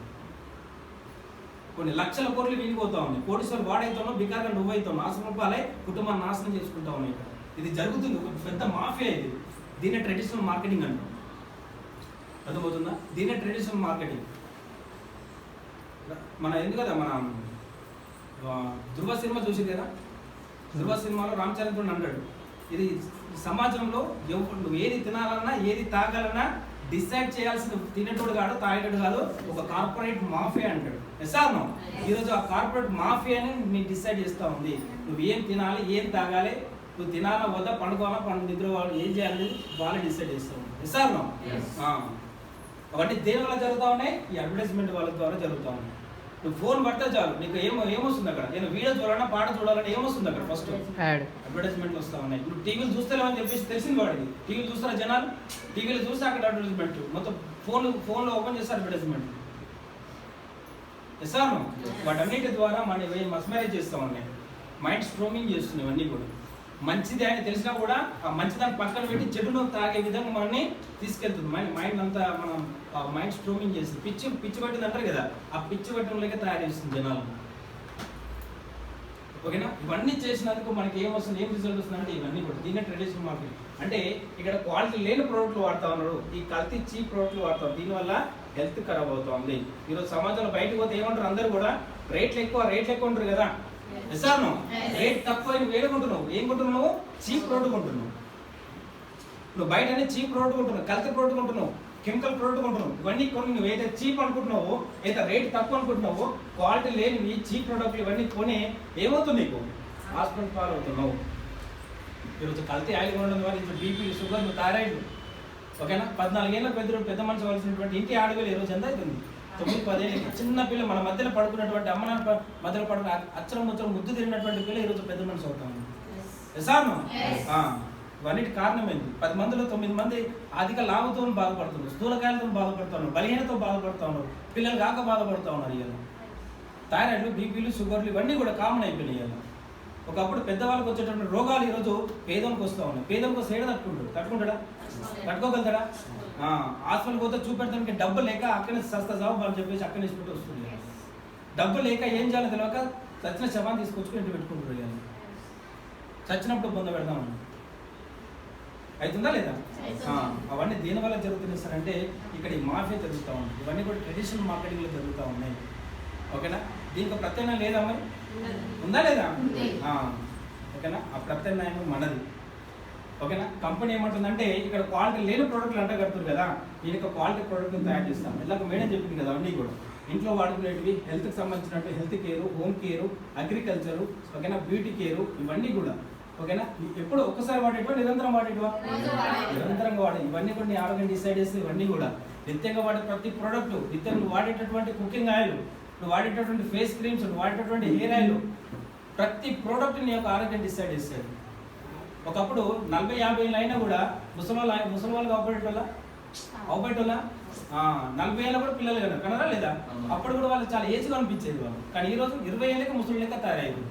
కొన్ని లక్షల కోట్లు వీలిపోతా ఉన్నాయి. కోటీశ్వరు వాడైతున్నావు, బికార్గా నువ్వైతావు, నాశనం పాలై కుటుంబాన్ని నాశనం చేసుకుంటా ఉన్నాయి. ఇక్కడ ఇది జరుగుతుంది, ఒక పెద్ద మాఫియా ఇది. దీన్ని ట్రెడిషనల్ మార్కెటింగ్ అంటాం. అర్థమవుతుందా? దీన్నే ట్రెడిషనల్ మార్కెటింగ్. మన ఎందుకు కదా మన ధృవ సినిమా చూసింది కదా, ధృవ సినిమాలో రామ్ చరణ్ అంటాడు, ఇది సమాజంలో నువ్వు ఏది తినాలన్నా ఏది తాగాలన్నా డిసైడ్ చేయాల్సిన తినేటోడు కాదు, తాగేటోడు కాదు, ఒక కార్పొరేట్ మాఫియా అంటాడు. Yes or no? ఈరోజు ఆ కార్పొరేట్ మాఫియాని నీకు డిసైడ్ చేస్తూ ఉంది. నువ్వు ఏం తినాలి, ఏం తాగాలి, నువ్వు తినాలా వద్దా, పండుకోవాలా, నిద్రపోవాలి, ఏం చేయాలి వాళ్ళే డిసైడ్ చేస్తూ ఉంది. Yes or no? అవన్నీ దేని వల్ల జరుగుతూ ఉన్నాయి? ఈ అడ్వర్టైజ్మెంట్ వాళ్ళ ద్వారా జరుగుతూ ఉన్నాయి. నువ్వు ఫోన్ పడితే చాలు, నీకు ఏమొస్తుంది అక్కడ? నేను వీడియో చూడాలన్నా పాట చూడాలన్నా ఏమొస్తుంది అక్కడ? ఫస్ట్ అడ్వర్టైజ్మెంట్లు వస్తూ ఉన్నాయి. నువ్వు టీవీలు చూస్తలేమని చెప్పేసి తెలిసింది వాడికి. టీవీలు చూస్తారా జనాలు? టీవీలు చూస్తే అక్కడ అడ్వర్టైజ్మెంట్, మొత్తం ఫోన్లో ఓపెన్ చేస్తారు అడ్వర్టైజ్మెంట్. ఎస్ఆర్ వాటన్నిటి ద్వారా మనం మస్మరైజ్ చేస్తూ ఉన్నాయి, మైండ్ స్ట్రోమింగ్ చేస్తున్నాయి. ఇవన్నీ కూడా మంచిది అని తెలిసినా కూడా ఆ మంచిదాన్ని పక్కన పెట్టి చెడును తాగే విధంగా మనల్ని తీసుకెళ్తుంది. మైండ్ అంతా మనం మైండ్ స్ట్రోమింగ్ చేస్తుంది. పిచ్చి పట్టింది అంటారు కదా, ఆ పిచ్చి పట్టడంలోకి తయారు చేస్తుంది జనాలు. ఓకేనా? ఇవన్నీ చేసినందుకు మనకి ఏమొస్తుంది, ఏం రిజల్ట్ వస్తుంది అంటే ఇవన్నీ కూడా దీన్నే ట్రెడిషనల్ మార్కెట్ అంటే. ఇక్కడ క్వాలిటీ లేని ప్రోడక్ట్లు వాడుతూ ఉన్నారు, ఈ కల్తీ చీప్ ప్రోడక్ట్లు వాడతారు. దీనివల్ల హెల్త్ ఖరాబ్ అవుతుంది. ఈరోజు సమాజంలో బయటకు పోతే ఏమంటారు అందరూ కూడా, రేట్లు ఎక్కువ ఉంటారు కదా. ఎస్ఆర్ను రేట్ తక్కువ వేరే కొంటున్నావు, ఏం కొంటున్నావు? Cheap product కొంటున్నావు. నువ్వు బయటనే చీప్ ప్రోడక్ట్ కొంటున్నావు, కల్తీ ప్రోడక్ట్ కొంటున్నావు, కెమికల్ ప్రోడక్ట్ కొంటున్నావు. ఇవన్నీ కొన్ని నువ్వు ఏదైతే చీప్ అనుకుంటున్నావో, అయితే రేట్ తక్కువ అనుకుంటున్నావో, క్వాలిటీ లేనివి చీప్ ప్రోడక్ట్లు ఇవన్నీ కొని ఏమవుతుంది నీకు? హాస్పిటల్ పాలవుతున్నావు. ఈరోజు కల్తీ ఆయిల్ కొనడం ద్వారా ఇప్పుడు బీపీ, షుగర్, థైరాయిడ్. ఓకేనా? 14 ఏళ్ళ పెద్ద మనిషి వలసినటువంటి ఇంటి ఆడపిల్ల ఈరోజు ఎంత అవుతుంది? 9-10 ఏళ్ళకి చిన్న పిల్ల మన మధ్యలో పడుకున్నటువంటి అమ్మ నాన్న మధ్యలో పడుకున్న అచ్చరం ముద్దు తిరిగినటువంటి పిల్ల ఈరోజు పెద్ద మనిషి అవుతాము. ఎసాను ఇవన్నిటి కారణం ఏంటి? 10 మందిలో 9 మంది అధిక లాభంతో బాధపడుతున్నారు, స్థూలకాయలతో బాధపడుతున్నారు, బలహీనతో బాధపడుతూ ఉన్నారు, పిల్లలు కాక బాధపడుతూ ఉన్నారు. ఇవాళ థైరాయిడ్లు, బీపీలు, షుగర్లు ఇవన్నీ కూడా కామన్ అయిపోయినాయి. ఇవాళ ఒకప్పుడు పెద్దవాళ్ళకి వచ్చేటువంటి రోగాలు ఈరోజు పేదలకు వస్తూ ఉన్నాయి. పేదలకు వస్తే ఏడ తట్టుకుంటాడా? తట్టుకోగలుగుతాడా? హాస్పిటల్కి పోతే చూపెడతానికి డబ్బు లేక అక్కడే సస్తా జాబ్ వాళ్ళు చెప్పేసి అక్కడే ఇచ్చిపెట్టి వస్తుంది. డబ్బు లేక ఏం చేయాలో తెలియక చచ్చిన శవాన్ని తీసుకొచ్చుకుని ఇంటి పెట్టుకుంటారు. ఇవాళ చచ్చినప్పుడు బొంద పెడదామని అవుతుందా లేదా? అవన్నీ దీనివల్ల జరుగుతున్నాయి సార్ అంటే ఇక్కడ ఈ మాఫియా జరుగుతూ ఉంది. ఇవన్నీ కూడా ట్రెడిషనల్ మార్కెటింగ్లో జరుగుతూ ఉన్నాయి. ఓకేనా? దీనికి ప్రత్యామ్నాయం లేదా మరి? ఉందా లేదా? ఓకేనా? ఆ ప్రత్యామ్నాయం మనది. ఓకేనా? కంపెనీ ఏమంటుందంటే ఇక్కడ క్వాలిటీ లేని ప్రోడక్ట్లు అంట కడుతుంది కదా, దీనికి క్వాలిటీ ప్రోడక్ట్ని తయారు చేస్తాం. ఇలాగ మేడం చెప్పింది కదా, అన్నీ కూడా ఇంట్లో వాడుకునేటివి, హెల్త్కి సంబంధించినట్టు health care, home care, agriculture, ఓకేనా, బ్యూటీ కేరు, ఇవన్నీ కూడా. ఓకేనా? ఎప్పుడు ఒక్కసారి వాడేటివా, నిరంతరం వాడేటివా? నిరంతరంగా వాడే. ఇవన్నీ కూడా నీ ఆరోగ్యం డిసైడ్ చేస్తే ఇవన్నీ కూడా నిత్యంగా వాడే ప్రతి ప్రోడక్ట్, నిత్యం నువ్వు వాడేటటువంటి కుకింగ్ ఆయిల్, నువ్వు వాడేటటువంటి ఫేస్ క్రీమ్స్, నువ్వు వాడేటటువంటి హెయిర్ ఆయిల్, ప్రతి ప్రోడక్ట్ నీ యొక్క ఆరోగ్యం డిసైడ్ చేస్తాడు. ఒకప్పుడు 40-50 ఏళ్ళు అయినా కూడా ముసలివాళ్ళు అవపడేటోళ్ళ 40 ఏళ్ళ కూడా పిల్లలు కదా కనరా లేదా? అప్పుడు కూడా వాళ్ళు చాలా ఏజ్గా అనిపించేది వాళ్ళు. కానీ ఈ రోజు 20 ఏళ్ళకి ముసలి లెక్క తయారయ్యారు.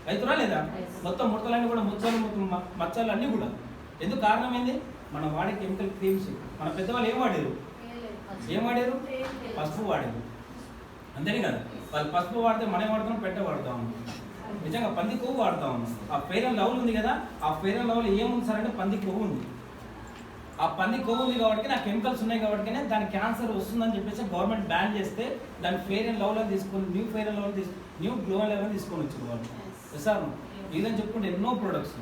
రైతురా లేదా? మొత్తం ముడతలన్నీ కూడా మచ్చలు అన్నీ కూడా. ఎందుకు కారణం ఏంది? మనం వాడే కెమికల్ క్రీమ్స్. మన పెద్దవాళ్ళు ఏం వాడారు? పసుపు వాడారు. అంతేనే కదా? వాళ్ళు పసుపు వాడితే మనం వాడుతాం, పెట్ట వాడతాం. నిజంగా పంది కొవ్వు వాడుతూ ఉన్నాం. ఆ ఫెయిర్ అండ్ లవ్లీ ఉంది కదా, ఆ ఫెయిర్ అండ్ లవ్లీ ఏముంది సార్ అంటే పంది కొవ్వు ఉంది. ఆ పంది కొవ్వు ఉంది కాబట్టి నా కెమికల్స్ ఉన్నాయి కాబట్టి దాని క్యాన్సర్ వస్తుందని చెప్పేసి గవర్నమెంట్ బ్యాన్ చేస్తే దాన్ని ఫెయిర్ అండ్ లవ్లో తీసుకొని న్యూ ఫెయిర్ అండ్ లవ్లో న్యూ గ్లో లెవెల్ తీసుకొని వచ్చారు వాళ్ళు. సార్ ఇదని చెప్పుకుంటే ఎన్నో ప్రొడక్ట్స్.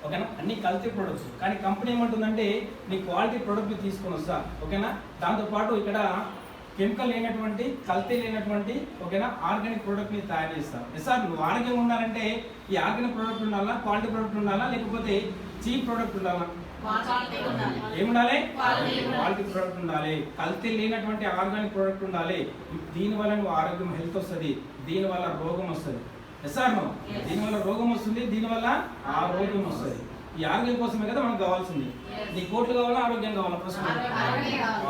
ఓకేనా? అన్ని కల్తీ ప్రొడక్ట్స్. కానీ కంపెనీ ఏమంటుందంటే నీ క్వాలిటీ ప్రొడక్ట్ తీసుకొని వస్తా. ఓకేనా? దాంతోపాటు ఇక్కడ కెమికల్ లేనటువంటి, కల్తీ లేనటువంటి, ఓకేనా, ఆర్గానిక్ ప్రోడక్ట్ ని తయారు చేస్తాం. సార్ నువ్వు ఆరోగ్యంగా ఉండాలంటే ఈ ఆర్గానిక్ ప్రోడక్ట్ ఉండాలా, క్వాలిటీ ప్రోడక్ట్ ఉండాలా, లేకపోతే చీప్ ప్రోడక్ట్ ఉండాలా? ఏముండాలి? క్వాలిటీ ప్రోడక్ట్ ఉండాలి. కల్తీ లేనటువంటి ఆర్గానిక్ ప్రోడక్ట్ ఉండాలి. దీనివల్ల నువ్వు ఆరోగ్యం, హెల్త్ వస్తుంది, దీనివల్ల రోగం వస్తుంది. సార్ దీనివల్ల రోగం వస్తుంది, దీనివల్ల ఆరోగ్యం వస్తుంది. ఈ ఆరోగ్యం కోసమే కదా మనకు కావాల్సింది. నీ కోట్లు కావాలా, ఆరోగ్యం కావాలా? ప్రశ్న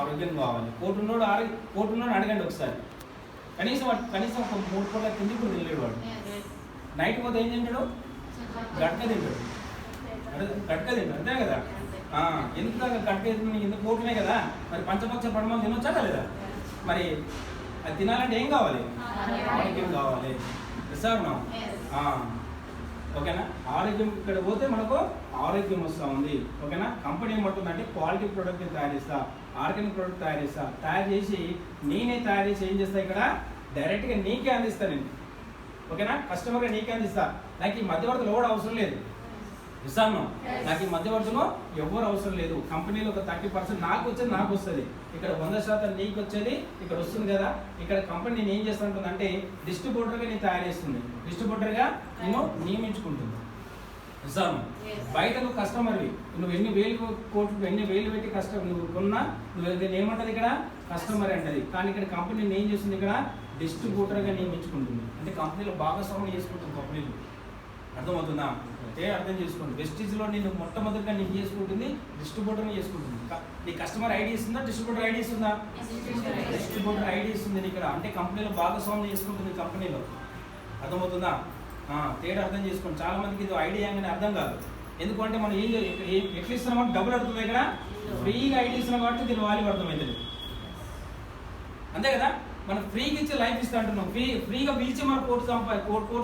ఆరోగ్యం కావాలి. కోటున్నోడు అడగండి ఒకసారి. కనీసం ఒక 3 పూట్ల కింది కూడా తినలేడు వాడు. నైట్ పోతే ఏం తింటాడు? గట్క తింటాడు. అంతే కదా? ఎందుకు గట్క తింటున్నాడు? ఎందుకు కోట్లే కదా. మరి పంచపక్ష పడమని తినొచ్చా లేదా? మరి అది తినాలంటే ఏం కావాలి? ఆరోగ్యం కావాలి. సార్ ఓకేనా. ఆరోగ్యం ఇక్కడ పోతే మనకు ఆరోగ్యం వస్తూ ఉంది. ఓకేనా. కంపెనీ ఏమంటుందంటే క్వాలిటీ ప్రోడక్ట్ని తయారు చేస్తా, ఆర్గానిక్ ప్రోడక్ట్ తయారు చేస్తా, తయారు చేసి నేనే తయారు చేసి ఏం చేస్తా ఇక్కడ డైరెక్ట్గా నీకే అందిస్తాను నేను. ఓకేనా. కస్టమర్గా నీకే అందిస్తా. నాకు ఈ మధ్యవర్తులు ఎవరు అవసరం లేదు. ఇస్తాను. నాకు ఈ మధ్యవర్తులు ఎవరు అవసరం లేదు. కంపెనీలో ఒక 30% నాకు వచ్చేది నాకు వస్తుంది. ఇక్కడ 100% నీకు వచ్చేది ఇక్కడ వస్తుంది కదా. ఇక్కడ కంపెనీ నేను ఏం చేస్తుంటుంది అంటే డిస్ట్రిబ్యూటర్గా నేను తయారు చేస్తుంది, డిస్ట్రిబ్యూటర్గా నేను నియమించుకుంటుంది. ఇస్తాను. బయట నువ్వు కస్టమర్వి, నువ్వు ఎన్ని వేలు పెట్టి నువ్వు కొన్నా నువ్వు ఏమంటది ఇక్కడ కస్టమర్ అంటది. కానీ ఇక్కడ కంపెనీ ఏం చేస్తుంది ఇక్కడ డిస్ట్రిబ్యూటర్గా నియమించుకుంటుంది. అంటే కంపెనీలో భాగస్వామ్యం చేసుకుంటుంది. కంపెనీలు అర్థమవుతుందా? అర్థం చేసుకోండి. వెస్టీజ్లో నేను మొట్టమొదటిగా నేను చేసుకుంటుంది డిస్ట్రిబ్యూటర్ని చేసుకుంటుంది. నీ కస్టమర్ ఐడి ఇస్తుందా, డిస్ట్రిబ్యూటర్ ఐడి ఇస్తుందా? డిస్ట్రిబ్యూటర్ ఐడి ఇస్తుంది ఇక్కడ. అంటే కంపెనీలో భాగస్వామ్యం చేసుకుంటుంది కంపెనీలో. అర్థమవుతుందా? తేడా అర్థం చేసుకోండి. చాలా మందికి ఇది ఐడి అని అర్థం కాదు. ఎందుకంటే మనం ఎట్లా ఇస్తున్నామో డబ్బులు అడుగుతుంది ఇక్కడ. ఫ్రీగా ఐడి ఇస్తున్నాం కాబట్టి దీని వాల్యూ అర్థమవుతుంది. అంతే కదా. మనం ఫ్రీగా ఇచ్చి లైఫ్ ఇస్తా అంటున్నాం. ఫ్రీగా పిలిచి మన కోర్టు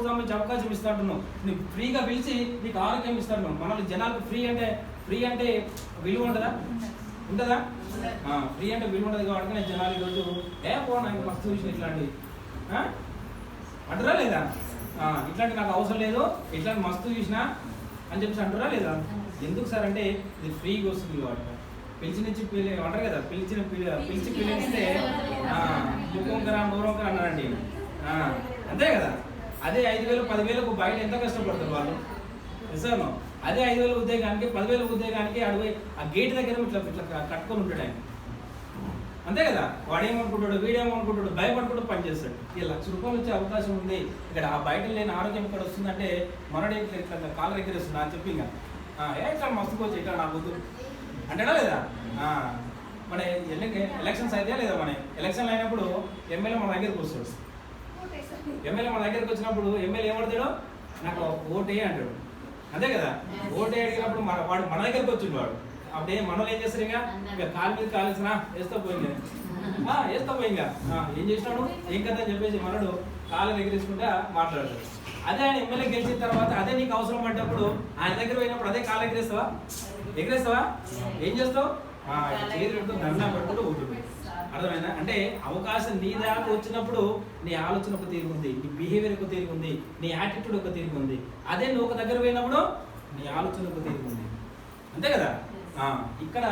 సంపాదించే అవకాశం ఇస్తా అంటున్నాం. నీకు ఫ్రీగా పిలిచి నీకు ఆరోగ్యం ఇస్తా అంటున్నాం. మనల్ని జనాలకు ఫ్రీ అంటే విలువ ఉంటుందా? ఉంటుందా? ఫ్రీ అంటే విలువ ఉండదు కాబట్టి నేను జనాలు ఈరోజు నాకు మస్తు చూసిన ఇట్లాంటివి అంటారా లేదా? ఇట్లాంటి నాకు అవసరం లేదు, ఇట్లాంటి మస్తు చూసినా అని చెప్పేసి అంటారా లేదా? ఎందుకు సార్ అంటే ఇది ఫ్రీగా వస్తుంది కాబట్టి. పిలిచి అంటారు కదా, పిలిచి పిలిస్తే ముక్కొంకర నూరొంకర అన్నారండి. అంతే కదా. అదే 5,000 10,000 బయట ఎంత కష్టపడతారు వాళ్ళు. నిజాను. అదే 5,000 ఉద్యోగానికి 10,000 ఉద్యోగానికి అడిగి ఆ గేట్ దగ్గర ఇట్లా కట్టుకొని ఉంటాడు ఆయన. అంతే కదా. వాడేమనుకుంటాడు, వీడేమనుకుంటాడు, భయపడుకుంటూ పనిచేస్తాడు. ఈ ₹1,00,000 వచ్చే అవకాశం ఉంది ఇక్కడ. ఆ బయట లేని ఆరోగ్యం ఇక్కడ వస్తుందంటే మనడే ఇట్లా కాళ్ళ దగ్గర వస్తుంది అని చెప్పి ఇంకా ఇక్కడ మస్తుకోవచ్చు ఇక్కడ నాకు వద్దు అంటాడా లేదా? మన ఎలక్షన్స్ అయితే లేదా, మన ఎలక్షన్లు అయినప్పుడు ఎమ్మెల్యే మన దగ్గరికి వస్తాడు. ఎమ్మెల్యే మన దగ్గరికి వచ్చినప్పుడు ఎమ్మెల్యే ఏమడతాడు, నాకు ఓటే అంటాడు. అంతే కదా. ఓటే అడిగినప్పుడు వాడు మన దగ్గరికి వచ్చిండు. వాడు అప్పుడే మనలో ఏం చేస్తారు, ఇంకా కాలు మీద కాలేసిన వేస్తా పోయింది ఏం చేసినాడు ఏం కదా అని చెప్పేసి మనడు కాళ్ళు ఎగిరేసుకుంటా మాట్లాడతాడు. అదే ఆయన ఎమ్మెల్యే గెలిచిన తర్వాత అదే నీకు అవసరం పడ్డప్పుడు ఆయన దగ్గర పోయినప్పుడు అదే కాళ్ళు ఎగిరేస్తావా ఏం చేస్తావు? చేతి పెడుతూ దండం పెట్టుకుంటూ ఉంటుంది. అర్థమైందా? అంటే అవకాశం నీ దాకా వచ్చినప్పుడు నీ ఆలోచన ఒక తీరు ఉంది, నీ బిహేవియర్ ఒక తీరు ఉంది, నీ యాటిట్యూడ్ ఒక తీరు ఉంది. అదే నువ్వు ఒక దగ్గర పోయినప్పుడు నీ ఆలోచన ఒక తీరు ఉంది. అంతే కదా. ఇక్కడ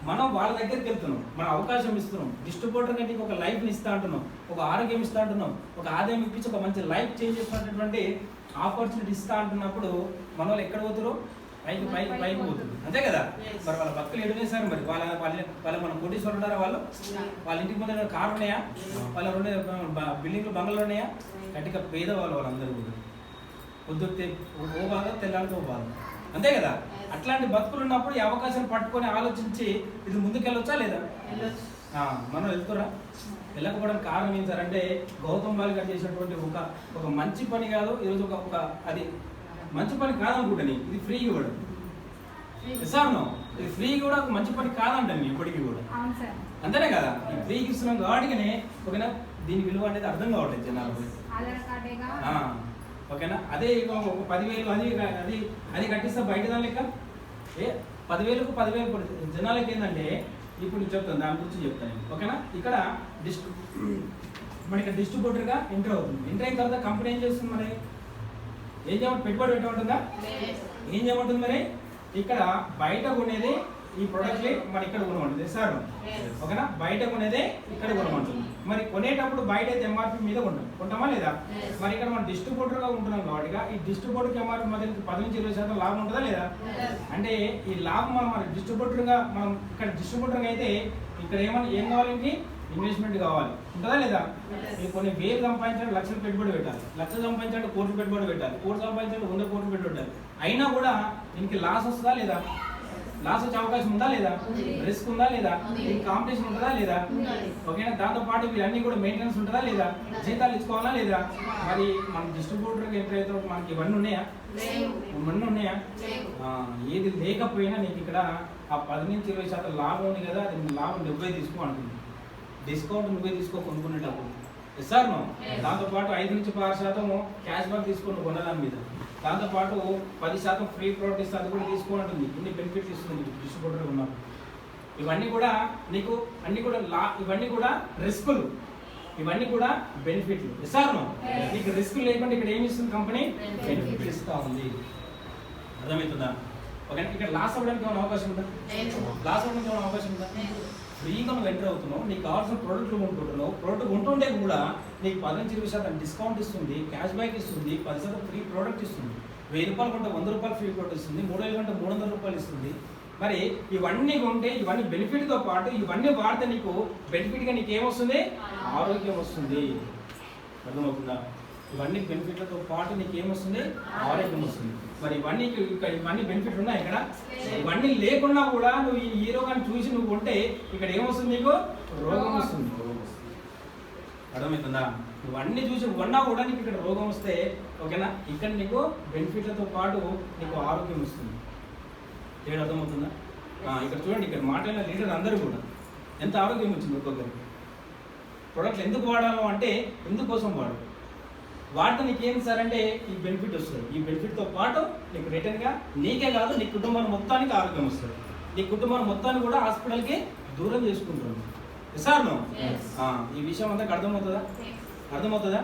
మనం వాళ్ళ దగ్గరికి వెళ్తున్నాం, మనం అవకాశం ఇస్తున్నాం. డిస్ట్రిబ్యూటర్ కంటే ఒక లైఫ్ని ఇస్తా అంటున్నాం, ఒక ఆరోగ్యం ఇస్తా అంటున్నాం, ఒక ఆదాయం ఇప్పించి ఒక మంచి లైఫ్ చేంజ్ చేస్తున్నటువంటి ఆపర్చునిటీ ఇస్తా అంటున్నప్పుడు మన వాళ్ళు ఎక్కడ పోతారు? పైకి పోతుంది. అంతే కదా. మరి వాళ్ళ భక్తులు ఎడునేసారు. మరి వాళ్ళ మన కోటీశ్వరులు ఉన్నారా? వాళ్ళ ఇంటికి ముందు కార్లు ఉన్నాయా? వాళ్ళ బిల్డింగ్లు బంగ్లాలు ఉన్నాయా? గట్టిగా పేదవాళ్ళు వాళ్ళందరూ కూడా. పొద్దుతే ఓ బాధ, తెల్లారితో బాధ. అంతే కదా. అట్లాంటి బతుకులు ఉన్నప్పుడు ఈ అవకాశాన్ని పట్టుకొని ఆలోచించి ఇది ముందుకెళ్ళొచ్చా లేదా? మనం వెళ్తురా? వెళ్ళకపోవడానికి కారణం ఏం సార్ అంటే గౌతమ్ బాలి గారు చేసినటువంటి ఒక మంచి పని కాదు. ఈరోజు ఒక అది మంచి పని కాదనుకుంటాను. ఇది ఫ్రీ కూడా సార్, ఇది ఫ్రీ కూడా ఒక మంచి పని కాదంటాను ఇప్పటికీ కూడా. అంతేనే కదా. ఈ ఫ్రీకి ఇస్తున్నాం కాబట్టినే ఓకేనా, దీని విలువ అనేది అర్థం కావట్లేదు జనాలకు. ఓకేనా. అదే ఒక 10,000 అది కట్టిస్తా బయట దాని లెక్క 10,000కు 10,000 జనాలకి ఏంటంటే ఇప్పుడు చెప్తాను, దాని గురించి చెప్తాను. ఓకేనా. ఇక్కడ మన ఇక్కడ డిస్ట్రిబ్యూటర్గా ఎంటర్ అవుతుంది. ఎంటర్ అయిన తర్వాత కంపెనీ ఏం చేస్తుంది? మరి ఏం చేయమంటే పెట్టుబడి పెట్టమంటుందా? ఏం చేయమంటుంది? మరి ఇక్కడ బయట కొనేది ఈ ప్రోడక్ట్ని మరి ఇక్కడ కొనమంటుంది సార్. ఓకేనా. బయట కొనేదే ఇక్కడ కొనమంటుంది. మరి కొనేటప్పుడు బయట అయితే ఎంఆర్పీ మీద కొంటామా లేదా? మరి ఇక్కడ మనం డిస్ట్రిబ్యూటర్గా ఉంటున్నాం కాబట్టి ఈ డిస్ట్రిబ్యూటర్కి ఎంఆర్పీ మధ్య 10-20% లాభం ఉంటుందా లేదా? అంటే ఈ లాభం మనం డిస్ట్రిబ్యూటర్గా మనం ఇక్కడ డిస్ట్రిబ్యూటర్గా అయితే ఇక్కడ ఏం కావాలి? ఇన్వెస్ట్మెంట్ కావాలి. ఉంటుందా లేదా? కొన్ని 1000 సంపాదించాలంటే లక్షలు పెట్టుబడి పెట్టాలి, లక్షలు సంపాదించాలంటే కోట్లు పెట్టుబడి పెట్టాలి, కోట్లు సంపాదించాలంటే 100 కోట్లు పెట్టుబడి పెట్టాలి. అయినా కూడా దీనికి లాస్ వస్తుందా లేదా? లాస్ వచ్చే అవకాశం ఉందా లేదా? రిస్క్ ఉందా లేదా? కాంపిటీషన్ ఉంటుందా లేదా? ఓకేనా. దాంతోపాటు వీళ్ళన్నీ కూడా మెయింటెనెన్స్ ఉంటుందా లేదా? జీతాలు ఇచ్చుకోవాలా లేదా? మరి మన డిస్ట్రిబ్యూటర్కి ఎప్పుడైతే మనకి ఇవన్నీ ఉన్నాయా? ఏది లేకపోయినా నీకు ఇక్కడ ఆ 10-20% లాభం ఉంది కదా, అది లాభం 70 తీసుకో అంటుంది. డిస్కౌంట్ 30 తీసుకో కొనుక్కునేటప్పుడు. సార్ దాంతోపాటు 5-10% క్యాష్ బ్యాక్ తీసుకొని కొనదాని మీద. దాంతోపాటు 10% ఫ్రీ ప్రోడక్ట్ ఇస్తే అది కూడా తీసుకోవాలంటుంది. ఇన్ని బెనిఫిట్స్ ఇస్తుంది డిస్ట్రిబ్యూటర్ ఉన్నారు. ఇవన్నీ కూడా నీకు ఇవన్నీ కూడా రిస్కులు, ఇవన్నీ కూడా బెనిఫిట్లు. ఇస్తాను నీకు రిస్క్ లేకుండా ఇక్కడ ఏమి ఇస్తుంది కంపెనీ? బెనిఫిట్ ఇస్తూ ఉంది. అర్థమవుతుందా? ఓకే, ఇక్కడ లాస్ అవ్వడానికి ఏమైనా అవకాశం ఉందా? లాస్ అవ్వడానికి ఏమైనా అవకాశం ఉందా? ఫ్రీగా నువ్వు ఎంటర్ అవుతున్నావు, నీకు కావాల్సిన ప్రోడక్ట్లు కొంటున్నావు. ప్రోడక్ట్ కొంటుంటే కూడా నీకు 15-20% డిస్కౌంట్ ఇస్తుంది, క్యాష్ బ్యాక్ ఇస్తుంది, 10% ఫ్రీ ప్రోడక్ట్ ఇస్తుంది. 1000 రూపాయలు కొంటే 100 రూపాయలు ఫ్రీ ప్రోడక్ట్ ఇస్తుంది, 3000 కొంటే 300 రూపాయలు ఇస్తుంది. మరి ఇవన్నీ కొంటే ఇవన్నీ బెనిఫిట్తో పాటు ఇవన్నీ వాడితే నీకు బెనిఫిట్గా నీకు ఏమొస్తుంది? ఆరోగ్యం వస్తుంది. అర్థమవుతుందా? ఇవన్నీ బెనిఫిట్లతో పాటు నీకు ఏమొస్తుంది? ఆరోగ్యం వస్తుంది. మరి ఇవన్నీ బెనిఫిట్ ఉన్నాయి ఇక్కడ. ఇవన్నీ లేకున్నా కూడా నువ్వు ఈ రోగాన్ని చూసి నువ్వు కొంటే ఇక్కడ ఏమొస్తుంది? నీకు రోగం వస్తుంది. అర్థమవుతుందా? ఇవన్నీ చూసి ఉన్నా కూడా నీకు ఇక్కడ రోగం వస్తే ఓకేనా, ఇక్కడ నీకు బెనిఫిట్లతో పాటు నీకు ఆరోగ్యం వస్తుంది. ఏడు అర్థమవుతుందా? ఇక్కడ చూడండి, ఇక్కడ మాట్లాడిన లీడర్ అందరూ కూడా ఎంత ఆరోగ్యం వచ్చింది ఒక్కొక్కరికి. ప్రొడక్ట్లు ఎందుకు వాడాలో అంటే ఎందుకోసం వాడు వాడితే నీకు ఏం సార్ అంటే ఈ బెనిఫిట్ వస్తుంది. ఈ బెనిఫిట్తో పాటు నీకు రిటర్న్గా నీకే కాదు నీ కుటుంబాన్ని మొత్తానికి ఆరోగ్యం వస్తుంది. నీ కుటుంబాన్ని మొత్తాన్ని కూడా హాస్పిటల్కి దూరం చేసుకుంటున్నాను. సార్ ఈ విషయం అంతా అర్థమవుతుందా? అర్థమవుతుందా?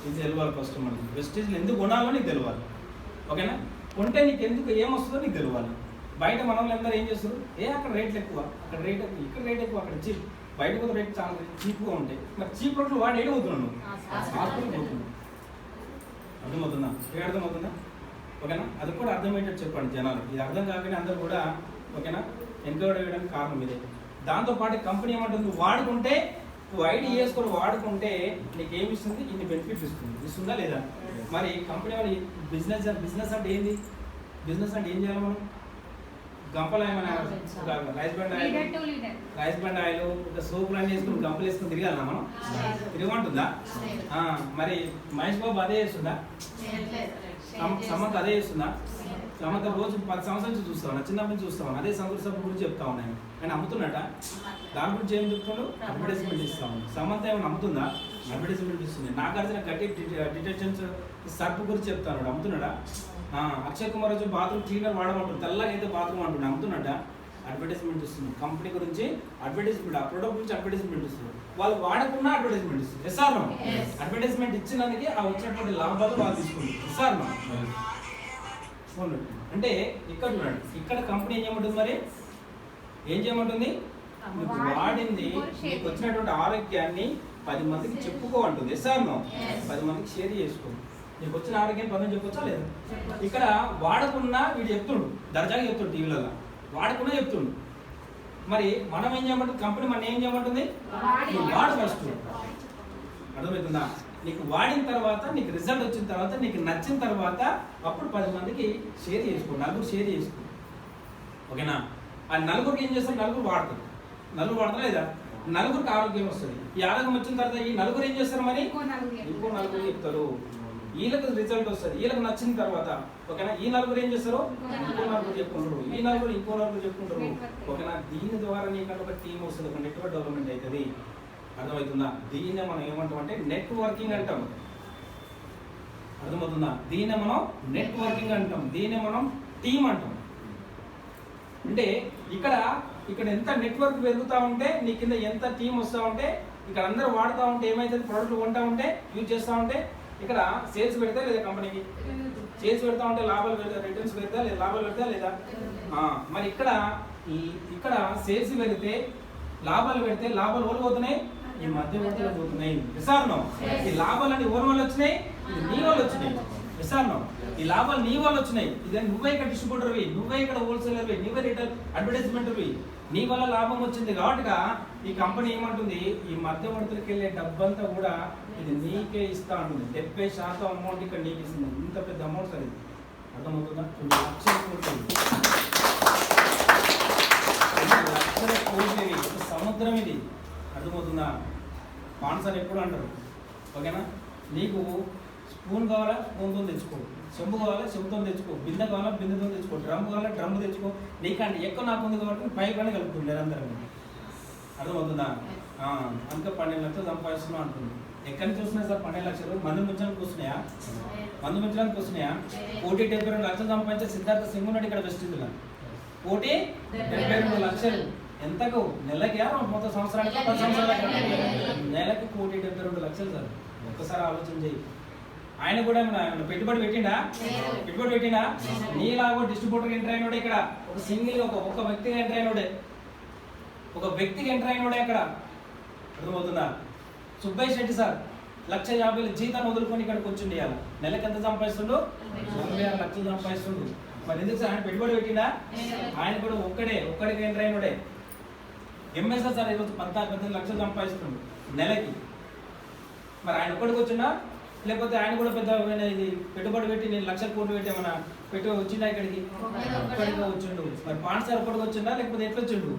ఇది తెలియాలి ఫస్ట్ మనకి. వెస్టేజ్లు ఎందుకు కొనాలో నీకు తెలియాలి. ఓకేనా? కొంటే నీకు ఎందుకు ఏమొస్తుందో నీకు తెలియాలి. బయట మన వాళ్ళు అందరూ ఏం చేస్తారు? అక్కడ రేట్లు ఎక్కువ, అక్కడ రేట్ ఎక్కువ, ఇక్కడ రేట్ ఎక్కువ, అక్కడ చీప్. బయట కూడా రేట్ చాలా చీప్గా ఉంటాయి. మరి చీప్ ప్రోడక్ట్లు వాడు ఏడిపోతున్నాను హాస్పిటల్కి పోతున్నాను. అర్థమవుతుందా? ఏ అర్థమవుతుందా? ఓకేనా? అది కూడా అర్థమయ్యేటట్టు చెప్పండి జనాలు. ఇది అర్థం కాకనే అందరూ కూడా ఓకేనా ఎన్కరేజ్ చేయడానికి కారణం ఇదే. దాంతోపాటు కంపెనీ ఏమంటుంది? వాడుకుంటే నువ్వు ఐడి చేసుకొని వాడుకుంటే నీకు ఏమి ఇస్తుంది? ఇన్ని బెనిఫిట్స్ ఇస్తుంది. ఇస్తుందా లేదా? మరి కంపెనీ వాళ్ళు బిజినెస్ అంటే ఏంది? బిజినెస్ అంటే ఏం చేయాలి మనం? గంపలు ఏమైనా రైస్ బండ్ ఆయిల్ ఒక సోప్ రన్ చేసుకుని గంపలు వేసుకుని తిరగాలన్నా మనం? తిరగమంటుందా? మరి మహేష్ బాబు అదే చేస్తుందా? సమంత అదే చేస్తుందా? సమంత రోజు 10 సంవత్సరాల నుంచి చూస్తాను, చిన్నప్పటి నుంచి చూస్తాను. అదే సంతృప్తి గురించి చెప్తా ఉన్నాను. ఆయన అమ్ముతున్నట దాని గురించి ఏం చెప్తాడు? అడ్వర్టైజ్మెంట్ ఇస్తాను. సమంత ఏమైనా అమ్ముతుందా? అడ్వర్టైజ్మెంట్ ఇస్తుంది. నాగార్జున గట్టి డిటర్జెంట్స్ సర్ఫ్ గురించి చెప్తాను. అమ్ముతున్నాడా? అక్షయ్ కుమార్ వచ్చి బాత్రూమ్ క్లీనర్ వాడమంటాడు, తెల్లగా అయితే బాత్రూమ్ అంటున్నా. అమ్ముతున్నట్ట? అడ్వర్టైజ్మెంట్ ఇస్తుంది. కంపెనీ గురించి అడ్వర్టైజ్మెంట్, ఆ ప్రొడక్ట్ గురించి అడ్వర్టైజ్మెంట్ ఇస్తుంది. వాళ్ళు వాడకుండా అడ్వర్టైజ్మెంట్ ఇస్తుంది. ఎస్ఆర్ అడ్వర్టైజ్మెంట్ ఇచ్చినందుకే ఆ వచ్చినటువంటి లాభాలు వాళ్ళు తీసుకుంది. ఎస్ఆర్ అంటే ఇక్కడ చూడండి, ఇక్కడ కంపెనీ ఏం చేయమంటుంది? మరి ఏం చేయమంటుంది? నీకు వాడింది నీకు వచ్చినటువంటి ఆరోగ్యాన్ని 10 మందికి చెప్పుకో అంటుంది. ఎస్ఆర్ 10 మందికి షేర్ చేసుకో. నీకు వచ్చిన ఆరోగ్యం 10 చెప్పొచ్చా లేదా? ఇక్కడ వాడకున్నా వీడు చెప్తుండు, దర్జాగా చెప్తుండు, టీవీలలో వాడకున్నా చెప్తుండు. మరి మనం ఏం చేయమంటుంది? కంపెనీ మనం ఏం చేయమంటుంది? నువ్వు వాడు ఫస్ట్. అర్థమవుతుందా? నీకు వాడిన తర్వాత నీకు రిజల్ట్ వచ్చిన తర్వాత నీకు నచ్చిన తర్వాత అప్పుడు 10 మందికి షేర్ చేసుకో, నలుగురు షేర్ చేసుకో. ఓకేనా? ఆ నలుగురికి ఏం చేస్తారు? నలుగురు వాడతారు. నలుగురు వాడతారా లేదా? నలుగురికి ఆరోగ్యం వస్తుంది. ఈ ఆరోగ్యం వచ్చిన తర్వాత ఈ నలుగురు ఏం చేస్తారు? మరి ఇంకో నలుగురు చెప్తారు. వీళ్ళకి రిజల్ట్ వస్తుంది, వీళ్ళకి నచ్చిన తర్వాత ఓకేనా ఈ నలుగురు ఏం చేస్తారు? ఇంకో నలుగురు చెప్పుకుంటారు, ఈ నలుగురు ఇంకో నలుగురు చెప్పుకుంటారు. ఓకేనా? దీని ద్వారా నీకంటే ఒక టీం వస్తుంది, ఒక నెట్వర్క్ డెవలప్మెంట్ అవుతుంది. అర్థమవుతుందా? దీన్నే మనం ఏమంటాం అంటే నెట్వర్కింగ్ అంటాం. అర్థమవుతుందా? దీన్నే మనం నెట్వర్కింగ్ అంటాం, దీన్నే మనం టీం అంటాం. అంటే ఇక్కడ ఎంత నెట్వర్క్ పెరుగుతూ ఉంటే నీ కింద ఎంత టీం వస్తూ ఉంటే ఇక్కడ అందరూ వాడుతూ ఉంటే ఏమైతుంది? ప్రోడక్ట్లు కొంటూ ఉంటే యూజ్ చేస్తూ ఉంటే ఇక్కడ సేల్స్ పెడతా లేదా? కంపెనీకి సేల్స్ పెడతా ఉంటే లాభాలు పెడతా, రిటర్న్స్ పెడతా లేదా? లాభాలు పెడతా లేదా? మరి ఇక్కడ సేల్స్ పెడితే లాభాలు పెడితే లాభాలు ఓడి పోతున్నాయి, ఈ మధ్యవర్తులు పోతున్నాయి. విసారణం ఈ లాభాలన్నీ ఓరి వల్ల వచ్చినాయి, ఇది నీ వల్ల వచ్చినాయి. విసారణం ఈ లాభాలు నీ వల్ల వచ్చినాయి. ఇదే నువ్వే ఇక్కడ డిస్ట్రిబ్యూటర్వి, నువ్వే ఇక్కడ హోల్సేలర్వి, నువ్వే రిటైల్ అడ్వర్టైజ్మెంట్వి, నీ వల్ల లాభం వచ్చింది. కాబట్టి ఈ కంపెనీ ఏమంటుంది? ఈ మధ్యవర్తులకు వెళ్ళే డబ్బంతా కూడా ఇది నీకే ఇస్తా ఉంటుంది. 70% అమౌంట్ ఇక్కడ నీకు ఇస్తుంది. ఇంత పెద్ద అమౌంట్ సరే అర్థమవుతుందా? 2 లక్షల కోట్లు ఒక సముద్రం ఇది. అర్థమవుతుందా? స్పాన్సర్ ఎప్పుడు అంటారు ఓకేనా? నీకు స్పూన్ కావాలా స్పూన్తో తెచ్చుకో, చెంబు కావాలా చెంబుతో తెచ్చుకో, బిందె కావాలా బిందెతో తెచ్చుకో, డ్రమ్ కావాలా డ్రమ్ తెచ్చుకో. నీకంటే ఎక్కువ నాకు ఉంది కాబట్టి పైకి అని కలుపుతుంది నిరంతరంగా. అర్థమవుతుందా? అందుకే 12 లక్షలు సంపాదిస్తున్నావు అంటుంది. ఎక్కడి నుంచి వస్తున్నాయి సార్ 12 లక్షలు? మందు ముంచడానికి వస్తున్నాయా? మందు ముంచడానికి వస్తున్నాయా? 172 లక్షలు సంపాదించే సిద్ధార్థ సింగ్ ఉన్నాడు ఇక్కడ వెస్ట్ ఇందులో. 172 లక్షలు ఎంతకు? నెలకి మొత్తం సంవత్సరానికి 10 సంవత్సరాలకి నెలకి 172 లక్షలు సార్. ఒక్కసారి ఆలోచన చేయి. ఆయన కూడా పెట్టుబడి పెట్టిండా? పెట్టుబడి పెట్టిండా? నీలాగో డిస్ట్రిబ్యూటర్ ఎంటర్ అయినోడే ఇక్కడ. ఒక సింగిల్ ఒక వ్యక్తిగా ఎంటర్ అయినోడే, ఒక వ్యక్తికి ఎంటర్ అయినోడే ఇక్కడ. అర్థమవుతుందా? సుబ్బయ్య శెట్టి సార్ 1,50,000 జీతాన్ని వదులుకొని ఇక్కడికి వచ్చి ఉండాలి. నెలకి ఎంత సంపాదిస్తుండు? 96 లక్షలు సంపాదిస్తుండు. మరి ఎందుకు సార్? ఆయన పెట్టుబడి పెట్టిండా? ఆయన కూడా ఒక్కడికి ఎంటర్ అయినోడే. ఎంఎస్ఆర్ సార్ ఈరోజు 14 లక్షలు సంపాదిస్తుండు నెలకి. మరి ఆయన ఒక్కడికి వచ్చిండా? లేకపోతే ఆయన కూడా పెద్ద ఇది పెట్టుబడి పెట్టి నేను 1,00,000 కోట్లు పెట్టి ఏమన్నా పెట్టి వచ్చిండా ఇక్కడికి? ఒక్కడిగా వచ్చిండు. మరి పాండ్ సార్ ఒక్కడికి వచ్చిండా లేకపోతే ఎట్లా వచ్చిండు?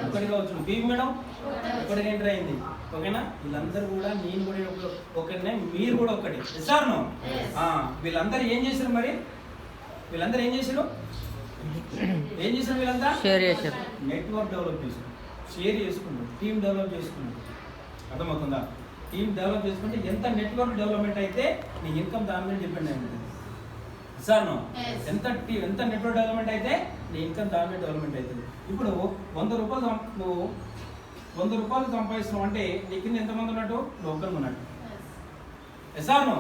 ఒక్కడిగా వచ్చిండు. బీబీ మేడం ఒక్కడికి ఎంటర్ అయింది. ఓకేనా? వీళ్ళందరూ కూడా, నేను కూడా ఒకరినే, మీరు కూడా ఒక్కటి. సార్ వీళ్ళందరూ ఏం చేశారు? మరి వీళ్ళందరూ ఏం చేశారు? వీళ్ళంతా షేర్ చేశారు, నెట్వర్క్ డెవలప్ చేశారు, షేర్ చేసుకున్నారు, టీమ్ డెవలప్ చేసుకున్నారు. అర్థమవుతుందా? టీమ్ డెవలప్ చేసుకుంటే ఎంత నెట్వర్క్ డెవలప్మెంట్ అయితే నీ ఇన్కమ్ దాని మీద డిపెండ్ అయి ఉంటుంది. సార్ ఎంత నెట్వర్క్ డెవలప్మెంట్ అయితే నీ ఇన్కమ్ దాని మీద డెవలప్మెంట్ అవుతుంది. ఇప్పుడు 100 రూపాయలు నువ్వు 100 రూపాయలు సంపాదిస్తున్నావు అంటే నీ కింద ఎంతమంది ఉన్నట్టు? లోకల్ ఉన్నట్టు. సార్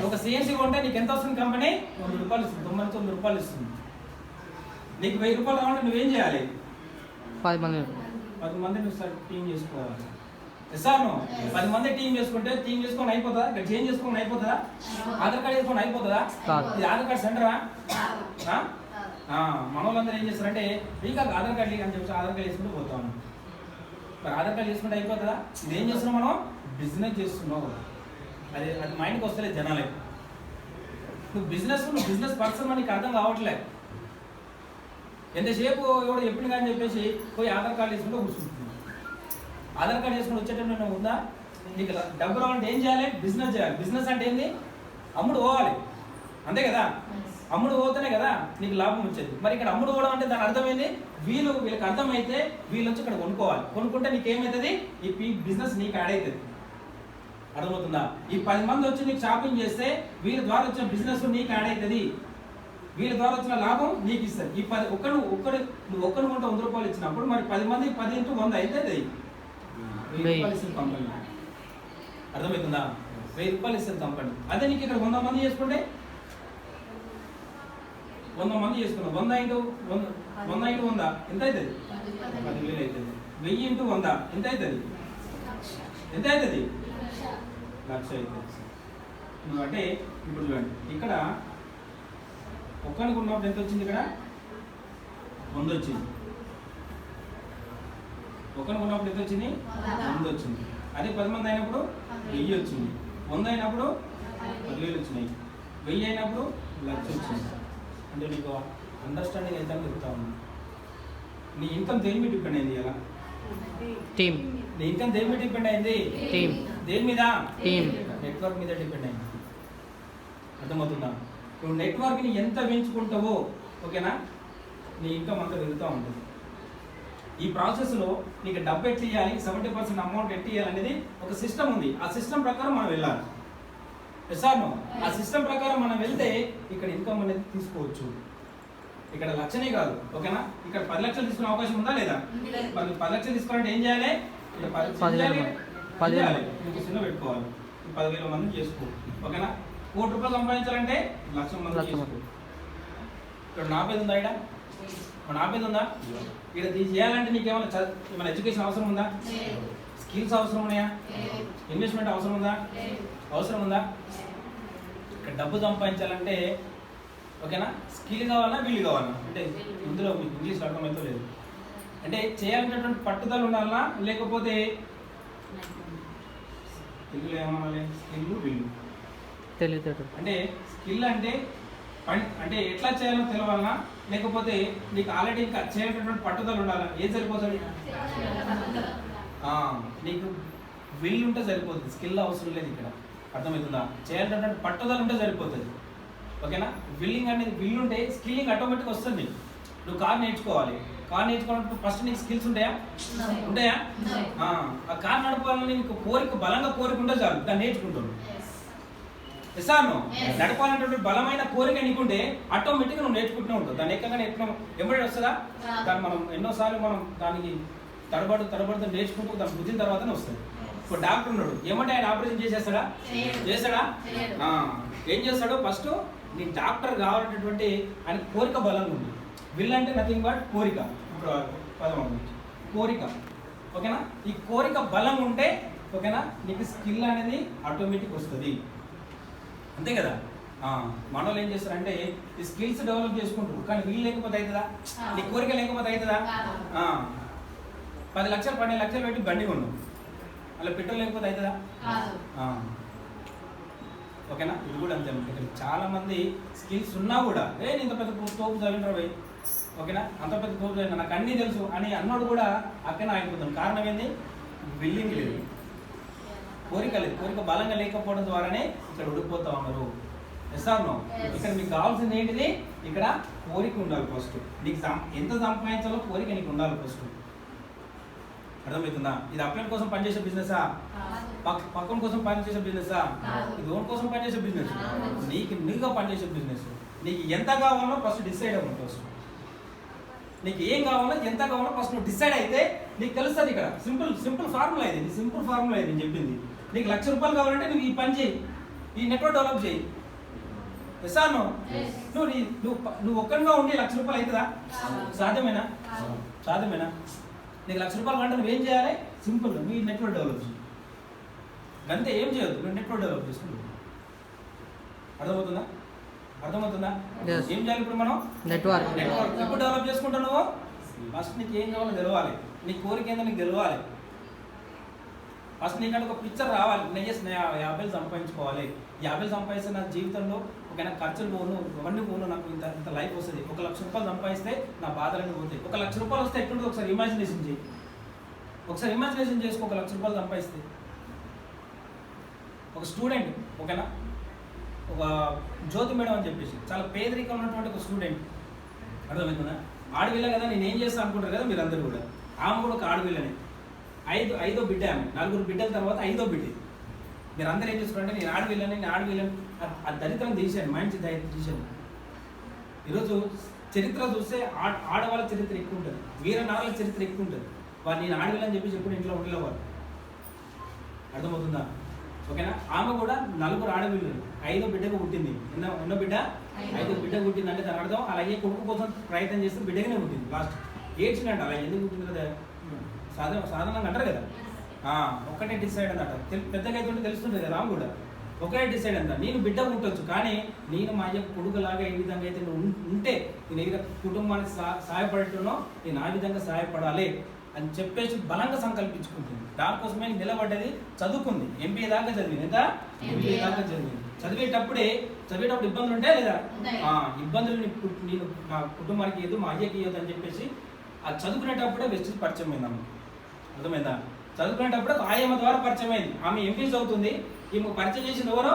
ఒక సిఎన్సీ కొంటే నీకు ఎంత వస్తుంది? కంపెనీ 100 రూపాయలు ఇస్తుంది, 99 రూపాయలు ఇస్తుంది. నీకు 1000 రూపాయలు కావాలంటే నువ్వేం చేయాలి? 10 మంది నువ్వు సార్ టీం చేసుకోవాలి. సార్ 10 మంది టీం చేసుకొని అయిపోతుందా? ఇక్కడ చేంజ్ చేసుకొని అయిపోతుందా? ఆధార్ కార్డు చేసుకొని అయిపోతుందా? ఇది ఆధార్ కార్డు సెంటరా? మన వాళ్ళందరూ ఏం చేస్తారంటే ఇంకా ఆధార్ కార్డు అని చెప్పి ఆధార్ కార్డు చేసుకుంటూ పోతాం. మరి ఆధార్ కార్డు చేసుకుంటే అయిపోతుందా? ఇది ఏం చేస్తున్నాం? మనం బిజినెస్ చేస్తున్నావు. అది మైండ్కి వస్తలేదు జనాలకి. నువ్వు బిజినెస్ పర్సన్ నీకు అర్థం కావట్లేదు. ఎంతసేపు ఎవడు ఎప్పుడు కానీ చెప్పేసి పోయి ఆధార్ కార్డు చేసుకుంటూ కూర్చుంటున్నావు. ఆధార్ కార్డు చేసుకుని వచ్చేటప్పుడు ఉందా? నీకు డబ్బు రావాలంటే ఏం చేయాలి? బిజినెస్ చేయాలి. బిజినెస్ అంటే ఏంది? అమ్ముడు పోవాలి, అంతే కదా? అమ్ముడు పోతేనే కదా నీకు లాభం వచ్చేది. మరి ఇక్కడ అమ్ముడు పోవడం అంటే దాని అర్థమైంది, వీళ్ళకి అర్థమైతే వీళ్ళు వచ్చి ఇక్కడ కొనుక్కోవాలి. కొనుక్కుంటే నీకేమవుతుంది? ఈ బిజినెస్ నీకు యాడ్ అవుతుంది. అర్థమవుతుందా? ఈ 10 మంది వచ్చి నీకు షాపింగ్ చేస్తే వీళ్ళ ద్వారా వచ్చిన బిజినెస్ నీకు యాడ్ అవుతుంది. వీళ్ళ ద్వారా వచ్చిన లాభం నీకు ఇస్తారు. ఈ 10 నువ్వు ఒక్కడు కొంటే 100 రూపాయలు ఇచ్చినప్పుడు మరి 10 మంది 10 × 100 అయితే 1000 రూపాయలు ఇస్తుంది కంపెనీ. అర్థమవుతుందా? 1000 రూపాయలు ఇస్తుంది కంపెనీ. అదే నీకు ఇక్కడ 100 మంది చేసుకుంటే 100 మంది చేసుకున్నావు. 100 × 100 ఎంత అవుతుంది? 10,000 అవుతుంది. 1000 × 100 ఎంత అవుతుంది? ఎంత అవుతుంది? 1,00,000 అవుతుంది. అంటే ఇప్పుడు చూడండి, ఇక్కడ ఒక్కడికి ఉన్నప్పుడు ఎంత వచ్చింది? ఇక్కడ 100 వచ్చింది. ఒక్కడికి ఉన్నప్పుడు ఎంత వచ్చింది? 100 వచ్చింది. అదే 10 మంది అయినప్పుడు 1000 వచ్చింది. 100 అయినప్పుడు 10,000 వచ్చినాయి. 1000 అయినప్పుడు 1,00,000 వచ్చింది. అంటే నీకు అండర్స్టాండింగ్ ఎంత చెప్తా ఉంది. నీ ఇన్కమ్ దేని మీద డిపెండ్ అయింది? ఎలా టీమ్. నీ ఇన్కమ్ దేని మీద డిపెండ్ అయింది? టీమ్. దేని మీద? టీమ్. నెట్వర్క్ మీద డిపెండ్ అయింది. అర్థమవుతుందా? నువ్వు నెట్వర్క్ని ఎంత పెంచుకుంటావో, ఓకేనా, నీ ఇన్కమ్ అంతా పెరుగుతూ ఉంటుంది. ఈ ప్రాసెస్లో నీకు డబ్బు ఎట్లా ఇవ్వాలి, 70% అమౌంట్ ఎట్లా ఇవ్వాలి అనేది ఒక సిస్టమ్ ఉంది. ఆ సిస్టమ్ ప్రకారం మనం వెళ్ళాలి. సార్ ఆ సిస్టమ్ ప్రకారం మనం వెళ్తే ఇక్కడ ఇన్కమ్ అనేది తీసుకోవచ్చు. ఇక్కడ 1,00,000 కాదు, ఓకేనా? ఇక్కడ 10 లక్షలు తీసుకునే అవకాశం ఉందా లేదా? 10 లక్షలు తీసుకోవాలంటే ఏం చేయాలి? ఇక్కడ 10,000 పెట్టుకోవాలి. 10,000 మంది చేసుకో, ఓకేనా? 1 కోటి రూపాయలు సంపాదించాలంటే 1,00,000 మంది చేసుకో. ఇక్కడ నాపేది ఉందా? ఇక్కడ నాపేది ఉందా? ఇక్కడ చేయాలంటే నీకేమైనా ఎడ్యుకేషన్ అవసరం ఉందా? స్కిల్స్ అవసరం ఉన్నాయా? ఇన్వెస్ట్మెంట్ అవసరం ఉందా? అవసరం ఉందా? ఇక్కడ డబ్బు సంపాదించాలంటే, ఓకేనా, స్కిల్ కావాలా, వీలు కావాలా? అంటే ఇందులో మీకు ఇంగ్లీష్ అర్థమైతే లేదు. అంటే చేయాలనేటువంటి పట్టుదల ఉండాలా, లేకపోతే తెలుగులో ఏమనాలి? స్కిల్, వీలు. తెలియదు. అంటే స్కిల్ అంటే అంటే ఎట్లా చేయాలో తెలవాలనా, లేకపోతే నీకు ఆల్రెడీ ఇంకా చేయాలనేటువంటి పట్టుదల ఉండాలా? ఏం సరిపోతుంది? నీకు విల్ ఉంటే సరిపోతుంది, స్కిల్ అవసరం లేదు. ఇక్కడ అర్థమవుతుందా? చేయాలనేటువంటి పట్టుదల ఉంటే సరిపోతుంది, ఓకేనా? విల్లింగ్ అనేది విల్ ఉంటే స్కిల్లింగ్ ఆటోమేటిక్గా వస్తుంది. నువ్వు కార్ నేర్చుకోవాలి. కార్ నేర్చుకోవాలంటే ఫస్ట్ నీకు స్కిల్స్ ఉంటాయా? ఉంటాయా? ఆ కార్ నడపాలని నీకు కోరిక, బలంగా కోరిక ఉంటే చాలు, దాన్ని నేర్చుకుంటాను. ఎసాను నడపాలంటే బలమైన కోరిక నీకుంటే ఆటోమేటిక్గా నువ్వు నేర్చుకుంటూనే ఉంటావు. దాన్ని ఎక్కగానే ఎట్లా ఎంబడి వస్తుందా? దాన్ని మనం ఎన్నోసార్లు మనం దానికి తడబడుతూ నేర్చుకుంటూ దాన్ని బుద్ధిన తర్వాతనే వస్తుంది. ఇప్పుడు డాక్టర్ ఉన్నాడు, ఏమంటే ఆయన ఆపరేషన్ చేసేస్తాడా? ఏం చేస్తాడు? ఫస్ట్ నీ డాక్టర్ కావాలనేటువంటి ఆయన కోరిక బలంగా ఉంది. విల్ అంటే నథింగ్ బట్ కోరిక. ఇప్పుడు పదం కోరిక, ఓకేనా? ఈ కోరిక బలంగా ఉంటే ఓకేనా నీకు స్కిల్ అనేది ఆటోమేటిక్ వస్తుంది, అంతే కదా? మన వాళ్ళు ఏం చేస్తారంటే ఈ స్కిల్స్ డెవలప్ చేసుకుంటారు, కానీ వీళ్ళు లేకపోతే అవుతుందా? నీ కోరిక లేకపోతే అవుతుందా? 10 లక్షలు 12 లక్షలు పెట్టి బండి కొన్నాం, అలా పెట్రోల్ లేకపోతే అవుతుందా? ఓకేనా? ఇది కూడా అంతే. ఇక్కడ చాలా మంది స్కిల్స్ ఉన్నా కూడా నేను ఇంత పెద్ద తోపు చదివిన పోయి, ఓకేనా, అంత పెద్ద తోపు చదివిన నాకు అన్నీ తెలుసు అని అన్నోడు కూడా అక్కడనే ఆగిపోతాం. కారణం ఏంది? బిల్డింగ్ లేదు, కోరిక లేదు. కోరిక బలంగా లేకపోవడం ద్వారానే ఇక్కడ ఉడికిపోతా ఉన్నారు. ఎస్ఆర్నో? ఇక్కడ మీకు కావాల్సింది ఏంటిది? ఇక్కడ కోరిక ఉండాలి ఫస్ట్. నీకు ఎంత సంపాదించాలో కోరిక నీకు ఉండాలి ఫస్ట్. అర్థమవుతుందా? ఇది అప్లైన్ కోసం పనిచేసే బిజినెసా? పక్కన కోసం పనిచేసే బిజినెసా? ఇది ఓన్ కోసం పనిచేసే బిజినెస్, నీగా పనిచేసే బిజినెస్. నీకు ఎంత కావాలో ఫస్ట్ డిసైడ్ అవ్వాలి. ఫస్ట్ నీకు ఏం కావాలో ఎంత కావాలో ఫస్ట్ నువ్వు డిసైడ్ అయితే నీకు తెలుస్తుంది. ఇక్కడ సింపుల్ ఫార్ములా ఇది. సింపుల్ ఫార్ములా ఇది నేను చెప్పింది. నీకు ₹1,00,000 కావాలంటే నువ్వు ఈ పని చేయి, ఈ నెట్వర్క్ డెవలప్ చేయి. ఎసాను? నువ్వు ఒక్కరిగా ఉండి ₹1,00,000 అవుతుందా? సాధ్యమేనా? సాధ్యమేనా? నీకు ₹1,00,000 అంటే నువ్వేం చేయాలి? సింపుల్, నువ్వు ఈ నెట్వర్క్ డెవలప్ చేయి. అంతే, ఏం చేయదు, నువ్వు నెట్వర్క్ డెవలప్ చేసుకుంటావు. అర్థమవుతుందా? ఏం చేయాలి ఇప్పుడు మనం? నెట్వర్క్ ఎప్పుడు డెవలప్ చేసుకుంటావు నువ్వు? ఫస్ట్ నీకు ఏం కావాలో తెలవాలి, నీ కోరిక ఏందో నీకు తెలవాలి. ఫస్ట్ నీకంటే ఒక పిక్చర్ రావాలి. నేను 50,000 సంపాదించుకోవాలి, 50,000 సంపాదిస్తే నా జీవితంలో ఒకైనా ఖర్చులు పోను, అవన్నీ పోను, నాకు ఇంత లైఫ్ వస్తుంది. ₹1,00,000 సంపాదిస్తే నా బాధలన్నీ పోతాయి. ₹1,00,000 వస్తే ఎట్లుంటుంది ఒకసారి ఇమాజినేషన్ చేయి. ఒకసారి ఇమాజినేషన్ చేసుకో. ₹1,00,000 సంపాదిస్తే ఒక స్టూడెంట్, ఓకేనా, ఒక జ్యోతి మేడం అని చెప్పేసి చాలా పేదరికం ఉన్నటువంటి ఒక స్టూడెంట్, అర్థమవుతుందా? ఆడపిల్ల కదా, నేను ఏం చేస్తాను అనుకుంటారు కదా మీరు అందరూ కూడా. ఆమె కూడా ఒక ఆడపిల్లనే, ఐదో బిడ్డ. ఆమె 4 బిడ్డల తర్వాత 5వ బిడ్డ. మీరు అందరూ ఏం చేసుకుంటే నేను ఆడపిల్లని ఆ దరిద్రం తీసాను, మైండ్ తీసాను. ఈరోజు చరిత్ర చూస్తే ఆడవాళ్ళ చరిత్ర ఎక్కువ ఉంటుంది, వీరనాళ్ళ చరిత్ర ఎక్కువ ఉంటుంది. వాళ్ళు నేను ఆడపిల్లని చెప్పేసి ఎప్పుడు ఇంట్లో ఉండలేవారు. అర్థమవుతుందా? ఓకేనా? ఆమె కూడా 4 ఆడపిల్లలు, 5వ బిడ్డకు పుట్టింది. ఎన్నో బిడ్డ? 5వ బిడ్డ పుట్టింది. అంటే దాని అర్థం అలాగే కొడుకు కోసం ప్రయత్నం చేస్తే బిడ్డగానే పుట్టింది. లాస్ట్ ఏడ్చినట్టు అలా ఎందుకు పుట్టింది కదా, సాధారణంగా అంటారు కదా. ఒక్కటే డిసైడ్ అన్నట్టు పెద్దగా అయితే తెలుస్తుంది కదా. రాము కూడా ఒకటే డిసైడ్ అంట, నేను బిడ్డ ఉండొచ్చు కానీ నేను మా అయ్యకు కొడుకులాగా ఏ విధంగా అయితే నువ్వు ఉంటే నేను ఏ కుటుంబానికి సహాయపడటంలో నేను ఆ విధంగా సహాయపడాలి అని చెప్పేసి బలంగా సంకల్పించుకుంటుంది. దానికోసమే నిలబడ్డది, చదువుకుంది. ఎంబీఏ దాకా చదివింది. ఎంత? ఎంబీఏ దాకా చదివింది. చదివేటప్పుడు ఇబ్బందులు ఉంటాయా లేదా? ఇబ్బందులు నేను మా కుటుంబానికి ఇవ్వదు, మా అయ్యకి ఇవ్వదు అని చెప్పేసి అది చదువుకునేటప్పుడే వెస్టేజ్ పరిచయం అయింది. అర్థమైందా? చదువుకునేటప్పుడు ఆయమ్మ ద్వారా పరిచయం అయింది. ఆమె ఎంపీ చదువుతుంది, ఈమె పరిచయం చేసింది ఎవరో?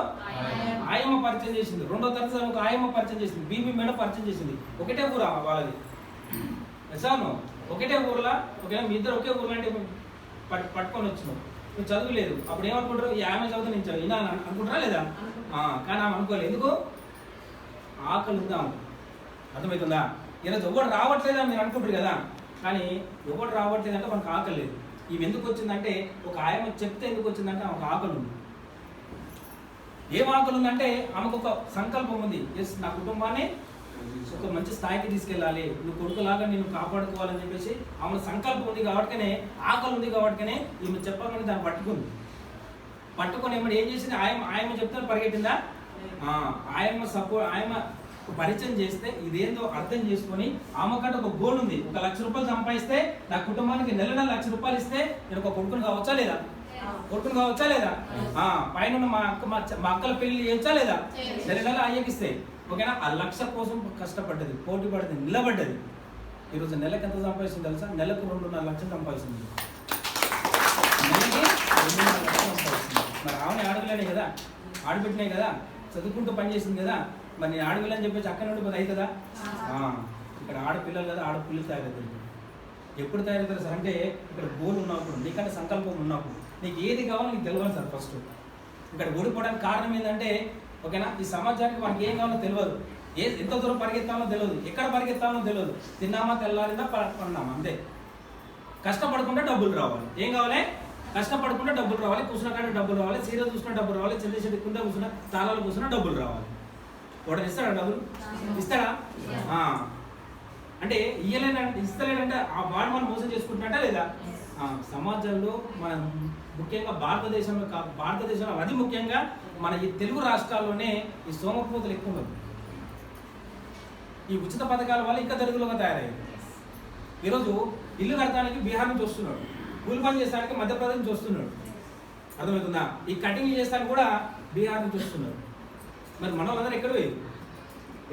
ఆయమ్మ పరిచయం చేసింది. 2వ తరగతి ఒక ఆయమ్మ పరిచయం చేసింది, బీబీ మేడం పరిచయం చేసింది. ఒకటే ఊరు వాళ్ళది. ఎసాను? ఒకటే ఊర్లో, ఓకే, మీ ఇద్దరు ఒకే ఊర్లో అంటే పట్టుకొని వచ్చినావు. నువ్వు చదువులేదు, అప్పుడు ఏమనుకుంటారు? ఈ ఆమె చదువుతా నేను చదివినా అనుకుంటారా లేదా? కానీ ఆమె అనుకోలేదు. ఎందుకు? ఆకలి ఉందా? అర్థమవుతుందా? ఈరోజు ఎవరు రావట్లేదు అని మీరు అనుకుంటారు కదా, కానీ ఎవరు రావట్లేదు అంటే మనకు ఆకలి లేదు. ఇవి ఎందుకు వచ్చిందంటే ఒక ఆయమ్మ చెప్తే ఎందుకు వచ్చిందంటే ఆమెకు ఆకలి ఉంది. ఏం ఆకలి ఉందంటే ఆమెకు ఒక సంకల్పం ఉంది. ఎస్, నా కుటుంబాన్ని ఒక మంచి స్థాయికి తీసుకెళ్ళాలి, నువ్వు కొడుకులాగా నేను కాపాడుకోవాలని చెప్పేసి ఆమె సంకల్పం ఉంది. కాబట్టినే ఆకలి ఉంది. కాబట్టినే ఈమె చెప్పగానే దాన్ని పట్టుకొని ఏం చేసింది? ఆయమ్మ చెప్తే పరిగెట్టిందా? ఆయమ్మ పరిచయం చేస్తే ఇదేందో అర్థం చేసుకొని ఆమెకంటే ఒక గోల్ ఉంది. ₹1,00,000 సంపాదిస్తే నా కుటుంబానికి నెల ₹1,00,000 ఇస్తే నేను ఒక కొడుకుని కావచ్చా లేదా? పైన మా అక్కల పెళ్లి చేయొచ్చా లేదా? నెల అయ్యకిస్తే, ఓకేనా? ఆ 1,00,000 కోసం కష్టపడ్డది, పోటీ పడ్డది, నిలబడ్డది. ఈరోజు నెలకు ఎంత సంపాదిస్తుంది తెలుసా? నెలకు ₹2.5 సంపాదిస్తుంది. నెలకి ₹2.5 సంపాదిస్తుంది. మరి ఆమె ఆడపిల్లనే కదా, ఆడబిడ్డనే కదా, చదువుకుంటూ పనిచేసింది కదా. మరి నేను ఆడపిల్లని చెప్పేసి అక్కడ నుండి అవుతుందా? ఇక్కడ ఆడపిల్లలు కదా ఆడపిల్లలు తయారవుతారు. ఎప్పుడు తయారవుతారు సార్ అంటే ఇక్కడ గోల్ ఉన్నప్పుడు, నీకంటే సంకల్పం ఉన్నప్పుడు, నీకు ఏది కావాలో నీకు తెలియాలి సార్. ఫస్ట్ ఇక్కడ ఓడిపోవడానికి కారణం ఏంటంటే ఓకేనా, ఈ సమాజానికి మనకి ఏం కావాలో తెలియదు, ఎంత దూరం పరిగెత్తాలో తెలియదు, ఎక్కడ పరిగెత్తాలో తెలియదు, తిన్నామా తెల్లారిందా పడినామా అంతే. కష్టపడకుండా డబ్బులు రావాలి. ఏం కావాలి? కష్టపడకుండా డబ్బులు రావాలి, కూర్చున్న కాడ డబ్బులు రావాలి, సీరియల్ చూసుకున్న డబ్బులు రావాలి, చిన్న చెట్టు కింద కూర్చున్న తాళాలు కూర్చున్న డబ్బులు రావాలి. వాడు ఇస్తాడా డబ్బులు? ఇస్తాడా? అంటే ఇస్తలేడంటే ఆ వాడు మనం మోసం చేసుకుంటున్నట్ట లేదా? సమాజంలో మనం ముఖ్యంగా భారతదేశంలో అది ముఖ్యంగా మన ఈ తెలుగు రాష్ట్రాల్లోనే ఈ సోమపోతులు ఎక్కువ ఉంది. ఈ ఉచిత పథకాల వల్ల ఇంకా దరిద్రంగా తయారయ్యింది. ఈరోజు ఇల్లు కడటానికి బీహార్ నుంచి వస్తున్నాడు, కూలి పని చేస్తానికి మధ్యప్రదేశ్ నుంచి వస్తున్నాడు, అర్థమవుతుందా? ఈ కటింగ్ చేస్తానికి కూడా బీహార్ నుంచి వస్తున్నారు. మరి మన వాళ్ళందరూ ఎక్కడ పోయి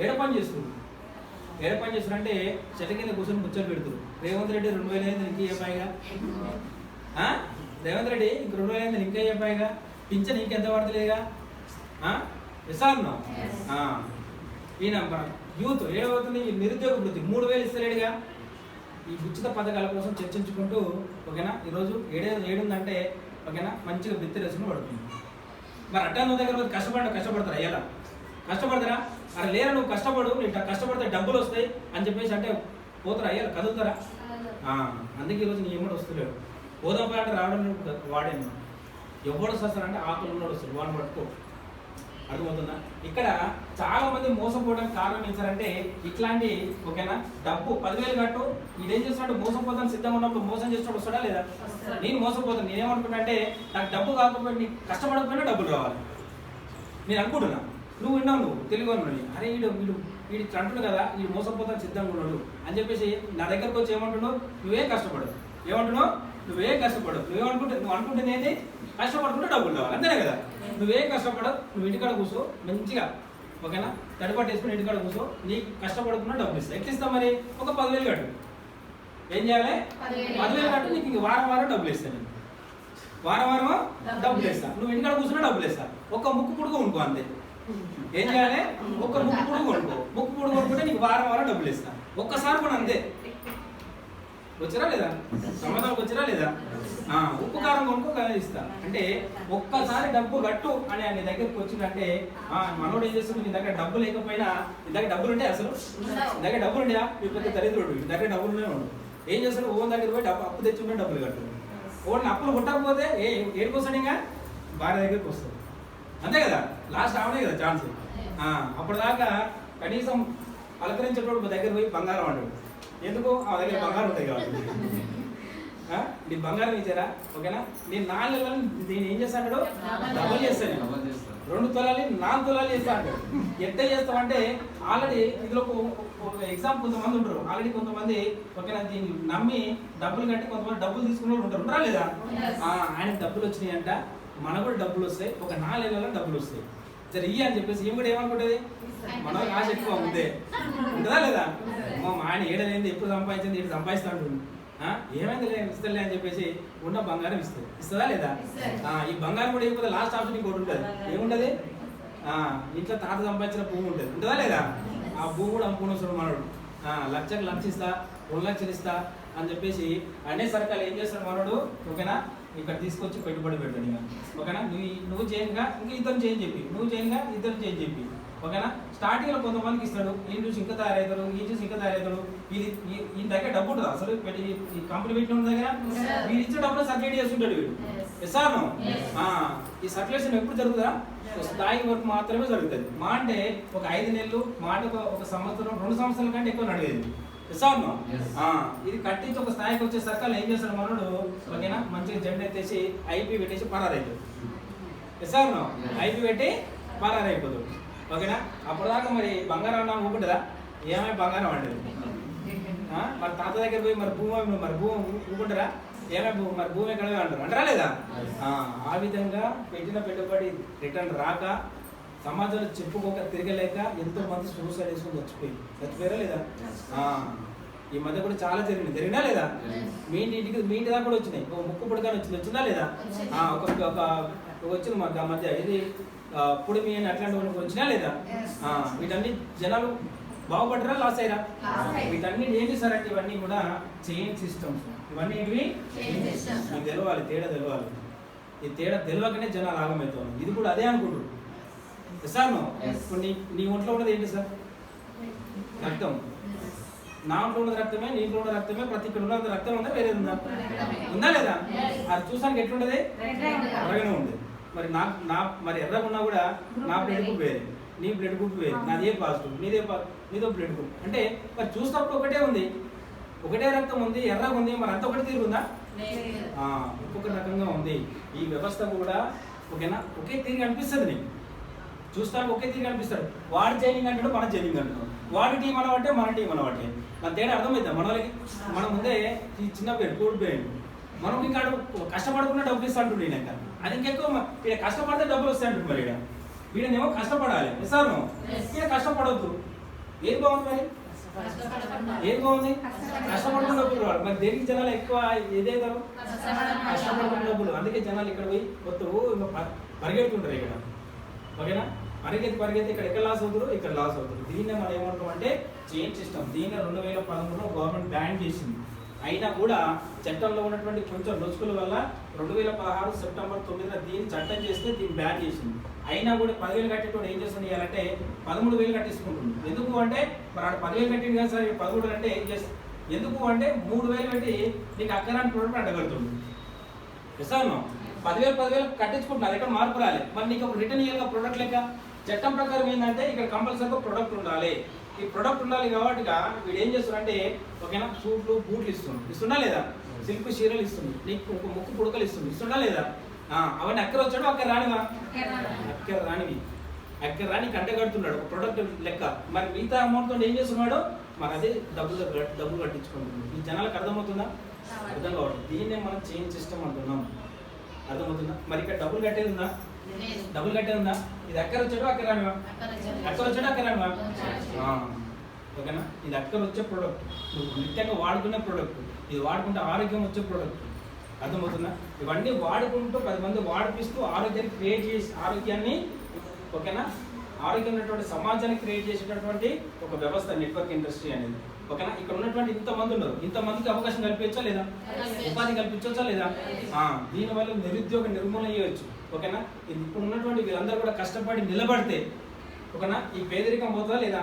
ఏడ పని చేస్తున్నారు? ఏడ పని చేస్తున్నారంటే చెట్ల కింద కూర్చొని ముచ్చట్లు పెడుతున్నారు. రేవంత్ రెడ్డి 2000 అయింది ఇంకే చెప్పాయిగా, రేవంత్ రెడ్డి ఇంక 2000 అయింది ఇంకే చెప్పాయిగా, పింఛన్ ఇంకెంత పడతలేగా, విసారణ ఈయన యూత్ ఏమవుతుంది, నిరుద్యోగ వృత్తి 3000 ఇస్తలేడుగా. ఈ ఉచిత పథకాల కోసం చర్చించుకుంటూ ఓకేనా ఈరోజు ఏడుందంటే ఓకేనా మంచిగా బిత్తి రసన పడుతుంది. మరి అట్టా నువ్వు దగ్గర కష్టపడతారా? ఎలా కష్టపడతారా? అరే లేరా, నువ్వు కష్టపడు, నీ కష్టపడితే డబ్బులు వస్తాయి అని చెప్పేసి అంటే పోతారా? అయ్యాలి కదులుతారా? అందుకే ఈరోజు నీ ఏమో వస్తలేడు. పోదాం అంటే రావడం వాడేను. ఎవడు వస్తారంటే ఆకులు ఉన్నాడు వస్తాడు, వాడిని పట్టుకో. అర్థమవుతుందా? ఇక్కడ చాలా మంది మోసపోవడానికి కారణం ఏంటంటే ఇట్లాంటి ఓకేనా డబ్బు 10,000 కట్టు, ఇదేం చేస్తున్నాడు మోసపోతాను సిద్ధంగా ఉన్నప్పుడు మోసం చేస్తున్నాడు వస్తాడా లేదా? నేను మోసపోతాను. నేనేమనుకుంటా అంటే నాకు డబ్బు కాకపోతే నీకు కష్టపడకపోయినా డబ్బులు రావాలి నేను అనుకుంటున్నా. నువ్వు విన్నావు, నువ్వు తెలుగు అన్నాడు, అరే వీడు అంటున్నాడు కదా వీడు మోసపోతాను సిద్ధంగా ఉన్నాడు అని చెప్పేసి నా దగ్గరకు వచ్చి ఏమంటున్నావు, నువ్వేం కష్టపడు, ఏమంటున్నావు నువ్వేం కష్టపడు, నువ్వు అనుకుంటుంది ఏంటి, కష్టపడుకుంటే డబ్బులు రావాలి అంతేనే కదా. నువ్వేం కష్టపడవు, నువ్వు ఇంటికాడ కూర్చో మంచిగా ఓకేనా తడిపట్టు వేసుకుని ఇంటికాడ కూర్చో, నీకు కష్టపడుకున్నా డబ్బులు ఇస్తా. ఎట్లా ఇస్తావు మరి? ఒక 10,000 కట్టు. ఏం చేయాలి? 10,000 కట్టు, నీకు ఇంక వారం డబ్బులు ఇస్తాను. నేను వారం డబ్బులు ఇస్తా, నువ్వు ఇంటికాడ కూర్చున్నా డబ్బులు ఇస్తా. ఒక్క ముక్కు పుడుగు కొనుక్కో అంతే. ఏం చేయాలి? ఒక్క ముక్కు పుడుగు కొనుక్కో. ముక్కు పుడుగు కొనుక్కుంటే నీకు వారం డబ్బులు ఇస్తా. ఒక్కసారి కూడా అంతే. వచ్చిరా లేదా? సమాధానం వచ్చిరా లేదా? ఉప్పు కారం కొనుక్కో ఇస్తా అంటే ఒక్కసారి డబ్బు కట్టు అని నీ దగ్గరికి వచ్చిందంటే మనోడు ఏం చేస్తుంది, నీ దగ్గర డబ్బు లేకపోయినా నీ దగ్గర డబ్బులు ఉంటే అసలు నీ దగ్గర డబ్బులు ఉండేయా? ఇప్పుడు దరిద్రుడు నీ దగ్గర డబ్బులునే ఉండు. ఏం చేస్తాడు? ఓన్ దగ్గర పోయి అప్పు తెచ్చుకుంటే డబ్బులు కట్టు. ఓన్ అప్పులు కొట్టకపోతే ఏడుకొస్తాడు, ఇంకా భార్య దగ్గరికి వస్తుంది అంతే కదా. లాస్ట్ ఆమెనే కదా ఛాన్స్. అప్పటిదాకా కనీసం పలకరించేటప్పుడు దగ్గర పోయి బంగారం అంటాడు. ఎందుకు? ఆ దగ్గర బంగారం ఉంటాయి కాబట్టి. నీ బంగారం ఇచ్చారా ఓకేనా. నేను 4 నెలలు నేను ఏం చేస్తాను, డబుల్ చేస్తాను. 2 తులాలు 4 తులాలు చేస్తా అంటాడు. ఎట్లా చేస్తామంటే ఆల్రెడీ ఇందులో ఒక ఎగ్జాంపుల్ కొంతమంది ఉంటారు. ఆల్రెడీ కొంతమంది ఓకేనా దీన్ని నమ్మి డబ్బులు కట్టి కొంతమంది డబ్బులు తీసుకునే వాళ్ళు ఉంటారు, ఉంటారా లేదా? ఆయనకు డబ్బులు వచ్చినాయి అంట, మనకు కూడా డబ్బులు వస్తాయి, ఒక 4 నెలల్లో డబ్బులు వస్తాయి. సరే ఇయ్య అని చెప్పేసి ఏం కూడా ఏమనుకుంటుంది, మనకు ఆశ ఎక్కువ ఉందే ఉంటుందా లేదా? మా ఆయన ఏడలేంది ఎప్పుడు సంపాదించింది ఏడు సంపాదిస్తా ఉంటుంది. ఏమైంది ఇస్తలే అని చెప్పేసి ఉన్న బంగారం ఇస్తుంది. ఇస్తుందా లేదా? ఈ బంగారం కూడా ఇవ్వకపోతే లాస్ట్ ఆప్షన్ ఇంకోటి ఉంటుంది. ఏముంటది? ఇంట్లో తాత సంపాదించిన భూమి ఉంటుంది, ఉంటుందా లేదా? ఆ భూమి కూడా అమ్ముకుని వస్తాడు మనోడు. 1,00,000 ఇస్తా, 2 లక్షలు ఇస్తా అని చెప్పేసి అనే సరకాలు ఏం చేస్తాడు మనోడు ఓకేనా ఇక్కడ తీసుకొచ్చి పెట్టుబడి పెడతాడు. ఇక ఓకేనా నువ్వు చేయగా ఇంకా ఇద్దరు చేయని చెప్పి, నువ్వు చేయగా ఇద్దరు చేయని చెప్పి ఓకేనా స్టార్టింగ్లో కొంతమందికి ఇస్తాడు. ఈయన చూసి ఇంకా తయారవుతాడు, ఈయన చూసి ఇంకా తయారవుతాడు. ఈయన దగ్గర డబ్బు ఉంటుంది అసలు ఈ కంపెనీ పెట్టిన దగ్గర వీడు ఇచ్చే డబ్బులు సర్క్యులేట్ చేస్తుంటాడు వీడు. ఎస్ఆర్ ఈ సర్క్యులేషన్ ఎప్పుడు జరుగుతుందా? స్థాయి వరకు మాత్రమే జరుగుతుంది. మా అంటే ఒక 5 నెలలు, మా అంటే ఒక సంవత్సరం, 2 సంవత్సరాల కంటే ఎక్కువ నడిగేది. ఎస్ఆర్ ఇది కట్టించి ఒక స్థాయికి వచ్చే సర్కాలు ఏం చేస్తాడు మనోడు ఓకేనా మంచిగా జెండా ఎత్తేసి ఐపీ పెట్టేసి పరారైపోతుంది. ఎస్ఆర్ ఐపీ పెట్టి పరారైపోతుంది ఓకేనా. అప్పటిదాకా మరి బంగారం అన్నా ఊకుంటుందా? ఏమై బంగారం అంటది. మరి తాత దగ్గర పోయి మరి భూమి ఊకుంటారా? మరి భూమి ఎక్కడ అంటారు, అంటారా లేదా? ఆ విధంగా పెట్టిన పెట్టుబడి రిటర్న్ రాక సమాజంలో చెప్పుకోక తిరగలేక ఎంతో మంది సూసైడ్ చేసుకుని చచ్చిపోయారా లేదా? ఈ మధ్య కూడా చాలా జరిగినా లేదా? మీ ఇంటి దాకా కూడా వచ్చినాయి. ఒక ముక్కు పుడకాని వచ్చిందా లేదా? ఒక వచ్చింది మాకు ఆ మధ్య ఇది పుడిమి అని అట్లాంటి వచ్చినా లేదా? వీటన్ని జనాలు బాగుపడ్డరా లాస్ అయ్యారా? Loss అయ్యారు. వీటన్ని ఏంటి సార్ అంటే ఇవన్నీ కూడా చైన్ సిస్టమ్స్. ఇవన్నీ ఏంటివి? Chain systems. మీకు తెలవాలి, తేడా తెలవాలి. ఈ తేడా తెలియకనే జనాలు ఆగమవుతాం. ఇది కూడా అదే అనుకుంటారు సార్. Yes. ఇప్పుడు నీ ఒంట్లో ఉన్నది ఏంటి సార్? రక్తం. నా ఒంట్లో ఉన్నది రక్తమే, నీ ఇంట్లో ఉన్న రక్తమే. ప్రతి ఇక్కడ ఉన్న రక్తం ఉందా, వేరేది ఉందా? ఉందా లేదా? అది చూసానికి ఎట్లుంటది? ఎర్రగానే ఉంది. మరి మరి ఎర్రగా ఉన్నా కూడా నా బ్లడ్ గ్రూప్ వేరే, నీ బ్లడ్ గ్రూప్ వేరే, నాది ఏ పాజిటివ్, నీదో బ్లడ్ గ్రూప్. అంటే మరి చూసినప్పుడు ఒకటే ఉంది, ఒకటే రక్తం ఉంది, ఎర్రగా ఉంది. మరి అంత ఒకటి తిరుగుందా? ఒక్కొక్క రకంగా ఉంది. ఈ వ్యవస్థ కూడా ఓకేనా ఒకే తిరిగి అనిపిస్తుంది నీకు. చూస్తానికి ఒకే తిరిగి అనిపిస్తాడు. వాడు జైనింగ్ అంటాడు, మన జైనింగ్ అంటాడు. వాడి టీం అనబట్టే మన టీం అనబట్టే. మన తేడా అర్థమైద్దా? మన వాళ్ళకి మన ముందే ఈ చిన్న పేరు కోడి పేరు మనం ఇంకా కష్టపడకుండా డబ్బులు ఇస్తా అంటుండే ఇంకా. అది ఇంకెక్కువ ఇక్కడ కష్టపడితే డబ్బులు వస్తాయి అంటుంది. మరి ఇక్కడ వీడనేమో కష్టపడాలి సార్. ఇక్కడ కష్టపడవద్దు. ఏది బాగుంది మరి? ఏది బాగుంది? కష్టపడకుండా డబ్బులు రావాలి. మరి దేనికి జనాలు ఎక్కువ ఏదేదారు? కష్టపడకుండా డబ్బులు. అందుకే జనాలు ఇక్కడ పోయి కొత్త పరిగెడుతుంటారు ఇక్కడ. ఓకేనా? పరిగెత్తి ఇక్కడ ఎక్కడ లాస్ అవుతారు, ఇక్కడ లాస్ అవుతారు. దీన్నే మనం ఏమంటాం అంటే చైన్ సిస్టమ్. దీన్ని 2013లో గవర్నమెంట్ బ్యాన్ చేసింది. అయినా కూడా చట్టంలో ఉన్నటువంటి కొంచెం లొసుకుల వల్ల 2016 సెప్టెంబర్ 9న దీన్ని చట్టం చేస్తే దీన్ని బ్యాన్ చేసింది. అయినా కూడా 10,000 కట్టేటోడు ఏం చేస్తుంది అంటే 13,000 కట్టేసుకుంటుంది. ఎందుకు అంటే మరి ఆడ 10,000 కట్టింది కదా సార్, 13 అంటే ఏం చేస్తుంది? ఎందుకు అంటే 3,000 కట్టి నీకు అక్కరాని ప్రోడక్ట్ అడ్డగడుతుంది సార్. 10,000 కట్టించుకుంటున్నారు, ఎక్కడ మార్పు రాలే. మరి నీకు రిటర్న్ ఇయ్యాలి ప్రోడక్ట్ లెక్క. చట్టం ప్రకారం ఏంటంటే ఇక్కడ కంపల్సరీగా ప్రొడక్ట్ ఉండాలి. ఈ ప్రొడక్ట్ ఉండాలి కాబట్టి వీడు ఏం చేస్తున్నారంటే ఓకేనా సూట్లు బూట్లు ఇస్తుందా లేదా? సిల్క్ చీరలు ఇస్తుంది, నీకు ఒక ముక్కు పుడకలు ఇస్తుందా లేదా? అవన్నీ అక్కడ వచ్చాడు, అక్కడ రానివా? అక్కడ రాని కంట కడుతున్నాడు ఒక ప్రొడక్ట్ లెక్క. మరి మిగతా అమౌంట్ తో ఏం చేస్తున్నాడు? మరి అదే డబ్బులు కట్టించుకుంటున్నాడు. ఈ జనాలకు అర్థమవుతుందా? అర్థం కావడం. దీన్నే మనం చైన్ సిస్టమ్ అంటున్నాం. అర్థమవుతుందా? మరి ఇక్కడ డబ్బులు కట్టేది ఉందా? ఇది అక్కడ వచ్చాడు, అక్కడ రానివా? అక్కడ వచ్చాడు, అక్కడ రానివా? ఓకేనా? ఇది అక్కడ వచ్చే ప్రోడక్ట్, నువ్వు నిత్యంగా వాడుకునే ప్రోడక్ట్. ఇది వాడుకుంటే ఆరోగ్యం వచ్చే ప్రోడక్ట్. అర్థమవుతుందా? ఇవన్నీ వాడుకుంటూ 10 మంది వాడిపిస్తూ ఆరోగ్యాన్ని క్రియేట్ చేసి ఆరోగ్యాన్ని ఓకేనా ఆరోగ్యం ఉన్నటువంటి సమాజాన్ని క్రియేట్ చేసేటటువంటి ఒక వ్యవస్థ నెట్వర్క్ ఇండస్ట్రీ అనేది. ఓకేనా? ఇక్కడ ఉన్నటువంటి ఇంతమంది ఉన్నారు, ఇంతమందికి అవకాశం కల్పించా లేదా? ఉపాధి కల్పించవచ్చా లేదా? దీనివల్ల నిరుద్యోగ నిర్మూలన చేయవచ్చు. ఓకేనా? ఇప్పుడు ఉన్నటువంటి వీళ్ళందరూ కూడా కష్టపడి నిలబడితే ఓకేనా ఈ పేదరికం పోతుందా లేదా?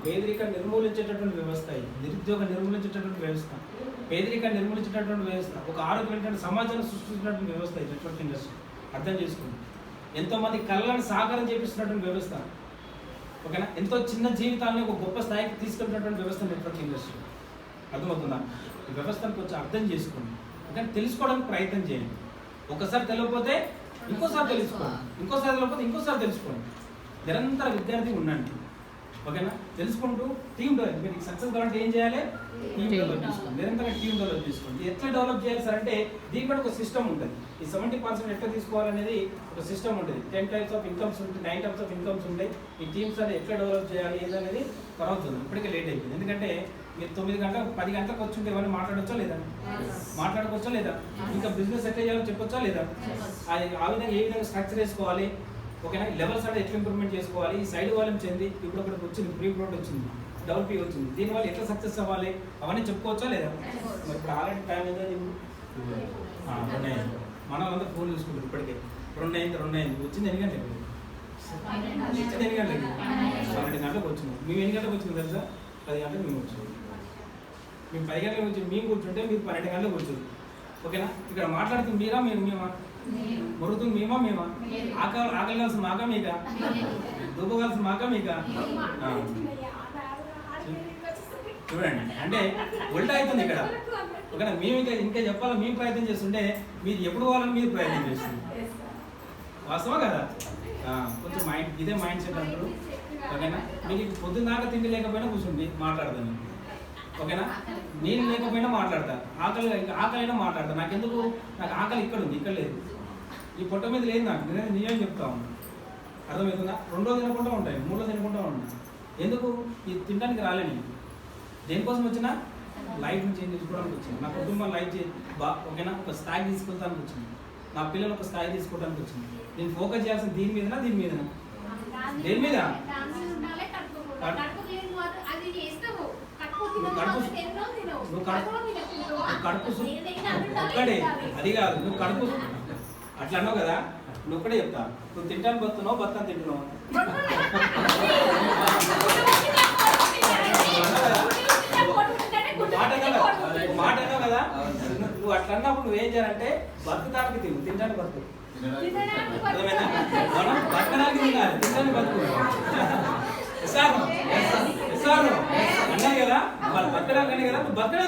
పేదరికం నిర్మూలించేటటువంటి వ్యవస్థ, నిరుద్యోగ నిర్మూలించేటటువంటి వ్యవస్థ, పేదరికాన్ని నిర్మూలించేటటువంటి వ్యవస్థ, ఒక ఆరోగ్యమైన సమాజాన్ని సృష్టించినటువంటి వ్యవస్థ ఈ నెట్వర్క్ ఇండస్ట్రీ. అర్థం చేసుకోండి. ఎంతో మంది కళ్ళని సాకారం చేపిస్తున్నటువంటి వ్యవస్థ. ఓకేనా? ఎంతో చిన్న జీవితాలను ఒక గొప్ప స్థాయికి తీసుకెళ్ళినటువంటి వ్యవస్థ నెట్వర్క్ ఇండస్ట్రీ. అర్థమవుతుందా? ఈ వ్యవస్థను కొంచెం అర్థం చేసుకోండి. ఓకే? తెలుసుకోవడానికి ప్రయత్నం చేయండి. ఒకసారి తెలియకపోతే ఇంకోసారి తెలుసుకోండి, ఇంకోసారి తెలియకపోతే ఇంకోసారి తెలుసుకోండి. నిరంతర విద్యార్థి ఉండండి. ఓకేనా? తెలుసుకుంటూ టీమ్ డెవలప్. మీరు సక్సెస్ కావాలంటే ఏం చేయాలి? టీమ్ డెవలప్ చేసుకోండి. నిరంతరంగా టీమ్ డెవలప్ చేసుకోండి. ఎట్లా డెవలప్ చేయాలి సార్ అంటే దీనికి కూడా ఒక సిస్టమ్ ఉంటుంది. ఈ 70% ఎట్లా తీసుకోవాలనేది ఒక సిస్టమ్ ఉంటుంది. 10 టైప్స్ ఆఫ్ ఇన్కమ్స్ ఉంటాయి, 9 టైప్స్ ఆఫ్ ఇన్కమ్స్ ఉంటాయి. ఈ టీమ్స్ అనేది ఎట్లా డెవలప్ చేయాలి ఏదనేది తర్వాత ఉంది. ఇప్పటికే లేట్ అయిపోయింది. ఎందుకంటే మీరు 9 గంటలకు 10 గంటలకు వచ్చి ఉంటే ఏమైనా మాట్లాడవచ్చా లేదా? మాట్లాడుకోవచ్చా లేదా? ఇంకా బిజినెస్ ఎట్లా చేయాలో చెప్పొచ్చా లేదా? ఆ విధంగా ఏ విధంగా స్ట్రక్చర్ వేసుకోవాలి? ఓకేనా? లెవెల్స్ అంటే ఎట్లా ఇంప్రూవ్మెంట్ చేసుకోవాలి? ఈ సైడ్ వాల్యూమ్ చెంది ఇప్పుడు ఒకటి వచ్చింది, ప్రీ ప్రోడక్ట్ వచ్చింది, డబుల్ పీ వచ్చింది. దీనివల్ల ఎట్లా సక్సెస్ అవ్వాలి అవన్నీ చెప్పుకోవచ్చా లేదా? మరి ఇప్పుడు ఆల్రెడీ టైం ఏదో 2 అయింది. మనం అందరూ ఫోన్ చూసుకుంటారు. ఇప్పటికే 2 అయింది. వచ్చింది ఎన్ని గంటలకు? వచ్చింది ఎన్ని గంటలకి? 12 గంటలకు వచ్చింది. మేము ఎన్ని గంటలకు వచ్చింది తెలుసా? 10 గంటలకు మేము వచ్చాము. మేము 10 గంటలకు వచ్చి మేము కూర్చుంటే మీరు 12 గంటలకు వచ్చారు. ఓకేనా? ఇక్కడ మాట్లాడుతుంది మీరా మేమా? మొరుగుతుంది మేమా? ఆకలి కలిసి మాకా మీకా? దుబ్బ కలిసి మాకా మీకా? చూడండి, అంటే ఉల్టా అవుతుంది ఇక్కడ. ఓకేనా? మేము ఇంకా చెప్పాలని మేము ప్రయత్నం చేస్తుంటే మీరు ఎప్పుడు పోవాలని మీరు ప్రయత్నం చేస్తుంది. వాస్తవా కదా? కొంచెం ఇదే మైండ్ సెట్ అంటారు. ఓకేనా? మీకు పొద్దున్న దాకా తిండి లేకపోయినా కూర్చుండి మాట్లాడదాన్ని. ఓకేనా? నేను లేకపోయినా మాట్లాడతా, ఆకలైనా మాట్లాడతా. నాకెందుకు? నాకు ఆకలి ఇక్కడ ఉంది, ఇక్కడ లేదు. ఈ పొట్ట మీద లేదు నాకు. నేను నిజం చెప్తా ఉన్నాను. అర్థమవుతుందా? 2 రోజులు తినకుండా ఉంటాయి, 3 రోజులు తినకుండా ఉంటాయి. ఎందుకు? ఇది తినడానికి రాలే. నేను దేనికోసం వచ్చినా లైఫ్ని చేంజ్ చేసుకోవడానికి వచ్చింది. నా కుటుంబం లైఫ్ ఓకేనా ఒక స్థాయి తీసుకెళ్తానికి వచ్చింది. నా పిల్లలు ఒక స్థాయి తీసుకోవడానికి వచ్చింది. నేను ఫోకస్ చేయాల్సిన దీని మీదనా? దేని మీద? నువ్వు కడుపు ఒక్కడే అది కాదు నువ్వు కడుపు అట్లా అన్నావు కదా నువ్వు ఒక్కడే చెప్తా నువ్వు తింటాను బతున్నావు బత్తాను తింటున్నావు మాట అన్నావు కదా నువ్వు అట్లా అన్నప్పుడు నువ్వేం చేయాలంటే బతుకుతానికి తినడానికి బతుకు బతకడానికి తినాలి తినడానికి బతుకు అన్నాయి కదా వాళ్ళు బతకడానికి కదా నువ్వు బతకడానికి